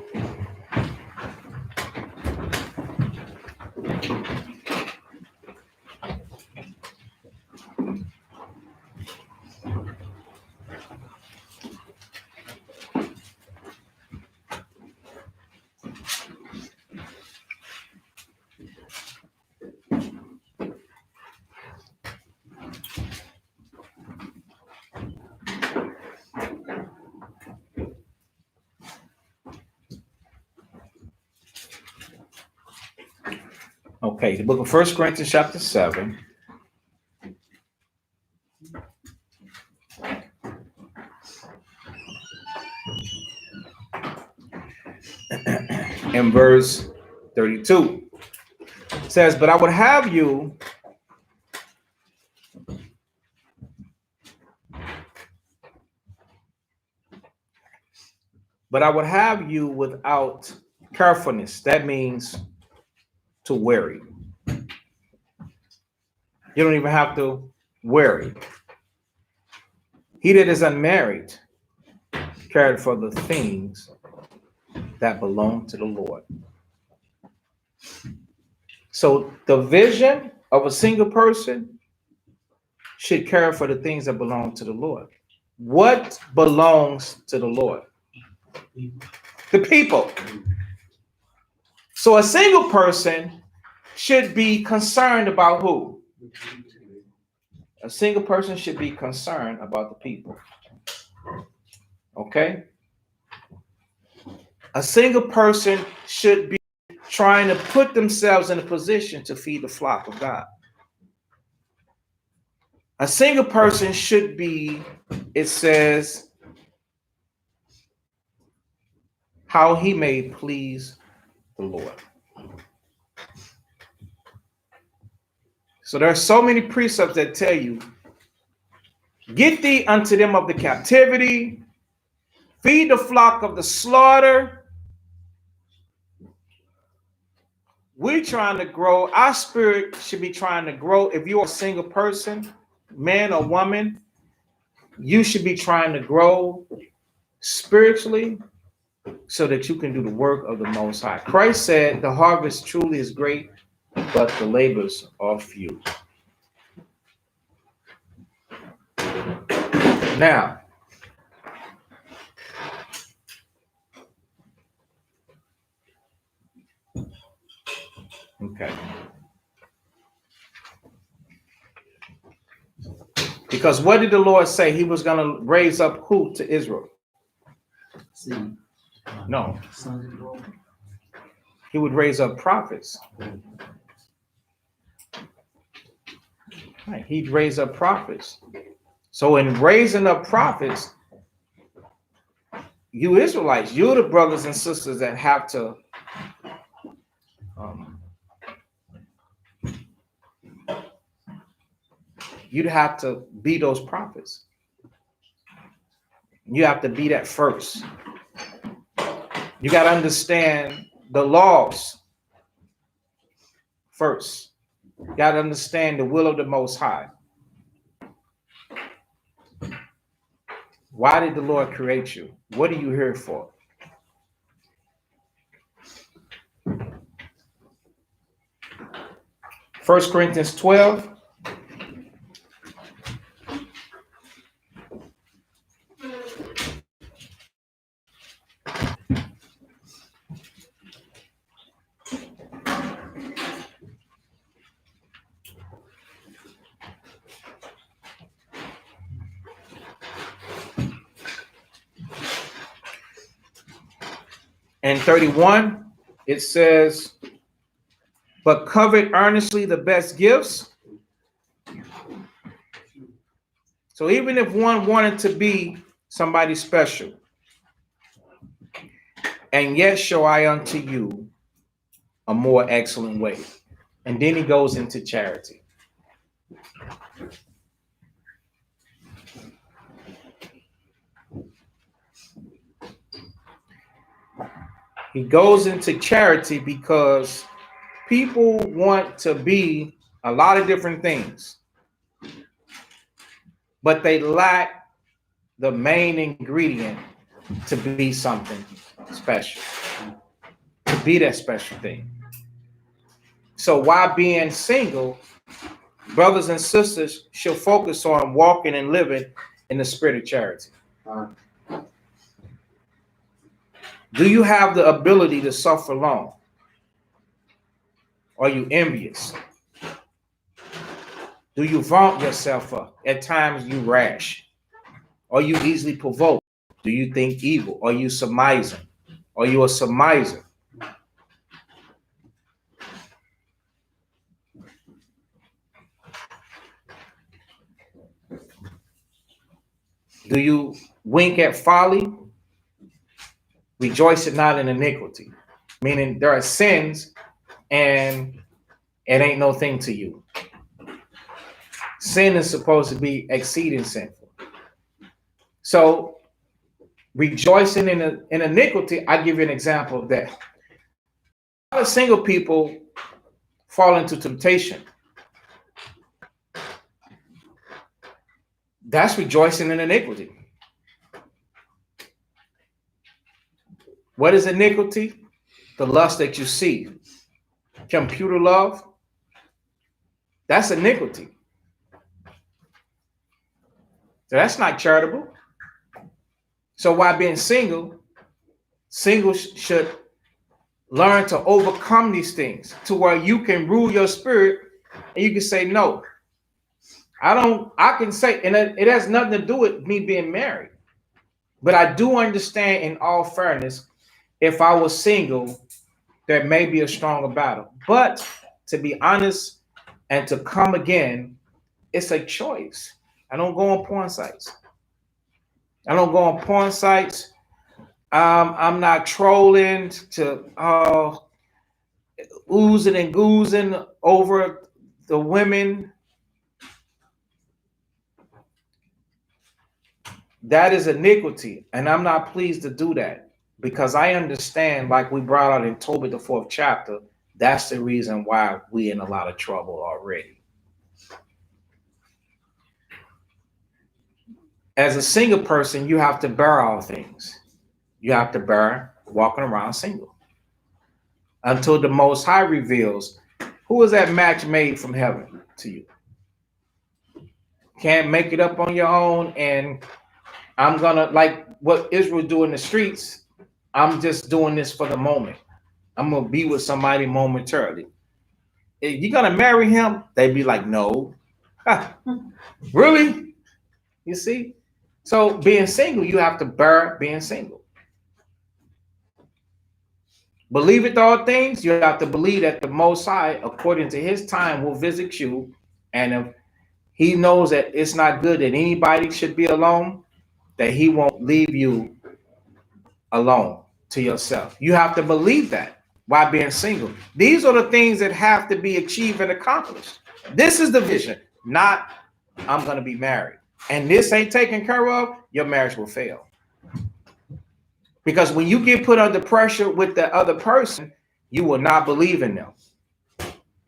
Okay, the book of First Corinthians chapter 7. In verse 32 says, but I would have you without carefulness. That means to worry. You don't even have to worry. He that is unmarried cared for the things that belong to the Lord. So the vision of a single person should care for the things that belong to the Lord. What belongs to the Lord? The people. So a single person should be concerned about who? A single person should be concerned about the people. Okay? A single person should be trying to put themselves in a position to feed the flock of God. A single person should be, it says, how he may please the Lord. So there are so many precepts that tell you, get thee unto them of the captivity, feed the flock of the slaughter. We're trying to grow. Our spirit should be trying to grow. If you're a single person, man or woman, you should be trying to grow spiritually so that you can do the work of the Most High. Christ said, the harvest truly is great, but the labors are few. Now, okay. Because what did the Lord say? He was going to raise up who to Israel? See. No. Sons of God. He would raise up prophets. Right. He'd raise up prophets. So in raising up prophets, you Israelites, you're the brothers and sisters that have to you'd have to be those prophets. You have to be that first. You got to understand the laws first. You got to understand the will of the Most High. Why did the Lord create you? What are you here for? First Corinthians 12. And 31, it says, but covet earnestly the best gifts. So even if one wanted to be somebody special, and yet show I unto you a more excellent way. And then he goes into charity. He goes into charity because people want to be a lot of different things, but they lack the main ingredient to be something special, to be that special thing. So while being single, brothers and sisters should focus on walking and living in the spirit of charity. Do you have the ability to suffer long? Are you envious? Do you vaunt yourself up? At times you rash. Are you easily provoked? Do you think evil? Are you surmising? Are you a surmiser? Do you wink at folly? Rejoice it not in iniquity. Meaning there are sins and it ain't no thing to you. Sin is supposed to be exceeding sinful. So rejoicing in iniquity, I give you an example of that. A lot of single people fall into temptation. That's rejoicing in iniquity. What is iniquity? The lust that you see. Computer love. That's iniquity. So that's not charitable. So while being single, singles should learn to overcome these things to where you can rule your spirit and you can say no. I can say, and it has nothing to do with me being married. But I do understand, in all fairness, if I was single, there may be a stronger battle. But to be honest and to come again, it's a choice. I don't go on porn sites. I'm not trolling to oozing and goozing over the women. That is iniquity, and I'm not pleased to do that because I understand, like we brought out in Tobit, the 4th chapter, that's the reason why we in a lot of trouble already. As a single person, you have to bear all things. You have to bear walking around single until the Most High reveals who is that match made from heaven to you. Can't make it up on your own, and I'm gonna, like what Israel do in the streets, I'm just doing this for the moment. I'm gonna be with somebody momentarily. If you're gonna marry him, they'd be like, no. Really? You see? So being single, you have to bear being single. Believe it all things, you have to believe that the Most High, according to his time, will visit you. And if he knows that it's not good that anybody should be alone, that he won't leave you alone to yourself. You have to believe that while being single. These are the things that have to be achieved and accomplished. This is the vision, not I'm going to be married. And this ain't taken care of, your marriage will fail. Because when you get put under pressure with the other person, you will not believe in them.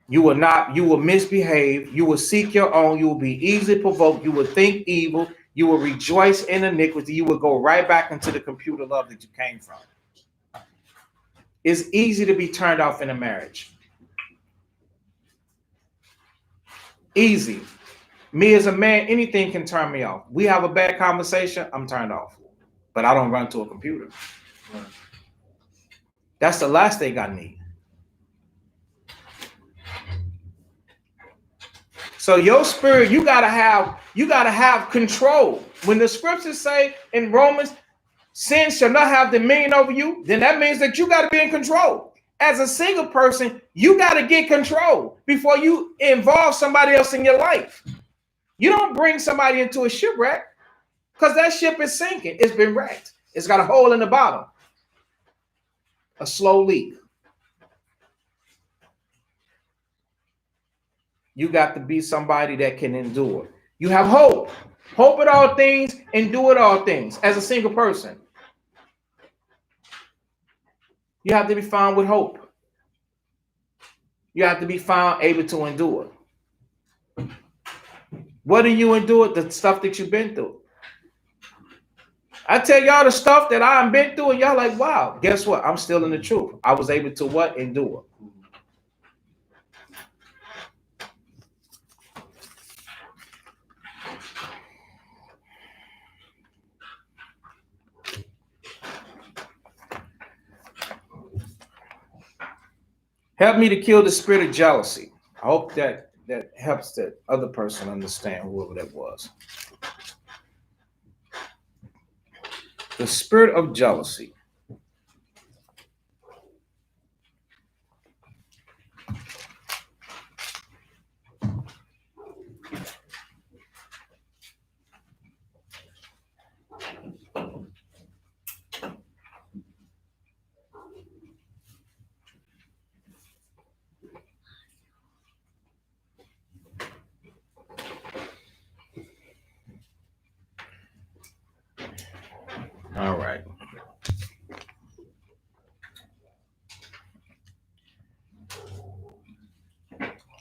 You will misbehave. You will seek your own. You will be easily provoked. You will think evil. You will rejoice in iniquity. You will go right back into the computer love that you came from. It's easy to be turned off in a marriage. Easy. Me as a man, anything can turn me off. We have a bad conversation, I'm turned off. But I don't run to a computer. That's the last thing I need. So your spirit, you gotta have control. When the scriptures say in Romans, sin shall not have dominion over you, then that means that you gotta be in control. As a single person, you gotta get control before you involve somebody else in your life. You don't bring somebody into a shipwreck because that ship is sinking. It's been wrecked. It's got a hole in the bottom, a slow leak. You got to be somebody that can endure. You have hope. Hope at all things, endure at all things as a single person. You have to be found with hope. You have to be found able to endure. What do you endure? The stuff that you've been through. I tell y'all the stuff that I've been through, and y'all like, wow, guess what? I'm still in the truth. I was able to what? Endure. Help me to kill the spirit of jealousy. I hope that helps that other person understand, whoever that was. The spirit of jealousy. All right.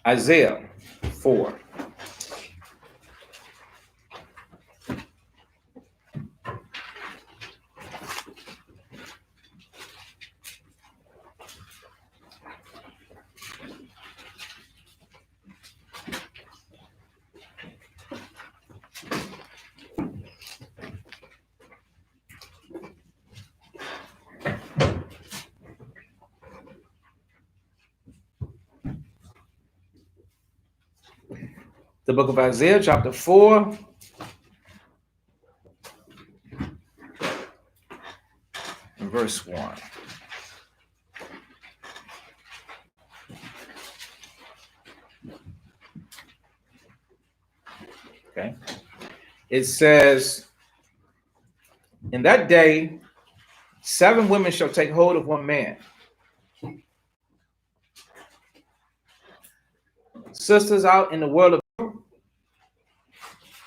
Isaiah 4. The book of Isaiah, chapter 4. And verse 1. Okay. It says, in that day, 7 women shall take hold of one man. Sisters out in the world of,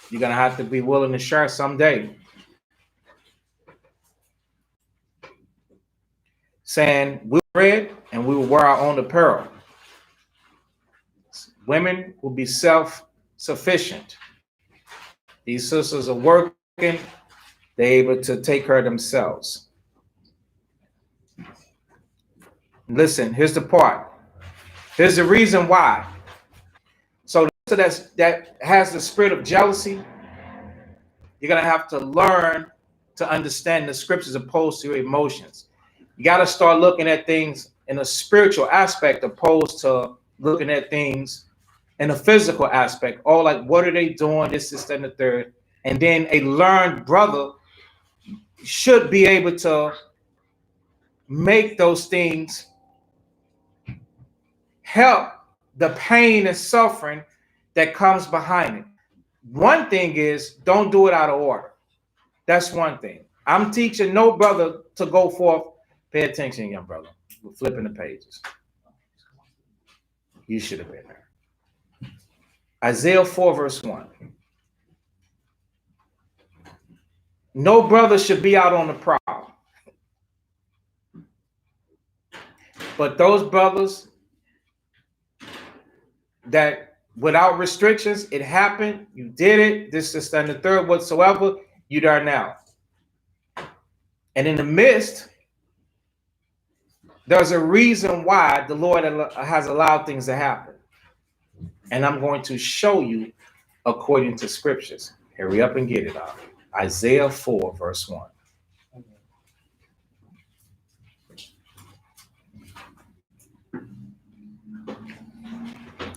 you're going to have to be willing to share someday. Saying, we'll bread and we will wear our own apparel. Women will be self-sufficient. These sisters are working. They're able to take care of themselves. Listen, here's the part. Here's the reason why. So that has the spirit of jealousy, you're going to have to learn to understand the scriptures opposed to your emotions. You got to start looking at things in a spiritual aspect opposed to looking at things in a physical aspect. All like, what are they doing? This, and the third. And then a learned brother should be able to make those things help the pain and suffering that comes behind it. One thing is, don't do it out of order. That's one thing. I'm teaching no brother to go forth. Pay attention, young brother. We're flipping the pages. You should have been there. Isaiah 4, verse 1. No brother should be out on the prowl. But those brothers that without restrictions, it happened, you did it, this, and the third, whatsoever, you there now. And in the midst, there's a reason why the Lord has allowed things to happen. And I'm going to show you according to scriptures. Hurry up and get it out. Isaiah 4, verse 1.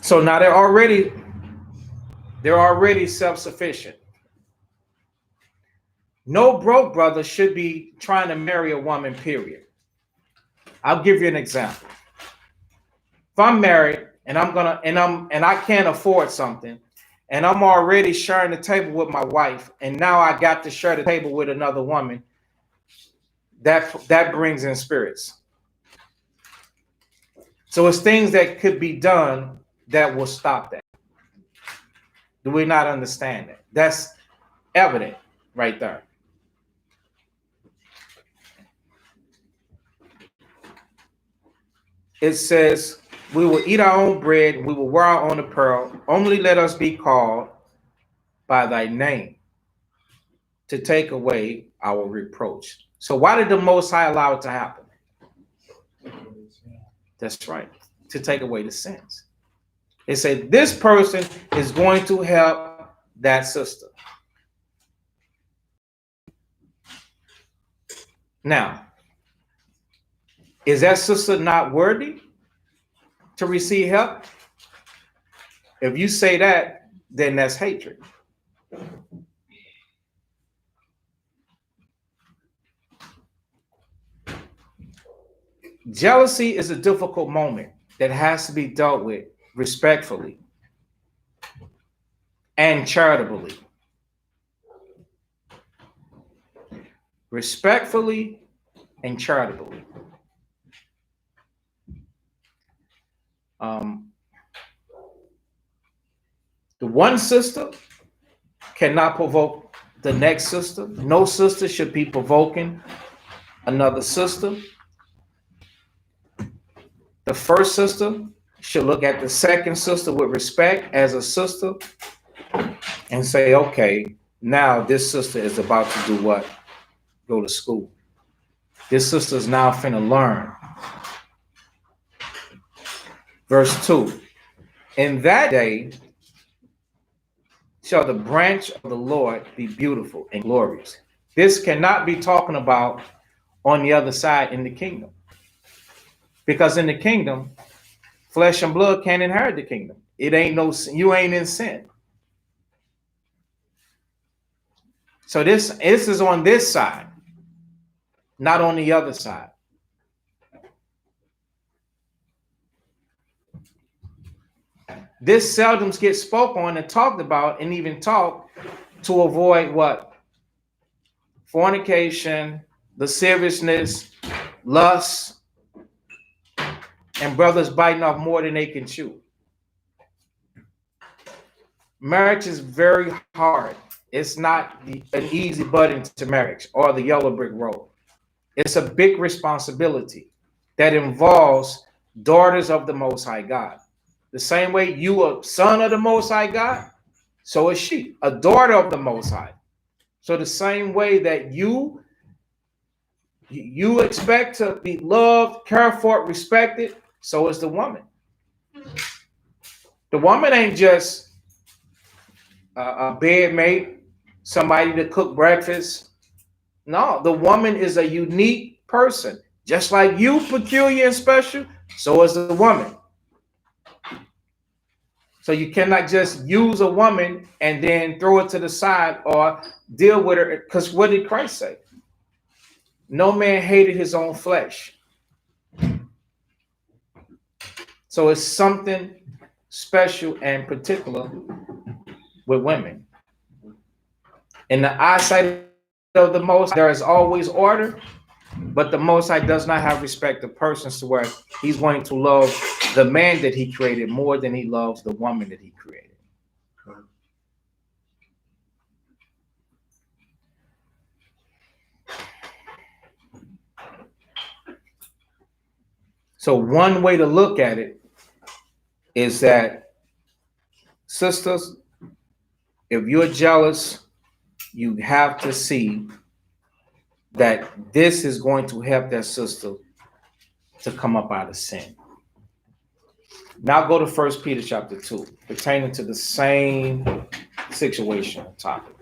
So now they're already self-sufficient. No broke brother should be trying to marry a woman, period. I'll give you an example. If I'm married and I can't afford something, and I'm already sharing the table with my wife, and now I got to share the table with another woman, that brings in spirits. So it's things that could be done that will stop that. Do we not understand that? That's evident right there. It says, we will eat our own bread, and we will wear our own apparel. Only let us be called by thy name to take away our reproach. So why did the Most High allow it to happen? That's right, to take away the sins. They said this person is going to help that sister. Now, is that sister not worthy to receive help? If you say that, then that's hatred. Jealousy is a difficult moment that has to be dealt with respectfully and charitably. Respectfully and charitably. The one sister cannot provoke the next sister. No sister should be provoking another sister. The first sister should look at the second sister with respect as a sister and say, okay, now this sister is about to do what? Go to school. This sister is now finna learn. Verse 2. In that day shall the branch of the Lord be beautiful and glorious. This cannot be talking about on the other side in the kingdom. Because in the kingdom, flesh and blood can't inherit the kingdom. It ain't no, you ain't in sin. So this is on this side, not on the other side. This seldom gets spoke on and talked about and even taught to avoid what? Fornication, lasciviousness, lust, and brothers biting off more than they can chew. Marriage is very hard. It's not an easy button to marriage or the yellow brick road. It's a big responsibility that involves daughters of the Most High God. The same way you a son of the Most High God, so is she, a daughter of the Most High. So the same way that you expect to be loved, cared for, respected, so is the woman. The woman ain't just a bedmate, somebody to cook breakfast. No, the woman is a unique person. Just like you, peculiar and special, so is the woman. So you cannot just use a woman and then throw it to the side or deal with her. Because what did Christ say? No man hated his own flesh. So it's something special and particular with women. In the eyesight of the Most High, there is always order, but the Most High does not have respect of persons to where he's going to love the man that he created more than he loves the woman that he created. So one way to look at it is that, sisters, if you're jealous, you have to see that this is going to help that sister to come up out of sin. Now go to 1 Peter chapter 2, pertaining to the same situation and topic.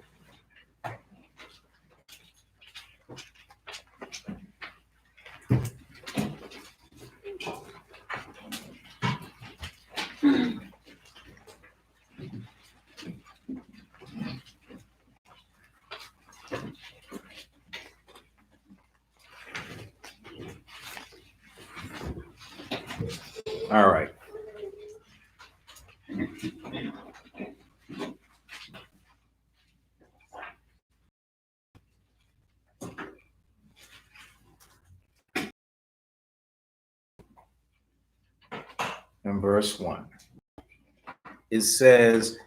All right. In verse 1, it says,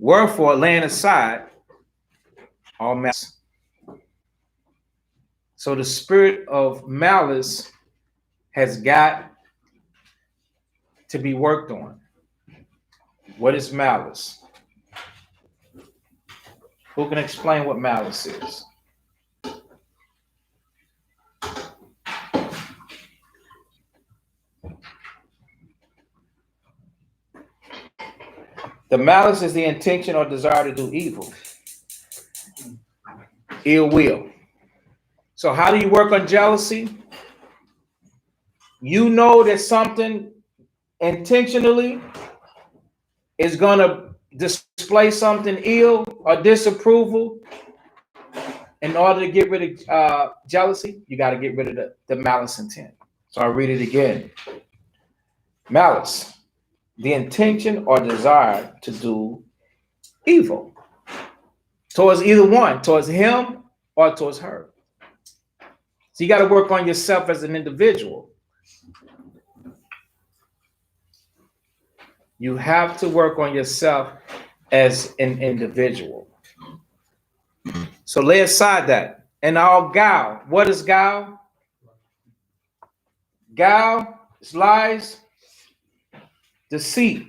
Wherefore, laying aside all malice. So the spirit of malice has got to be worked on. What is malice? Who can explain what malice is? The malice is the intention or desire to do evil. Ill will. So how do you work on jealousy? You know that something intentionally is going to display something ill or disapproval. In order to get rid of jealousy, you got to get rid of the malice intent. So I'll read it again. Malice, the intention or desire to do evil towards either one, towards him or towards her. So you got to work on yourself as an individual. You have to work on yourself as an individual. So lay aside that. And all guile. What is guile? Guile is lies, deceit.